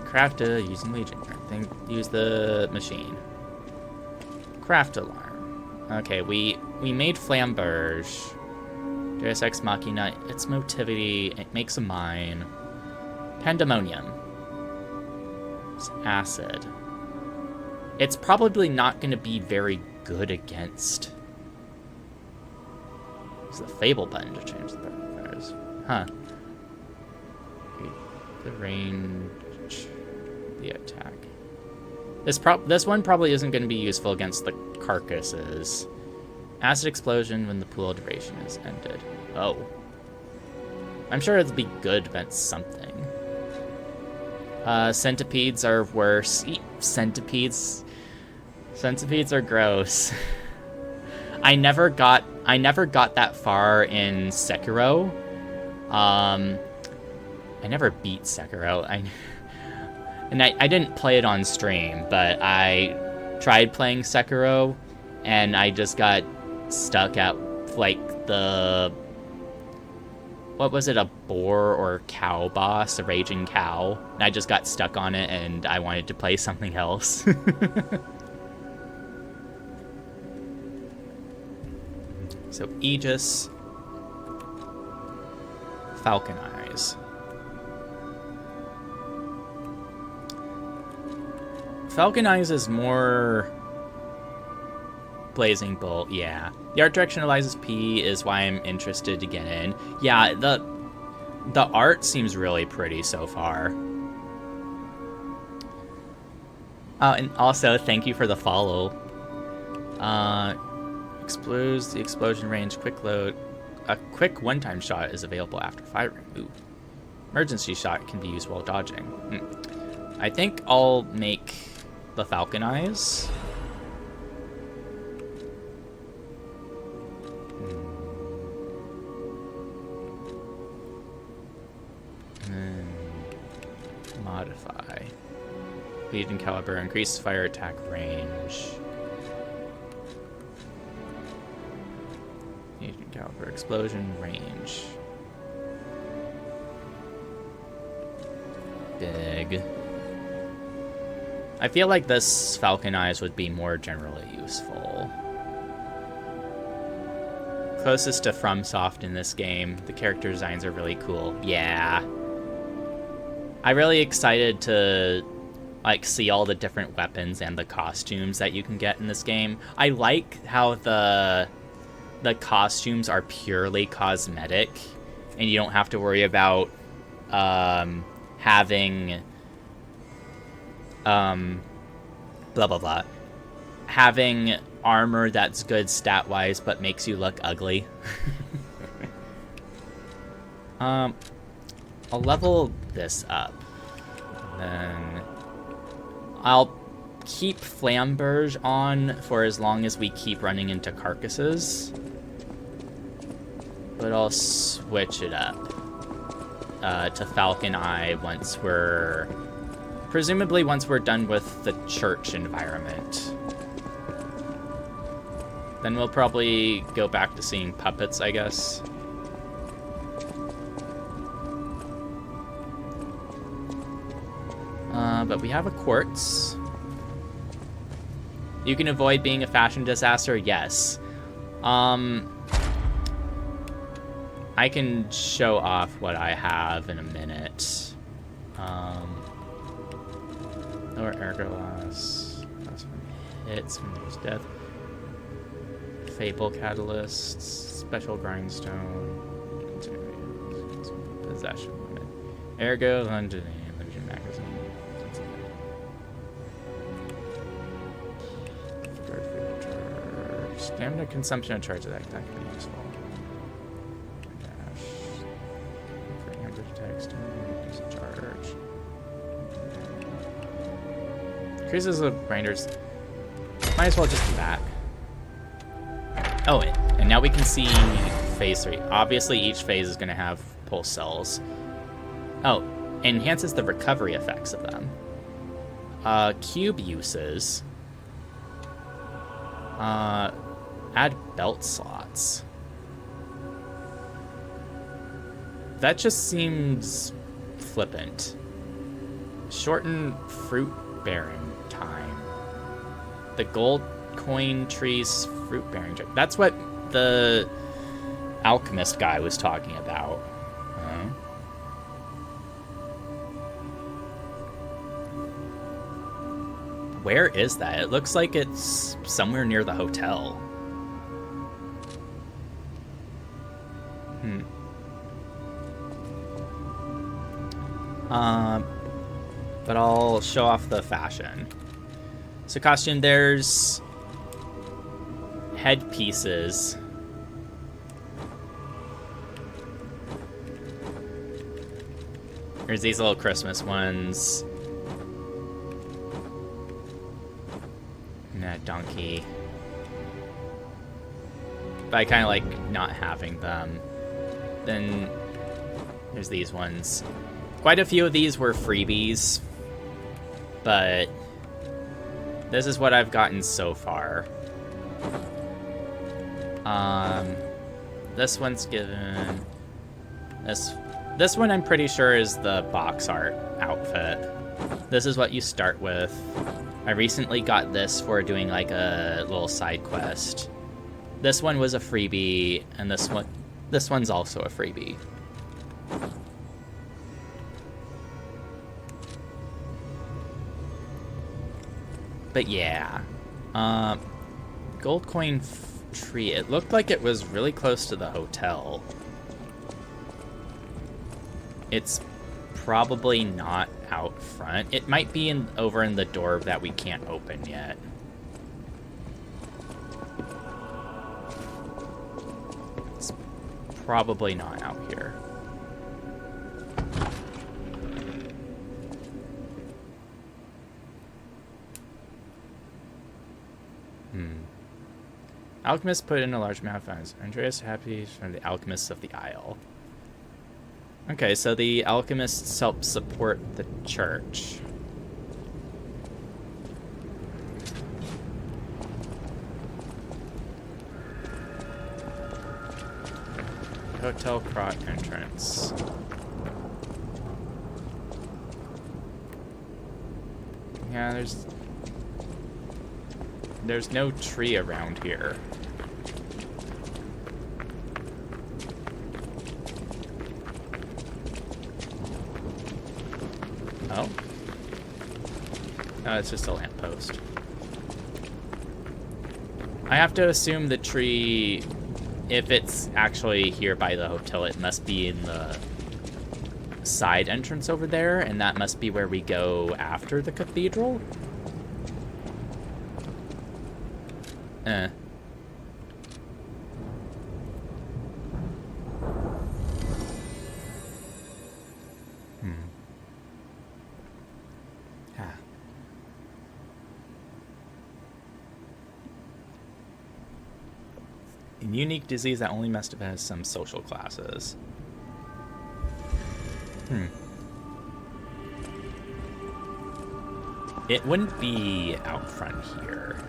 Craft using Legion. I think use the machine. Craft alarm. Okay, we made Flamberge. Deus Ex Machina. Its motivity. It makes a mine. Pandemonium. It's acid. It's probably not going to be very good against. Use the Fable button to change the fires. Huh. The range. The attack. This one probably isn't going to be useful against the carcasses. Acid explosion when the pool duration is ended. Oh. I'm sure it'll be good against something. Centipedes are worse. Centipedes are gross. I never got that far in Sekiro. I never beat Sekiro. I didn't play it on stream, but I tried playing Sekiro, and I just got stuck at like what was it, a boar or cow boss, a raging cow, and I just got stuck on it, and I wanted to play something else. So Aegis, Falcon Eyes. Falcon Eyes is more Blazing Bolt, yeah. The art direction of Liza's P is why I'm interested to get in. Yeah, the art seems really pretty so far. And also, thank you for the follow. Explodes the explosion range, quick load. A quick one-time shot is available after firing. Ooh. Emergency shot can be used while dodging. I think I'll make the Falcon Eyes. Modify. Lead and caliber, increase fire attack range. Lead and caliber, explosion range. Big. I feel like this Falcon Eyes would be more generally useful. Closest to FromSoft in this game. The character designs are really cool. Yeah. I'm really excited to like see all the different weapons and the costumes that you can get in this game. I like how the costumes are purely cosmetic and you don't have to worry about having blah blah blah, having armor that's good stat wise but makes you look ugly. I'll level this up, then I'll keep Flamberge on for as long as we keep running into carcasses, but I'll switch it up to Falcon Eye presumably once we're done with the church environment. Then we'll probably go back to seeing puppets, I guess. But we have a quartz. You can avoid being a fashion disaster, yes. I can show off what I have in a minute. Lower ergo loss from hits when there's death. Fable catalysts, special grindstone, possession limit. Ergo, London, illusion magazine. Stamina consumption and charge that can be useful. Dash. For amber text, charge. Increases the grinders. Might as well just be back. Oh, and now we can see phase 3. Obviously, each phase is going to have pulse cells. Oh, enhances the recovery effects of them. Cube uses. Add belt slots. That just seems flippant. Shorten fruit bearing time. The gold coin tree's fruit bearing time. That's what the alchemist guy was talking about. Where is that? It looks like it's somewhere near the hotel. But I'll show off the fashion. So costume, there's headpieces. There's these little Christmas ones. And a donkey. But I kind of like not having them. Then there's these ones. Quite a few of these were freebies, but this is what I've gotten so far. This one's given. This one I'm pretty sure is the box art outfit. This is what you start with. I recently got this for doing like a little side quest. This one was a freebie, and this one's also a freebie. But yeah, Gold coin tree. It looked like it was really close to the hotel. It's probably not out front. It might be over in the door that we can't open yet. It's probably not out here. Alchemist put in a large amount of funds. Andreas happy from the alchemists of the Isle. Okay, so the alchemists help support the church. Hotel Crot entrance. Yeah, there's no tree around here. Oh? No, it's just a lamppost. I have to assume the tree, if it's actually here by the hotel, it must be in the side entrance over there, and that must be where we go after the cathedral? Unique disease that only must have had some social classes. It wouldn't be out front here.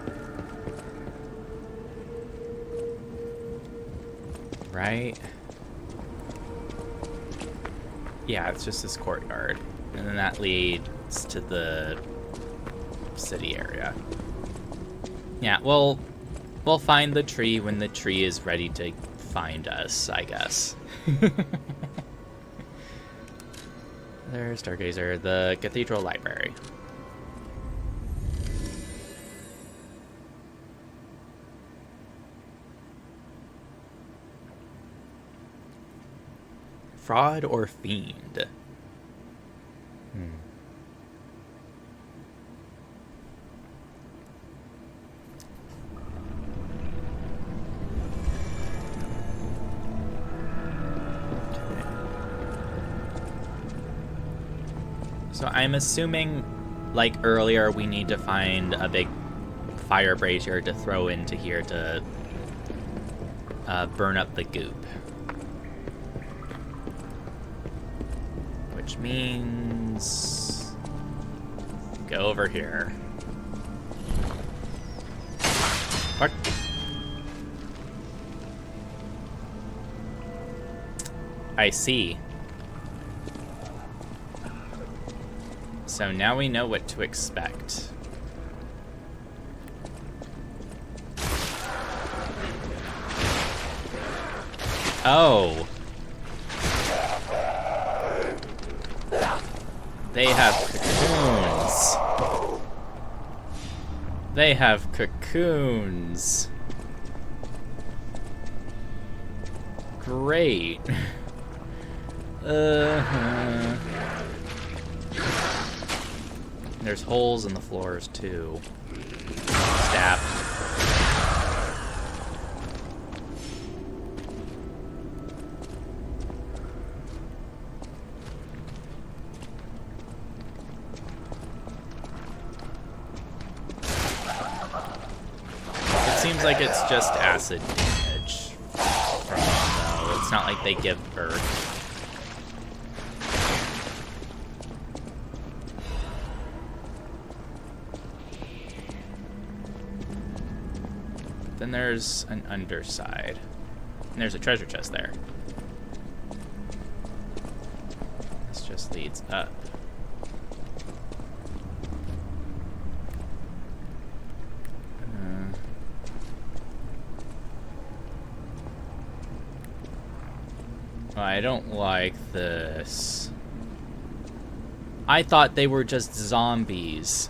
Right? Yeah, it's just this courtyard. And then that leads to the city area. Yeah, well, we'll find the tree when the tree is ready to find us, I guess. There's Stargazer, the Cathedral Library. Fraud or fiend? So I'm assuming, like earlier, we need to find a big fire brazier to throw into here to burn up the goop. Which means go over here. What? I see. So now we know what to expect. Oh. They have cocoons. They have cocoons. Great. There's holes in the floors too. Stab. It seems like it's just acid damage from them, though. It's not like they give birth. Then there's an underside. And there's a treasure chest there. This just leads up. I don't like this. I thought they were just zombies.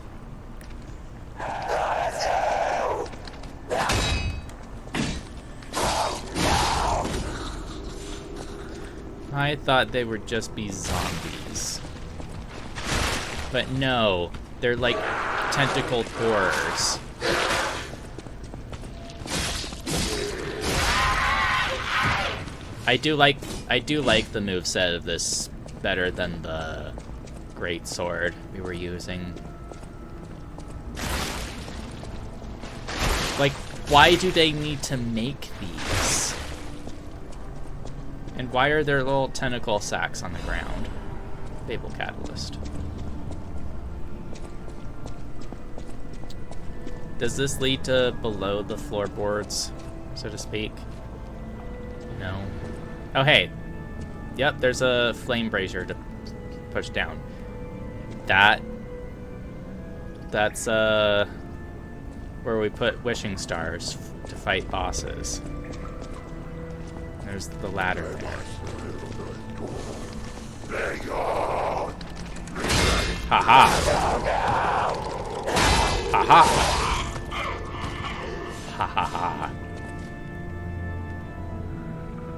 I thought they would just be zombies. But no, they're like tentacled horrors. I do like the moveset of this better than the great sword we were using. Like, why do they need to make these? And why are there little tentacle sacks on the ground? Babel catalyst. Does this lead to below the floorboards, so to speak? No. Oh, hey. Yep, there's a flame brazier to push down. That's where we put wishing stars to fight bosses. There's the ladder there. Haha. Haha. Ha ha ha.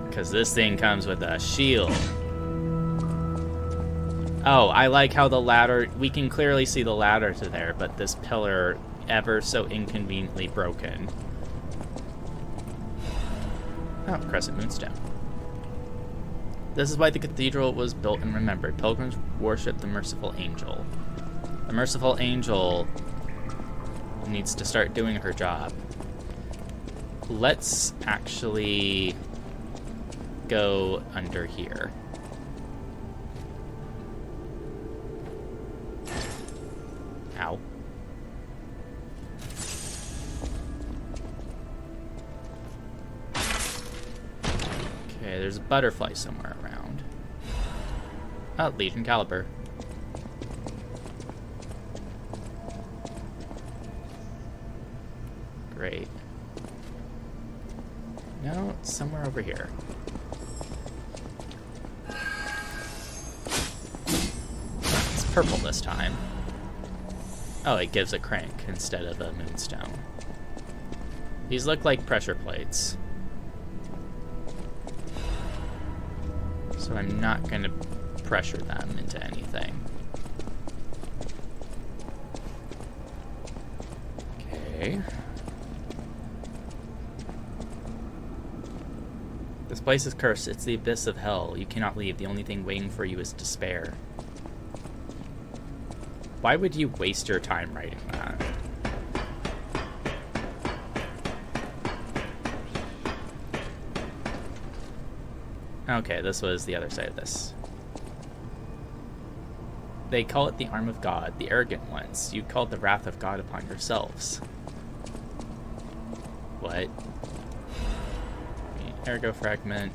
Because this thing comes with a shield. Oh, I like how the ladder... We can clearly see the ladder to there, but this pillar ever so inconveniently broken. Oh, Crescent Moonstone. This is why the cathedral was built and remembered. Pilgrims worship the merciful angel. The merciful angel needs to start doing her job. Let's actually go under here. Ow. Okay, there's a butterfly somewhere around. Oh, Legion Caliber. Great. No, it's somewhere over here. It's purple this time. Oh, it gives a crank instead of a moonstone. These look like pressure plates. So I'm not going to pressure them into anything. Okay. This place is cursed. It's the abyss of hell. You cannot leave. The only thing waiting for you is despair. Why would you waste your time writing that? Okay, this was the other side of this. They call it the arm of God, the arrogant ones. You called the wrath of God upon yourselves. What? Ergo fragment.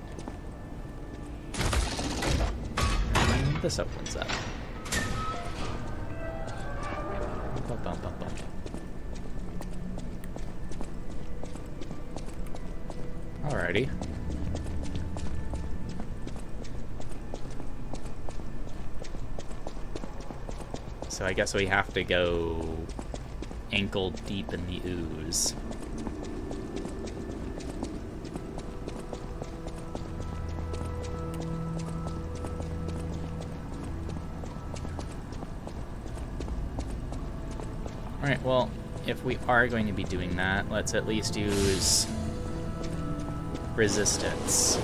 And this opens up. Bum, bum, bum, bum. Alrighty. So I guess we have to go ankle deep in the ooze. Alright, well, if we are going to be doing that, let's at least use resistance.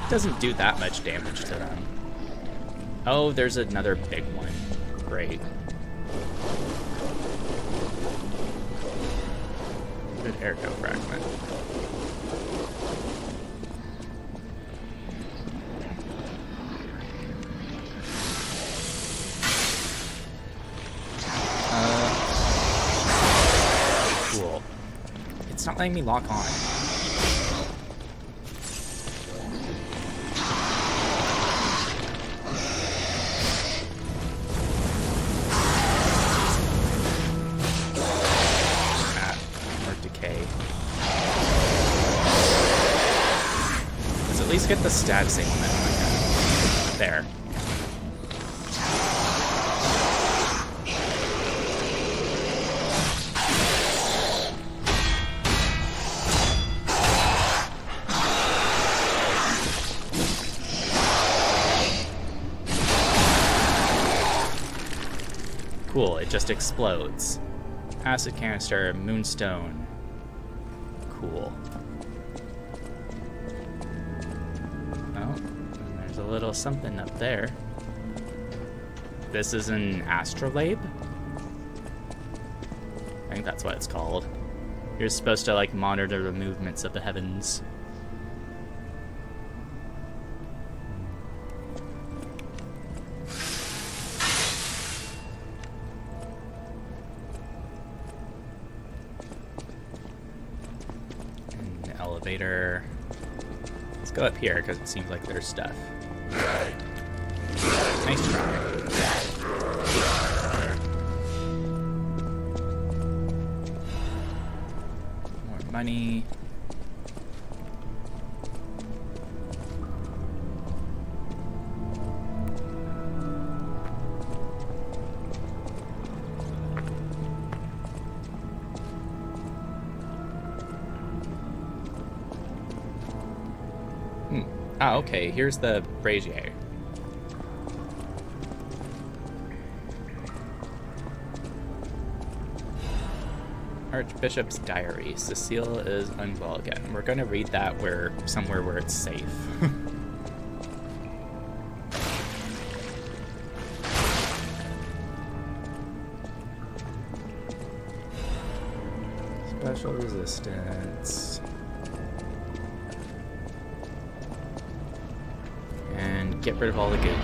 Doesn't do that much damage to them. Oh, there's another big one. Great. Good ergo fragment. Cool. It's not letting me lock on. get the stat signal now. There. Cool, it just explodes. Acid canister, moonstone. Cool. Oh, there's a little something up there. This is an astrolabe? I think that's what it's called. You're supposed to, like, monitor the movements of the heavens. Elevator. Let's go up here because it seems like there's stuff. Nice try. More money. Ah, okay, here's the brazier. Archbishop's diary. Cecile is unwell again. We're gonna read that somewhere where it's safe. Special resistance. Get rid of all the goop.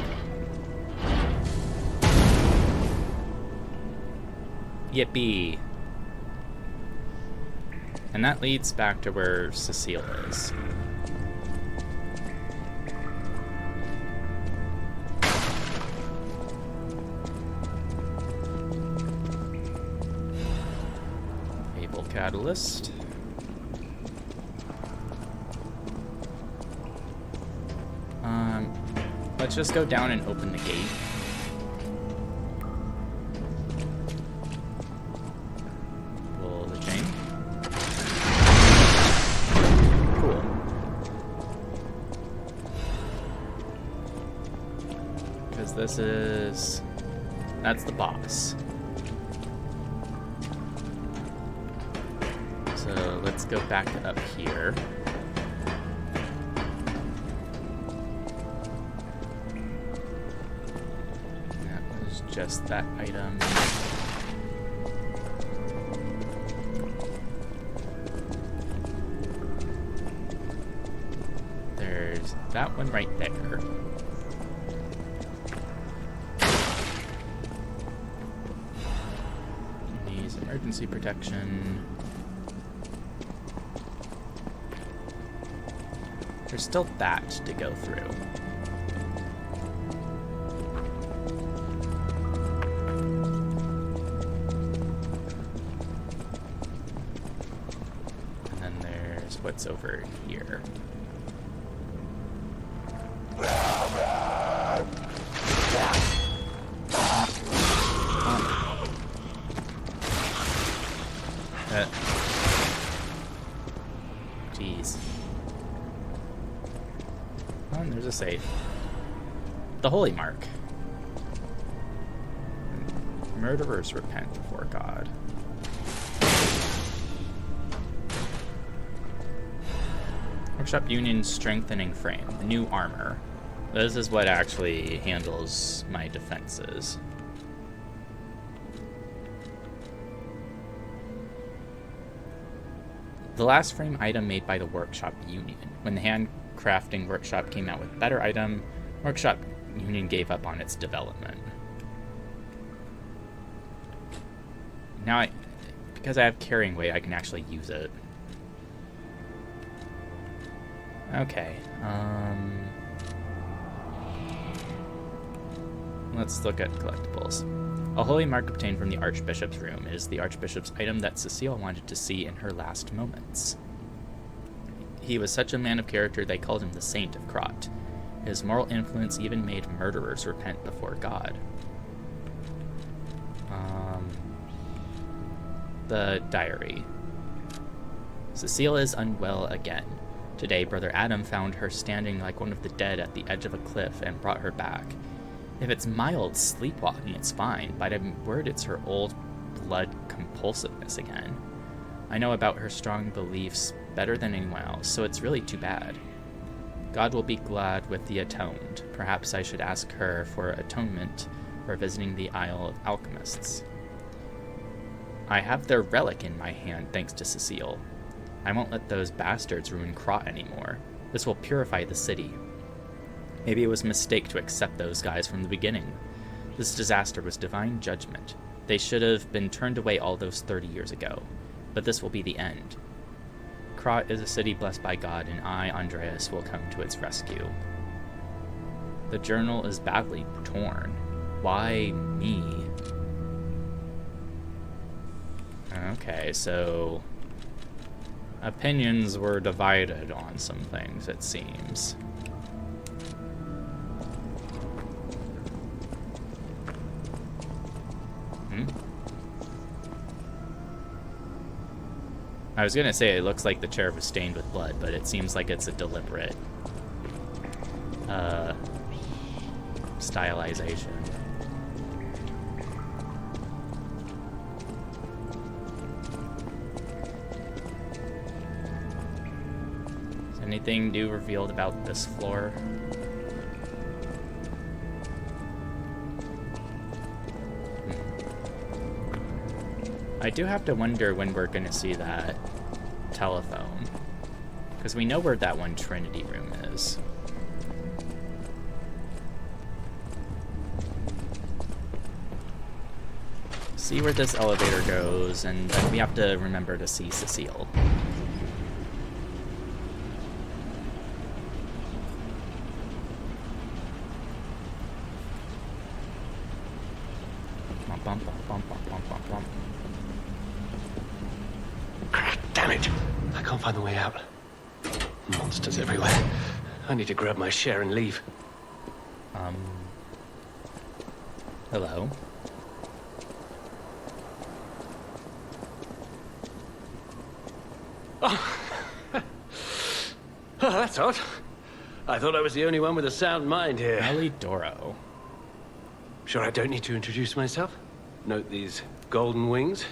Yippee. And that leads back to where Cecile is. Able catalyst. Let's just go down and open the gate. Pull the chain. Cool. Because that's the boss. So let's go back up here. Just that item. There's that one right there. Needs emergency protection. There's still that to go through. What's over here? Jeez. Oh, and there's a safe. The Holy Mark. Murderers repent before God. Workshop Union Strengthening Frame. New armor. This is what actually handles my defenses. The last frame item made by the Workshop Union. When the handcrafting workshop came out with a better item, Workshop Union gave up on its development. Now, because I have carrying weight, I can actually use it. Okay, let's look at collectibles. A holy mark obtained from the Archbishop's room. It is the Archbishop's item that Cecile wanted to see in her last moments. He was such a man of character they called him the Saint of Krat. His moral influence even made murderers repent before God. The diary. Cecile is unwell again. Today, Brother Adam found her standing like one of the dead at the edge of a cliff and brought her back. If it's mild sleepwalking, it's fine, but I'm worried it's her old blood compulsiveness again. I know about her strong beliefs better than anyone else, so it's really too bad. God will be glad with the atoned. Perhaps I should ask her for atonement for visiting the Isle of Alchemists. I have their relic in my hand thanks to Cecile. I won't let those bastards ruin Krat anymore. This will purify the city. Maybe it was a mistake to accept those guys from the beginning. This disaster was divine judgment. They should have been turned away all those 30 years ago. But this will be the end. Krat is a city blessed by God, and I, Andreas, will come to its rescue. The journal is badly torn. Why me? Okay, so opinions were divided on some things, it seems. I was gonna say it looks like the chair was stained with blood, but it seems like it's a deliberate stylization. Is anything new revealed about this floor? I do have to wonder when we're gonna see that telephone, because we know where that one Trinity room is. See where this elevator goes, and then we have to remember to see Cecile. Bum, bum, bum, bum, bum, bum, bum, bum. Damn it! I can't find the way out. Monsters everywhere. I need to grab my share and leave. Hello? Oh, that's odd. I thought I was the only one with a sound mind here. Alidoro. Sure I don't need to introduce myself? Note these golden wings?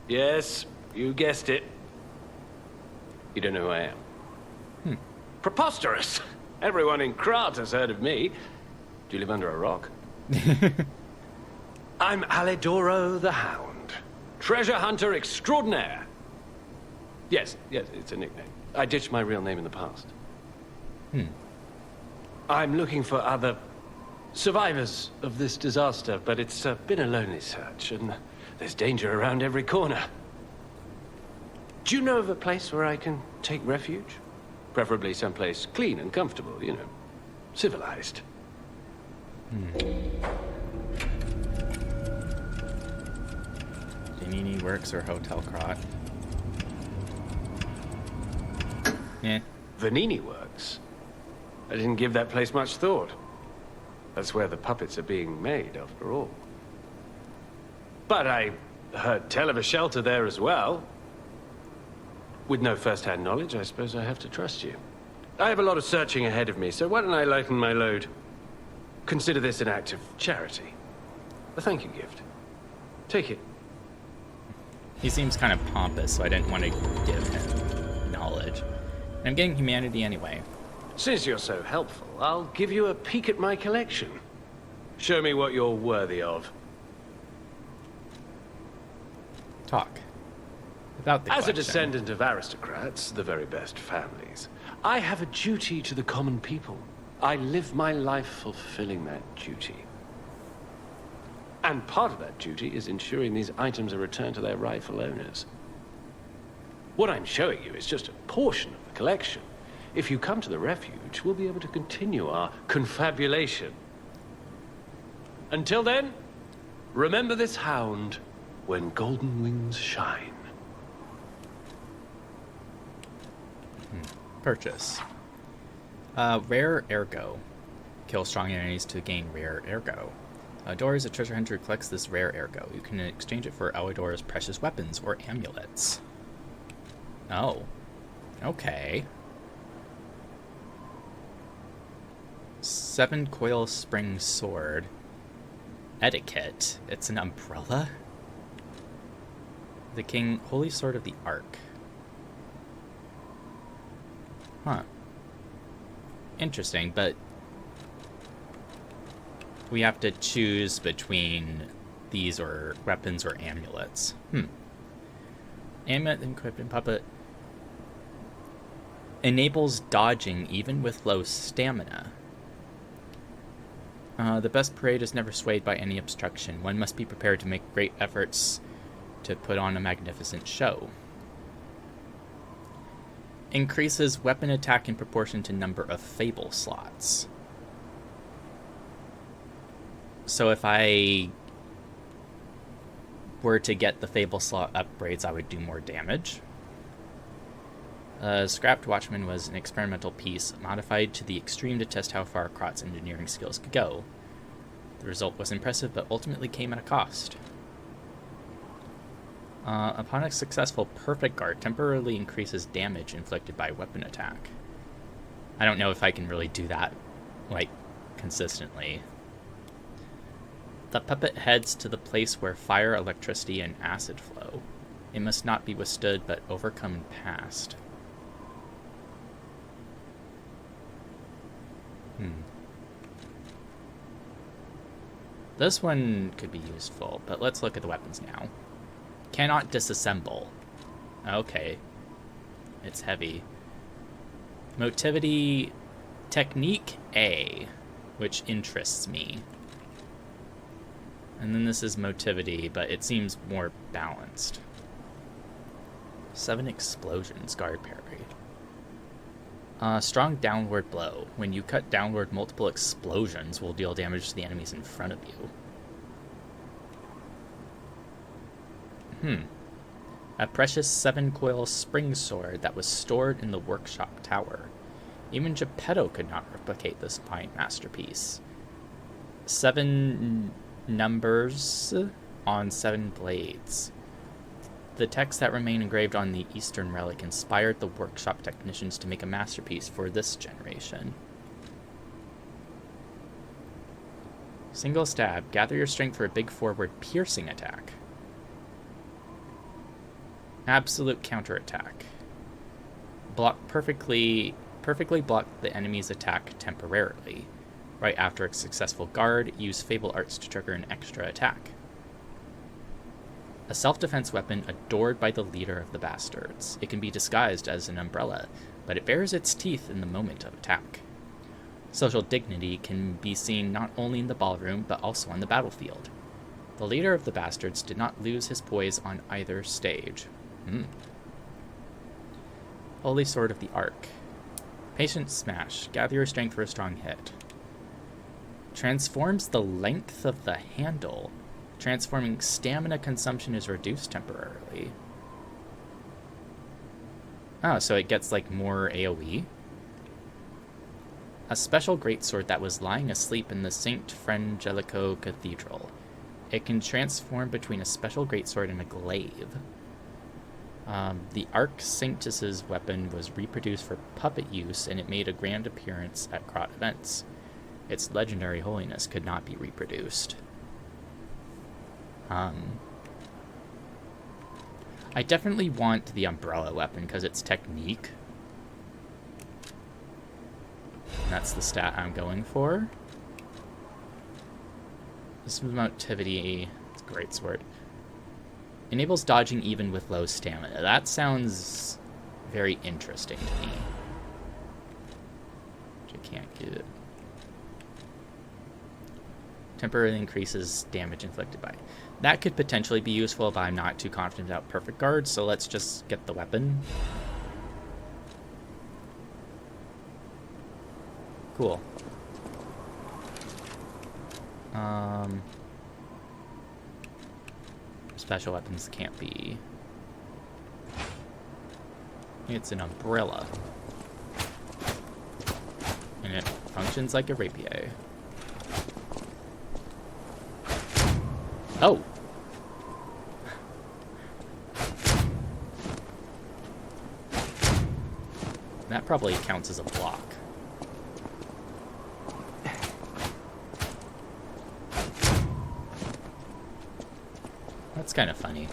Yes, you guessed it. You don't know who I am. Preposterous! Everyone in Krat has heard of me. Do you live under a rock? I'm Alidoro the Hound. Treasure hunter extraordinaire. Yes, it's a nickname. I ditched my real name in the past. I'm looking for other survivors of this disaster, but it's been a lonely search, and there's danger around every corner. Do you know of a place where I can take refuge? Preferably someplace clean and comfortable, you know, civilized. Vanini Works or Hotel Krat? Yeah. Vanini Works? I didn't give that place much thought. That's where the puppets are being made, after all. But I heard tell of a shelter there as well. With no first-hand knowledge, I suppose I have to trust you. I have a lot of searching ahead of me, so why don't I lighten my load? Consider this an act of charity. A thank you gift. Take it. He seems kind of pompous, so I didn't want to give him knowledge. I'm getting humanity anyway. Since you're so helpful, I'll give you a peek at my collection. Show me what you're worthy of. Talk. About the As collection. a descendant of aristocrats, the very best families, I have a duty to the common people. I live my life fulfilling that duty. And part of that duty is ensuring these items are returned to their rightful owners. What I'm showing you is just a portion of the collection. If you come to the refuge, we'll be able to continue our confabulation. Until then, remember this hound when golden wings shine. Purchase. Rare ergo. Kill strong enemies to gain rare ergo. Dora is a treasure hunter who collects this rare ergo. You can exchange it for Eleanor's precious weapons or amulets. Oh. Okay. 7-coil spring sword. Etiquette. It's an umbrella? The king, holy sword of the ark. Huh. Interesting, but we have to choose between these or weapons or amulets. Amulet equipped in puppet enables dodging even with low stamina. The best parade is never swayed by any obstruction. One must be prepared to make great efforts to put on a magnificent show. Increases weapon attack in proportion to number of fable slots. So if I were to get the fable slot upgrades, I would do more damage. Scrapped Watchman was an experimental piece modified to the extreme to test how far Krot's engineering skills could go. The result was impressive, but ultimately came at a cost. Upon a successful perfect guard, temporarily increases damage inflicted by weapon attack. I don't know if I can really do that, like, consistently. The puppet heads to the place where fire, electricity, and acid flow. It must not be withstood, but overcome and passed. This one could be useful, but let's look at the weapons now. Cannot disassemble. Okay. It's heavy. Motivity Technique A, which interests me. And then this is Motivity, but it seems more balanced. 7 explosions, guard parry. Strong downward blow. When you cut downward, multiple explosions will deal damage to the enemies in front of you. A precious 7-coil spring sword that was stored in the workshop tower. Even Geppetto could not replicate this fine masterpiece. 7 numbers on 7 blades. The text that remained engraved on the Eastern relic inspired the workshop technicians to make a masterpiece for this generation. Single stab. Gather your strength for a big forward piercing attack. Absolute counterattack. Perfectly block the enemy's attack temporarily. Right after a successful guard, use Fable Arts to trigger an extra attack. A self-defense weapon adored by the leader of the bastards. It can be disguised as an umbrella, but it bares its teeth in the moment of attack. Social dignity can be seen not only in the ballroom, but also on the battlefield. The leader of the bastards did not lose his poise on either stage. Holy Sword of the Ark. Patient Smash. Gather your strength for a strong hit. Transforms the length of the handle. Transforming stamina consumption is reduced temporarily. Oh, so it gets, like, more AoE? A special greatsword that was lying asleep in the St. Frangelico Cathedral. It can transform between a special greatsword and a glaive. The Arc Sanctus's weapon was reproduced for puppet use, and it made a grand appearance at Krot events. Its legendary holiness could not be reproduced. I definitely want the umbrella weapon because it's technique. And that's the stat I'm going for. This is Motivity. It's a great sword. Enables dodging even with low stamina. That sounds very interesting to me. Which I can't get. Temporarily increases damage inflicted by. That could potentially be useful, but I'm not too confident about perfect guard, so let's just get the weapon. Cool. Special weapons can't be. It's an umbrella. And it functions like a rapier. Oh! That probably counts as a block. That's kind of funny.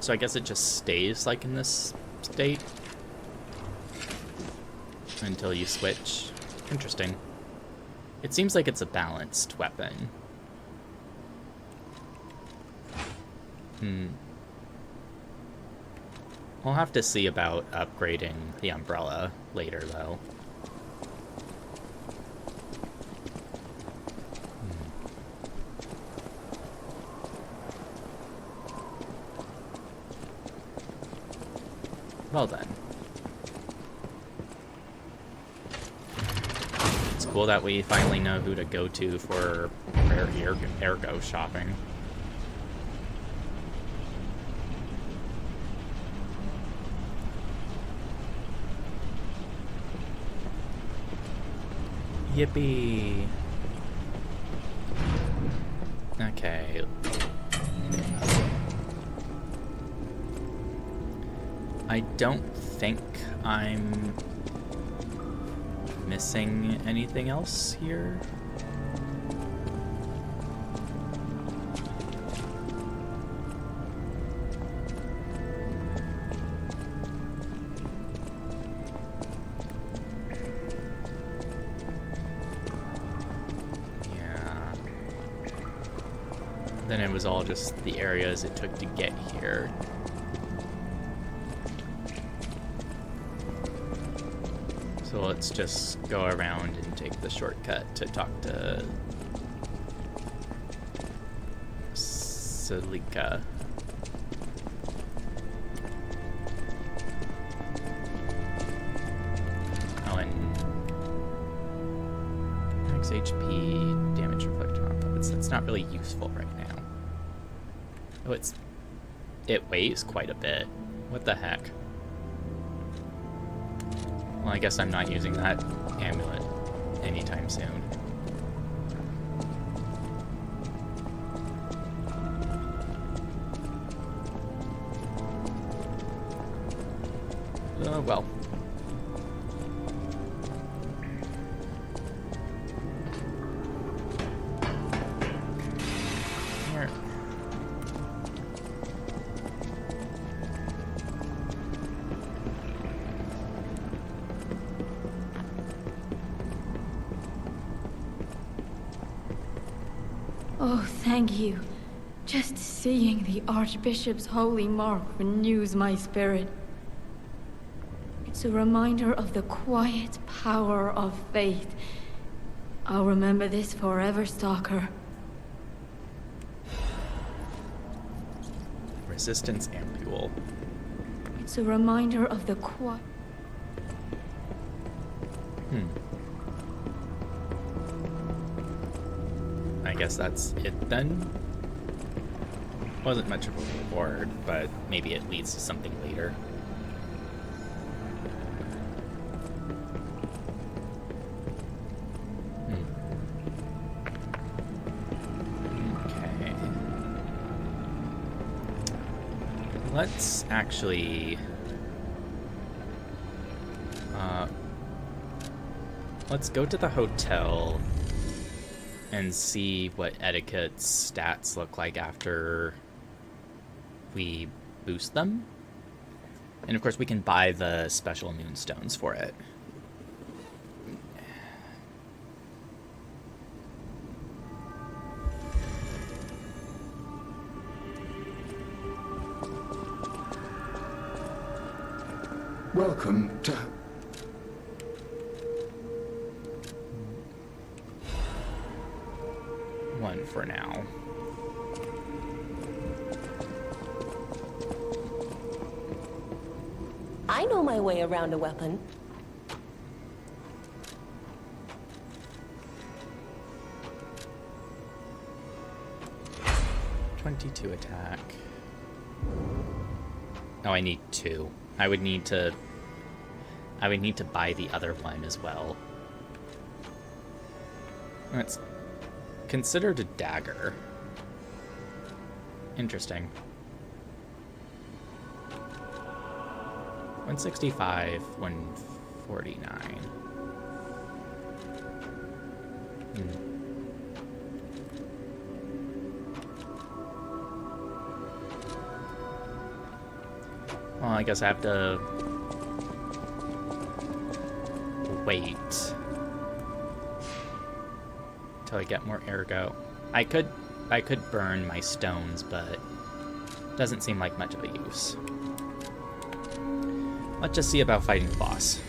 So I guess it just stays like in this state until you switch. Interesting. It seems like it's a balanced weapon. We'll have to see about upgrading the umbrella later, though. Well then. It's cool that we finally know who to go to for ergo shopping. Yippee! Okay. I don't think I'm missing anything else here. Yeah. Then it was all just the areas it took to get here. So let's just go around and take the shortcut to talk to Salika. Oh, and max HP, damage reflector on puppets. That's not really useful right now. Oh, it weighs quite a bit. What the heck? Well, I guess I'm not using that amulet anytime soon. Oh, well. Here. Oh, thank you. Just seeing the Archbishop's holy mark renews my spirit. It's a reminder of the quiet power of faith. I'll remember this forever, Stalker. Resistance ampule. It's a reminder of the quiet... I guess that's it then. Wasn't much of a reward, but maybe it leads to something later. Okay. Let's actually... let's go to the hotel and see what etiquette's stats look like after we boost them. And of course we can buy the special moonstones for it. Welcome to... One for now. I know my way around a weapon. .22 attack. Oh, I need 2. I would need to buy the other one as well. It's considered a dagger. Interesting. 165, 149. Well, I guess I have to wait till I get more ergo. I could burn my stones, but doesn't seem like much of a use. Let's just see about fighting the boss.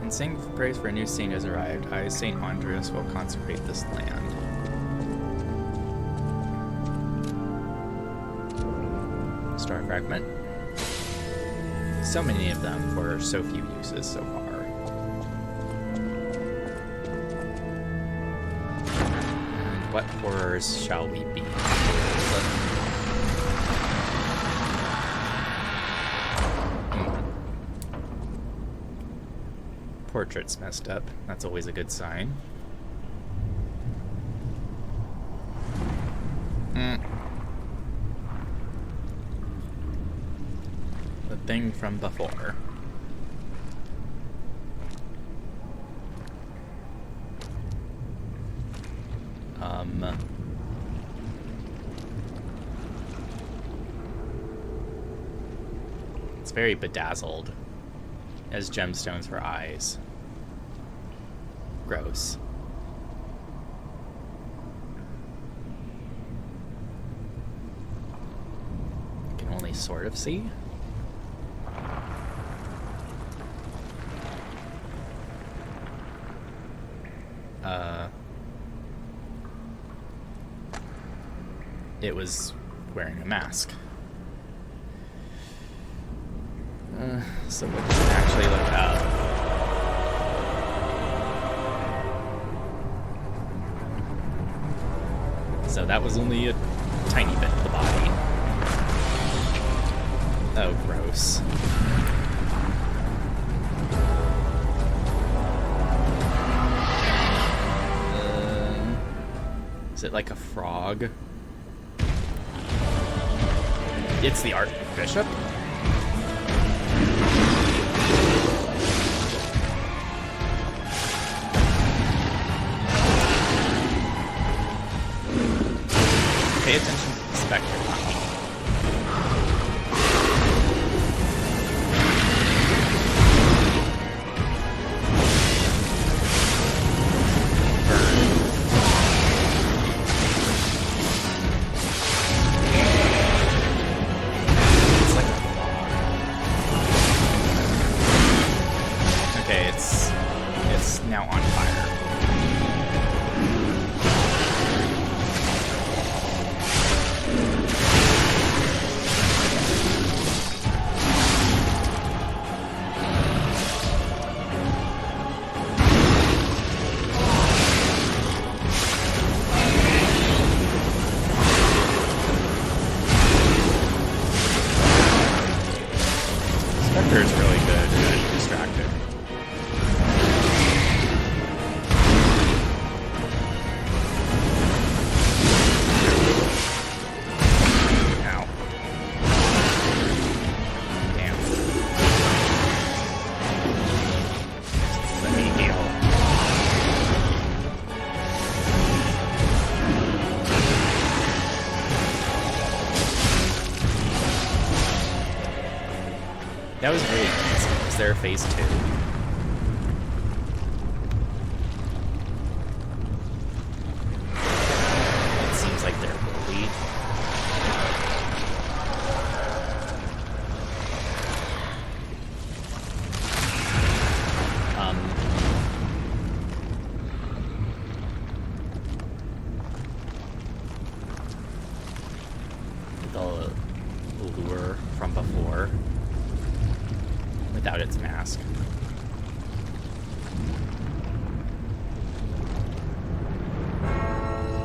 Sing praise for a new saint has arrived. I, Saint Andreas, will consecrate this land. Star fragment. So many of them for so few uses so far. And what horrors shall we be? Portrait's messed up. That's always a good sign. The thing from before. It's very bedazzled. As gemstones for eyes. Gross. I can only sort of see. It was wearing a mask. So what does it actually look up? So that was only a tiny bit of the body. Oh, gross. Is it like a frog? It's the Archbishop? Pay attention to the specter. It's like a frog. Okay, it's now on fire. Spectre is really good at distracting. That was very easy. Is there a phase 2? It seems like there will be. The lure from before without its mask.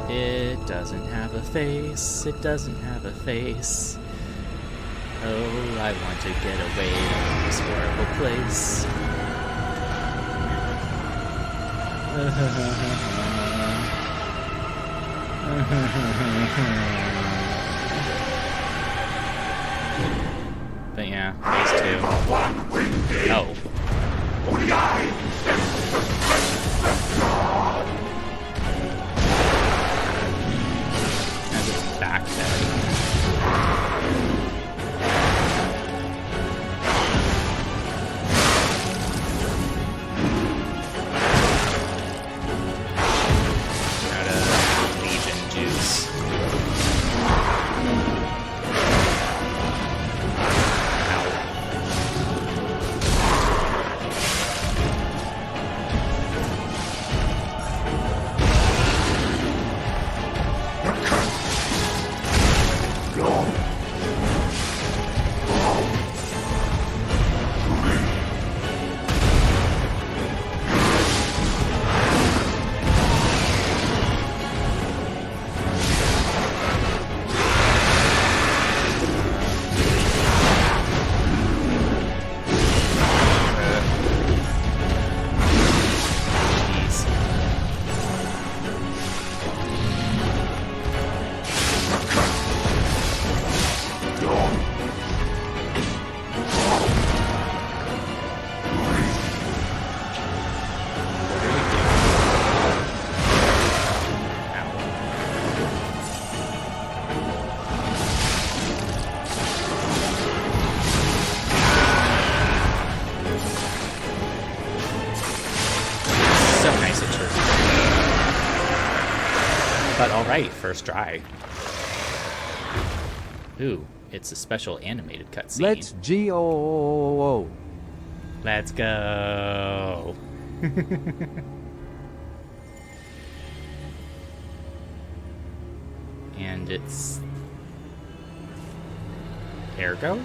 It doesn't have a face, it doesn't have a face. Oh, I want to get away from this horrible place. But yeah, phase 2. Oh. As its back there. Alright, first try. Ooh, it's a special animated cutscene. Let's go. Let's go. And it's Ergo?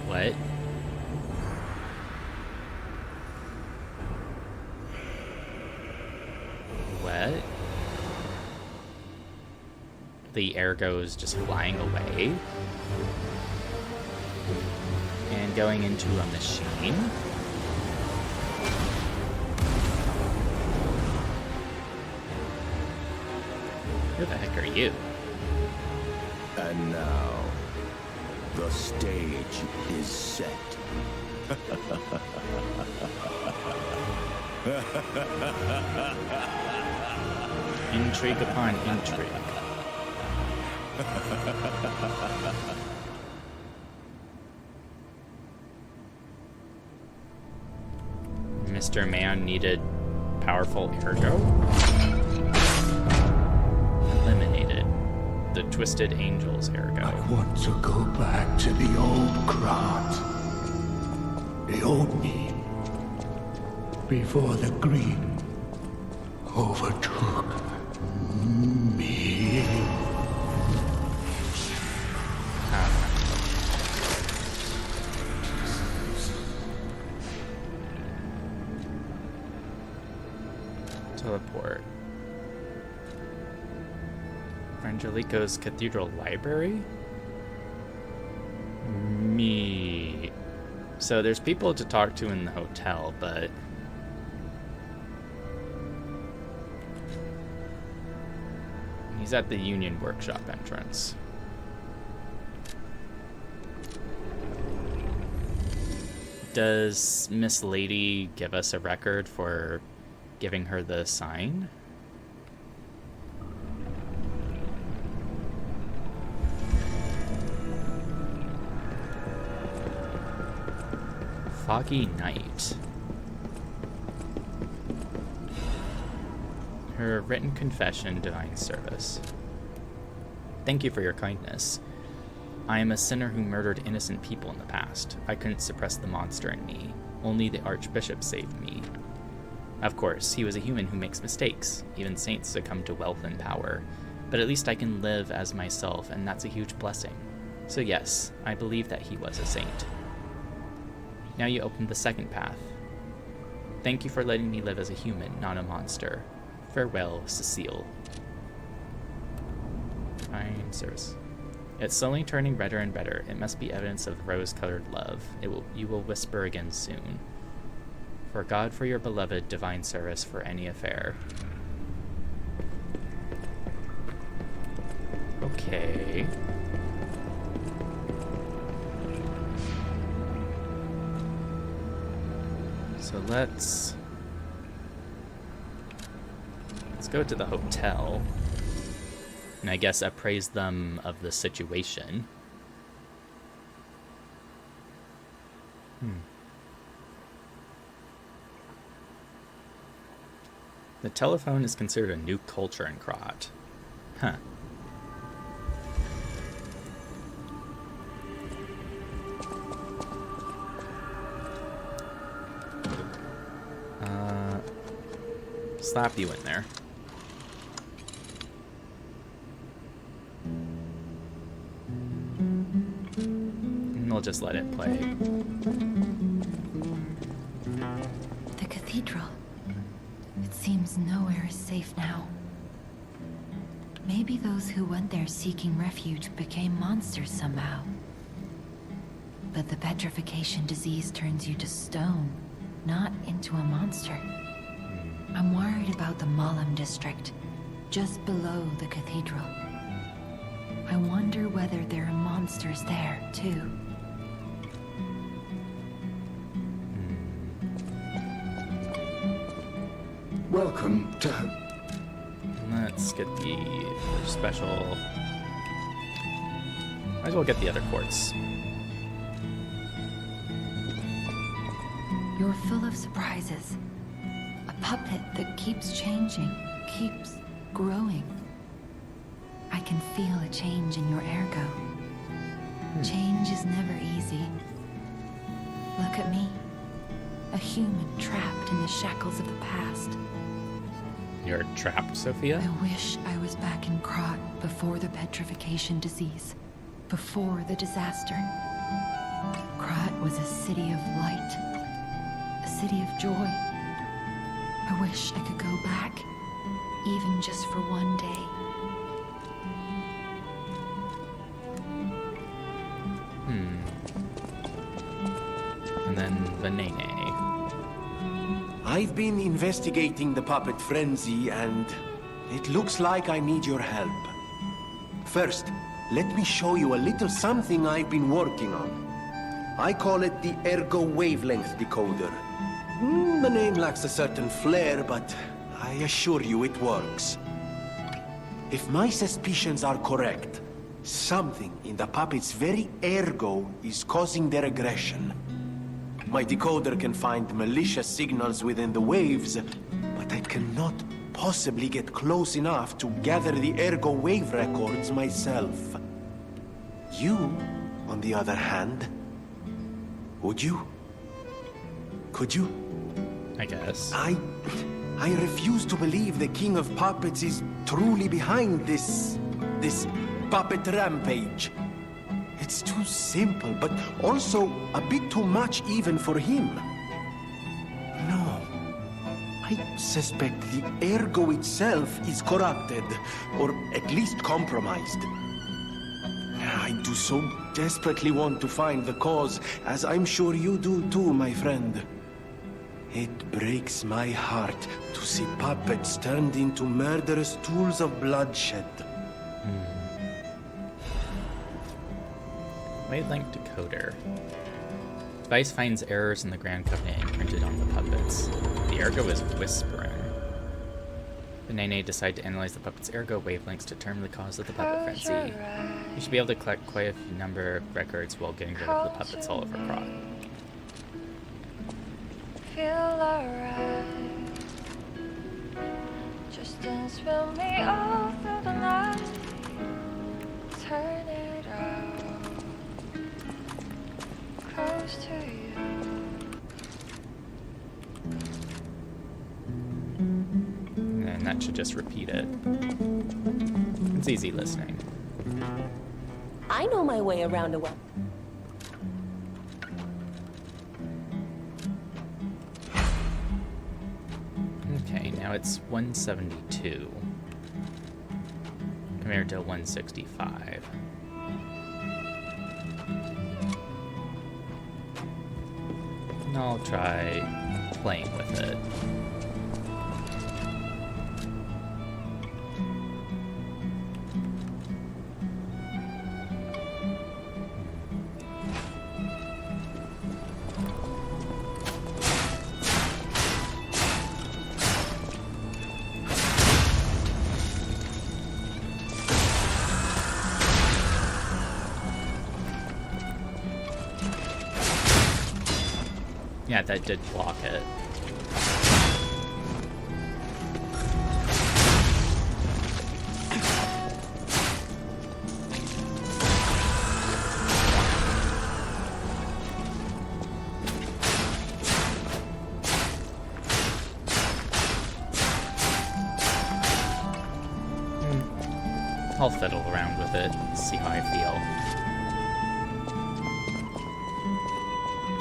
What? What? The Ergo is just flying away and going into a machine. Who the heck are you? And now, the stage is set. Intrigue upon intrigue. Mr. Man needed powerful Ergo? Eliminated. The Twisted Angels Ergo. I want to go back to the old Krat. The old me. Before the greed overtook me. Teleport. Angelico's Cathedral Library? Me. So there's people to talk to in the hotel, but he's at the Union Workshop entrance. Does Miss Lady give us a record for giving her the sign? Foggy night. Her written confession, divine service. Thank you for your kindness. I am a sinner who murdered innocent people in the past. I couldn't suppress the monster in me. Only the Archbishop saved me. Of course, he was a human who makes mistakes. Even saints succumb to wealth and power. But at least I can live as myself, and that's a huge blessing. So yes, I believe that he was a saint. Now you open the second path. Thank you for letting me live as a human, not a monster. Farewell, Cecile. Fine service. It's slowly turning redder and redder. It must be evidence of rose-colored love. You will whisper again soon. For God, for your beloved, divine service for any affair. Okay. So let's go to the hotel. And I guess appraise them of the situation. The telephone is considered a new culture in Krat. Huh. Slap you in there. And we'll just let it play. The cathedral. It seems nowhere is safe now. Maybe those who went there seeking refuge became monsters somehow. But the petrification disease turns you to stone, not into a monster. I'm worried about the Malam district, just below the cathedral. I wonder whether there are monsters there, too. Welcome to... Let's get the special... Might as well get the other quartz. You're full of surprises. A puppet that keeps changing, keeps growing. I can feel a change in your ergo. Change is never easy. Look at me. A human trapped in the shackles of the past. You're trapped, Sophia? I wish I was back in Krat before the petrification disease. Before the disaster. Krat was a city of light. A city of joy. I wish I could go back, even just for one day. And then the Nene. I've been investigating the puppet frenzy, and it looks like I need your help. First, let me show you a little something I've been working on. I call it the Ergo Wavelength Decoder. The name lacks a certain flair, but I assure you it works. If my suspicions are correct, something in the puppet's very ergo is causing their aggression. My decoder can find malicious signals within the waves, but I cannot possibly get close enough to gather the ergo wave records myself. You, on the other hand, would you? Could you? I guess. I refuse to believe the King of Puppets is truly behind this puppet rampage. It's too simple, but also a bit too much even for him. No. I suspect the ergo itself is corrupted, or at least compromised. I do so desperately want to find the cause, as I'm sure you do too, my friend. It breaks my heart to see puppets turned into murderous tools of bloodshed. Wavelength decoder. Device finds errors in the Grand Covenant imprinted on the puppets. The ergo is whispering. The Nene decide to analyze the puppet's ergo wavelengths to determine the cause of the puppet frenzy. You should be able to collect quite a number of records while getting rid of the puppets all over Krat. feel alright. Just dance with me all through the night. Turn it out, close to you. And that should just repeat it. It's easy listening. I know my way around a well. Okay, now it's 172 compared to 165. And I'll try playing with it. Yeah, that did block it. I'll fiddle around with it, see how I feel.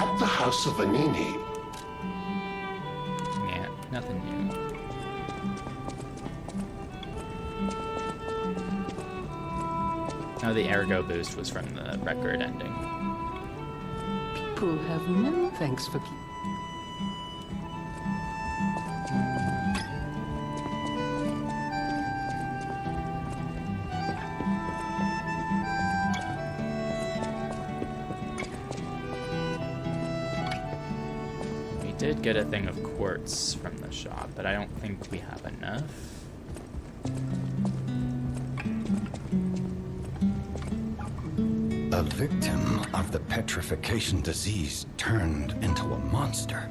At the House of Vanini. Yeah, nothing new. Oh, the ergo boost was from the record ending. People have no thanks for keeping. Did get a thing of quartz from the shop, but I don't think we have enough. A victim of the petrification disease turned into a monster.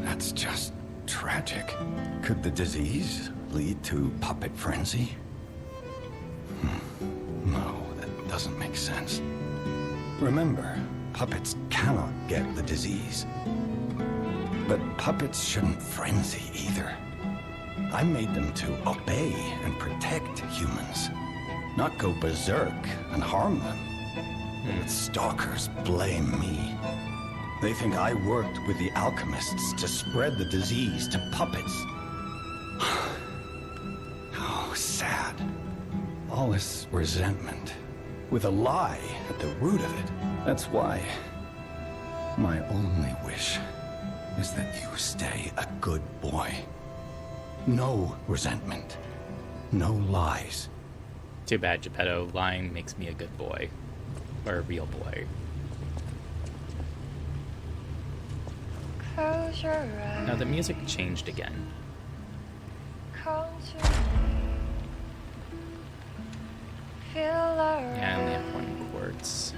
That's just tragic. Could the disease lead to puppet frenzy? No, that doesn't make sense. Remember, puppets cannot get the disease. But puppets shouldn't frenzy either. I made them to obey and protect humans, not go berserk and harm them. But stalkers blame me. They think I worked with the alchemists to spread the disease to puppets. Oh, sad. All this resentment, with a lie at the root of it. That's why my only wish is that you stay a good boy. No resentment. No lies. Too bad, Geppetto. Lying makes me a good boy. Or a real boy. Close your eyes. Now the music changed again. Come to me. Feel alright. Yeah, I only have one quartz.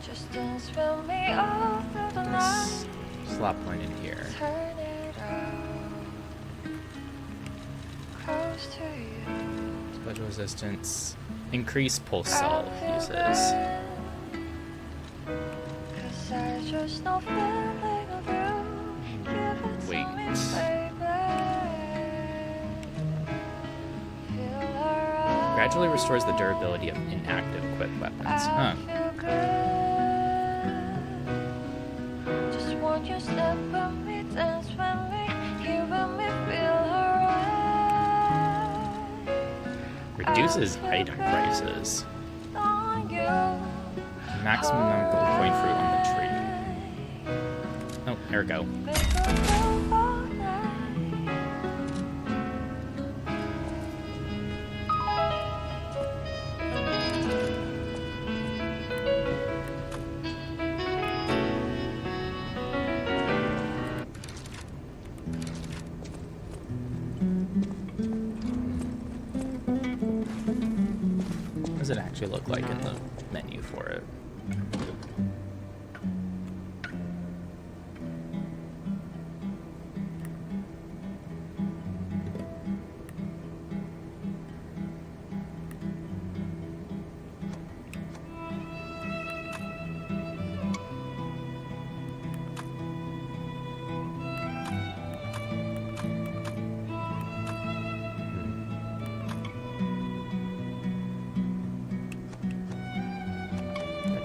Just dance with me all through the night. Slot point in here. Turn it out, close to you. Special resistance. Increase pulse cell uses. 'Cause I just know feeling of you. Give it Wait. to me, baby. Feel alright. Gradually restores the durability of inactive quick weapons. Huh. Feel good. Just want you step with me, dance with me, giving me feel alright. Reduces item prices. On you. Maximum amount of gold coin fruit on the tree. Oh, there we go. Make a move all night. What does it actually look like in the menu for it?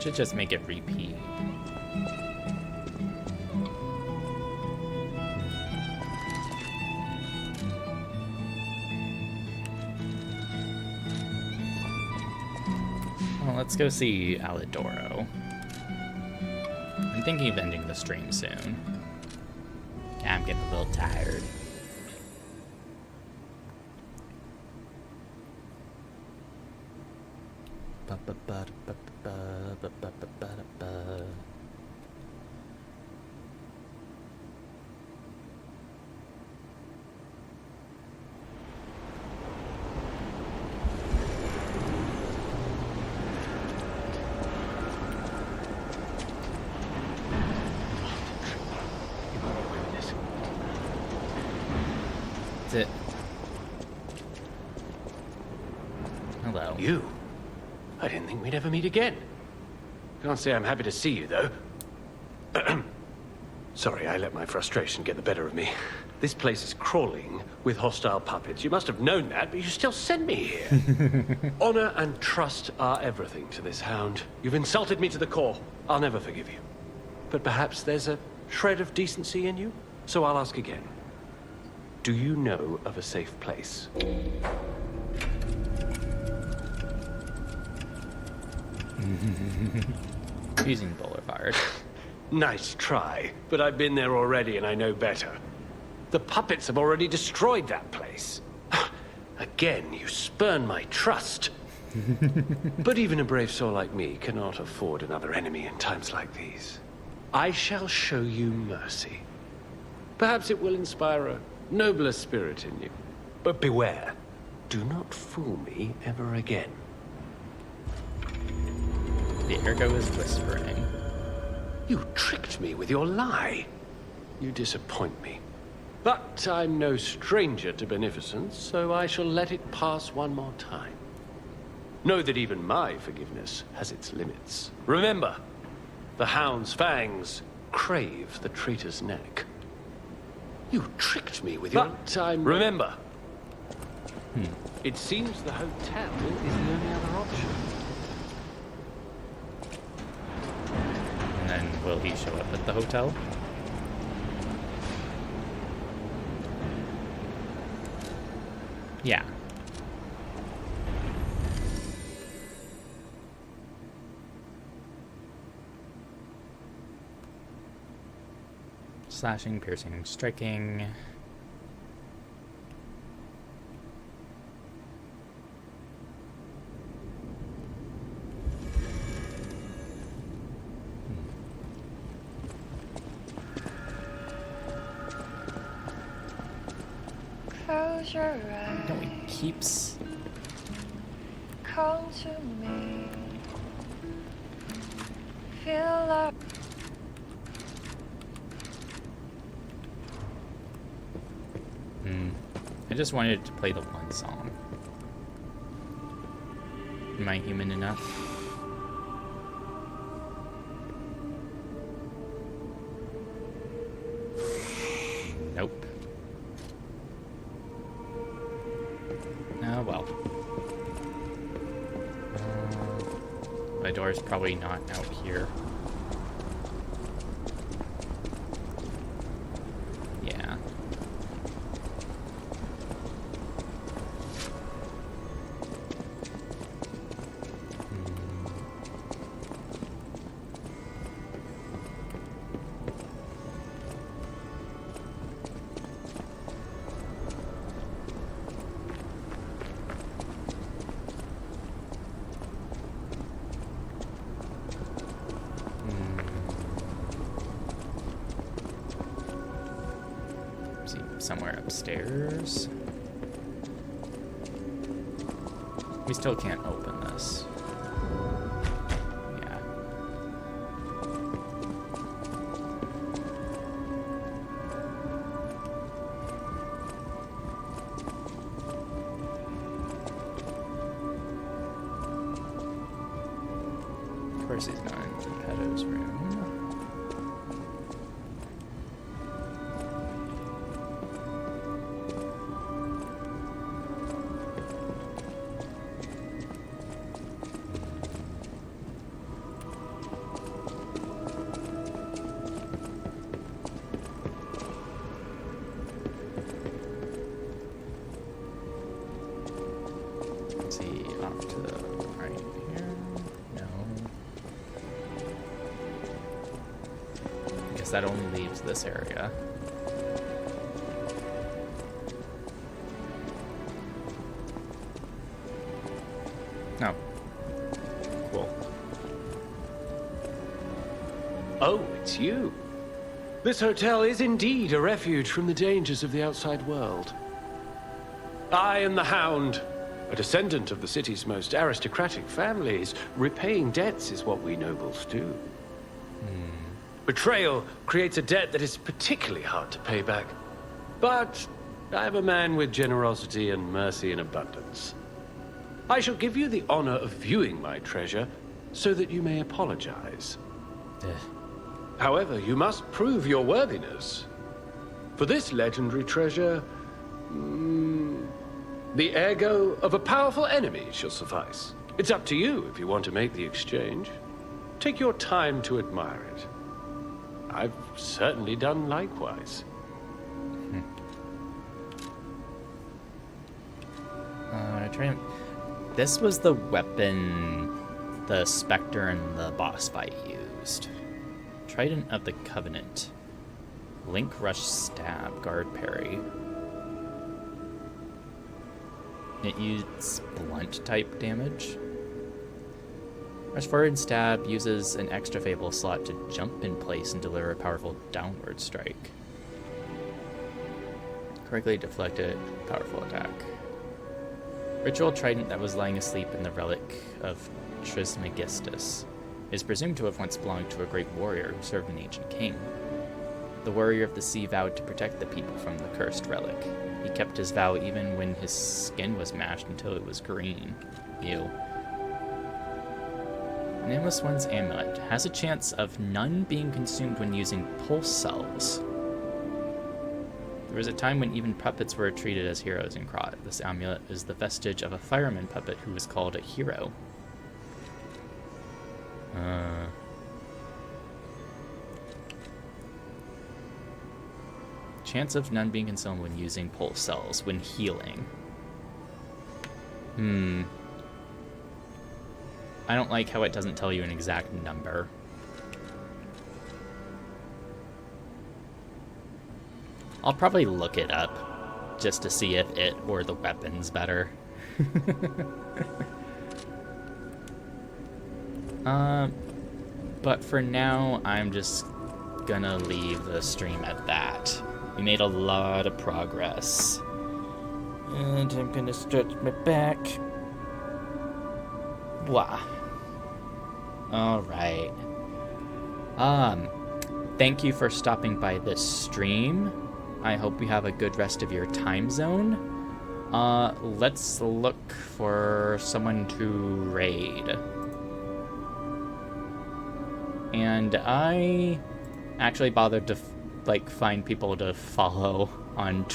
should just make it repeat. Well, let's go see Alidoro. I'm thinking of ending the stream soon. I'm getting a little tired. It. Hello. You? I didn't think we'd ever meet again. Can't say I'm happy to see you, though. Sorry, I let my frustration get the better of me. This place is crawling with hostile puppets. You must have known that, but you still sent me here. Honor and trust are everything to this hound. You've insulted me to the core. I'll never forgive you. But perhaps there's a shred of decency in you? So I'll ask again. Do you know of a safe place? Using Boulevard. Nice try, but I've been there already and I know better. The puppets have already destroyed that place. Again, you spurn my trust. But even a brave soul like me cannot afford another enemy in times like these. I shall show you mercy. Perhaps it will inspire a nobler spirit in you. But beware, do not fool me ever again. The Ergo is whispering. You tricked me with your lie. You disappoint me. But I'm no stranger to beneficence, so I shall let it pass one more time. Know that even my forgiveness has its limits. Remember, the hound's fangs crave the traitor's neck. You tricked me with your time. Remember, it seems the hotel is the only other option. And then will he show up at the hotel? Yeah. Slashing, piercing, striking. Close your eyes. No, he keeps. Come to me. Feel up. I just wanted to play the one song. Am I human enough? Nope. Oh well. My door's probably not out here. Yeah. Somewhere upstairs. We still can't open this. Yeah. Of course he's not in Geppetto's room. that only leaves this area. Oh. Cool. Oh, it's you. This hotel is indeed a refuge from the dangers of the outside world. I am the Hound, a descendant of the city's most aristocratic families. Repaying debts is what we nobles do. Betrayal creates a debt that is particularly hard to pay back. But I am a man with generosity and mercy in abundance. I shall give you the honor of viewing my treasure so that you may apologize. However, you must prove your worthiness. For this legendary treasure, the ergo of a powerful enemy shall suffice. It's up to you if you want to make the exchange. Take your time to admire it. I've certainly done likewise. This was the weapon the Spectre and the boss fight used. Trident of the Covenant. Link Rush Stab, Guard Parry. It used blunt type damage. Rush Forward Stab uses an extra Fable slot to jump in place and deliver a powerful downward strike. Correctly deflected, powerful attack. Ritual Trident that was lying asleep in the relic of Trismegistus is presumed to have once belonged to a great warrior who served an ancient king. The warrior of the sea vowed to protect the people from the cursed relic. He kept his vow even when his skin was mashed until it was green. Ew. Nameless One's amulet has a chance of none being consumed when using pulse cells. There was a time when even puppets were treated as heroes in Krot. This amulet is the vestige of a fireman puppet who was called a hero. Chance of none being consumed when using pulse cells when healing. I don't like how it doesn't tell you an exact number. I'll probably look it up just to see if it or the weapon's better. But for now, I'm just gonna leave the stream at that. We made a lot of progress. And I'm gonna stretch my back. Blah. Alright. Thank you for stopping by this stream. I hope you have a good rest of your time zone. Let's look for someone to raid. And I actually bothered to find people to follow on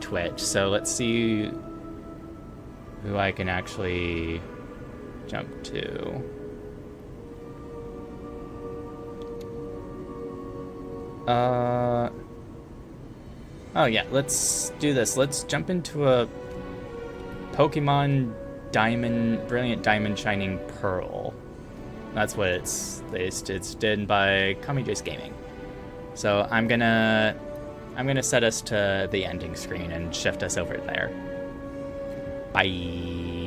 Twitch. So let's see who I can actually jump to. Oh yeah, let's do this. Let's jump into a Pokemon Brilliant Diamond Shining Pearl. That's what it's done by Kamijace Gaming. So I'm gonna set us to the ending screen and shift us over there. Bye.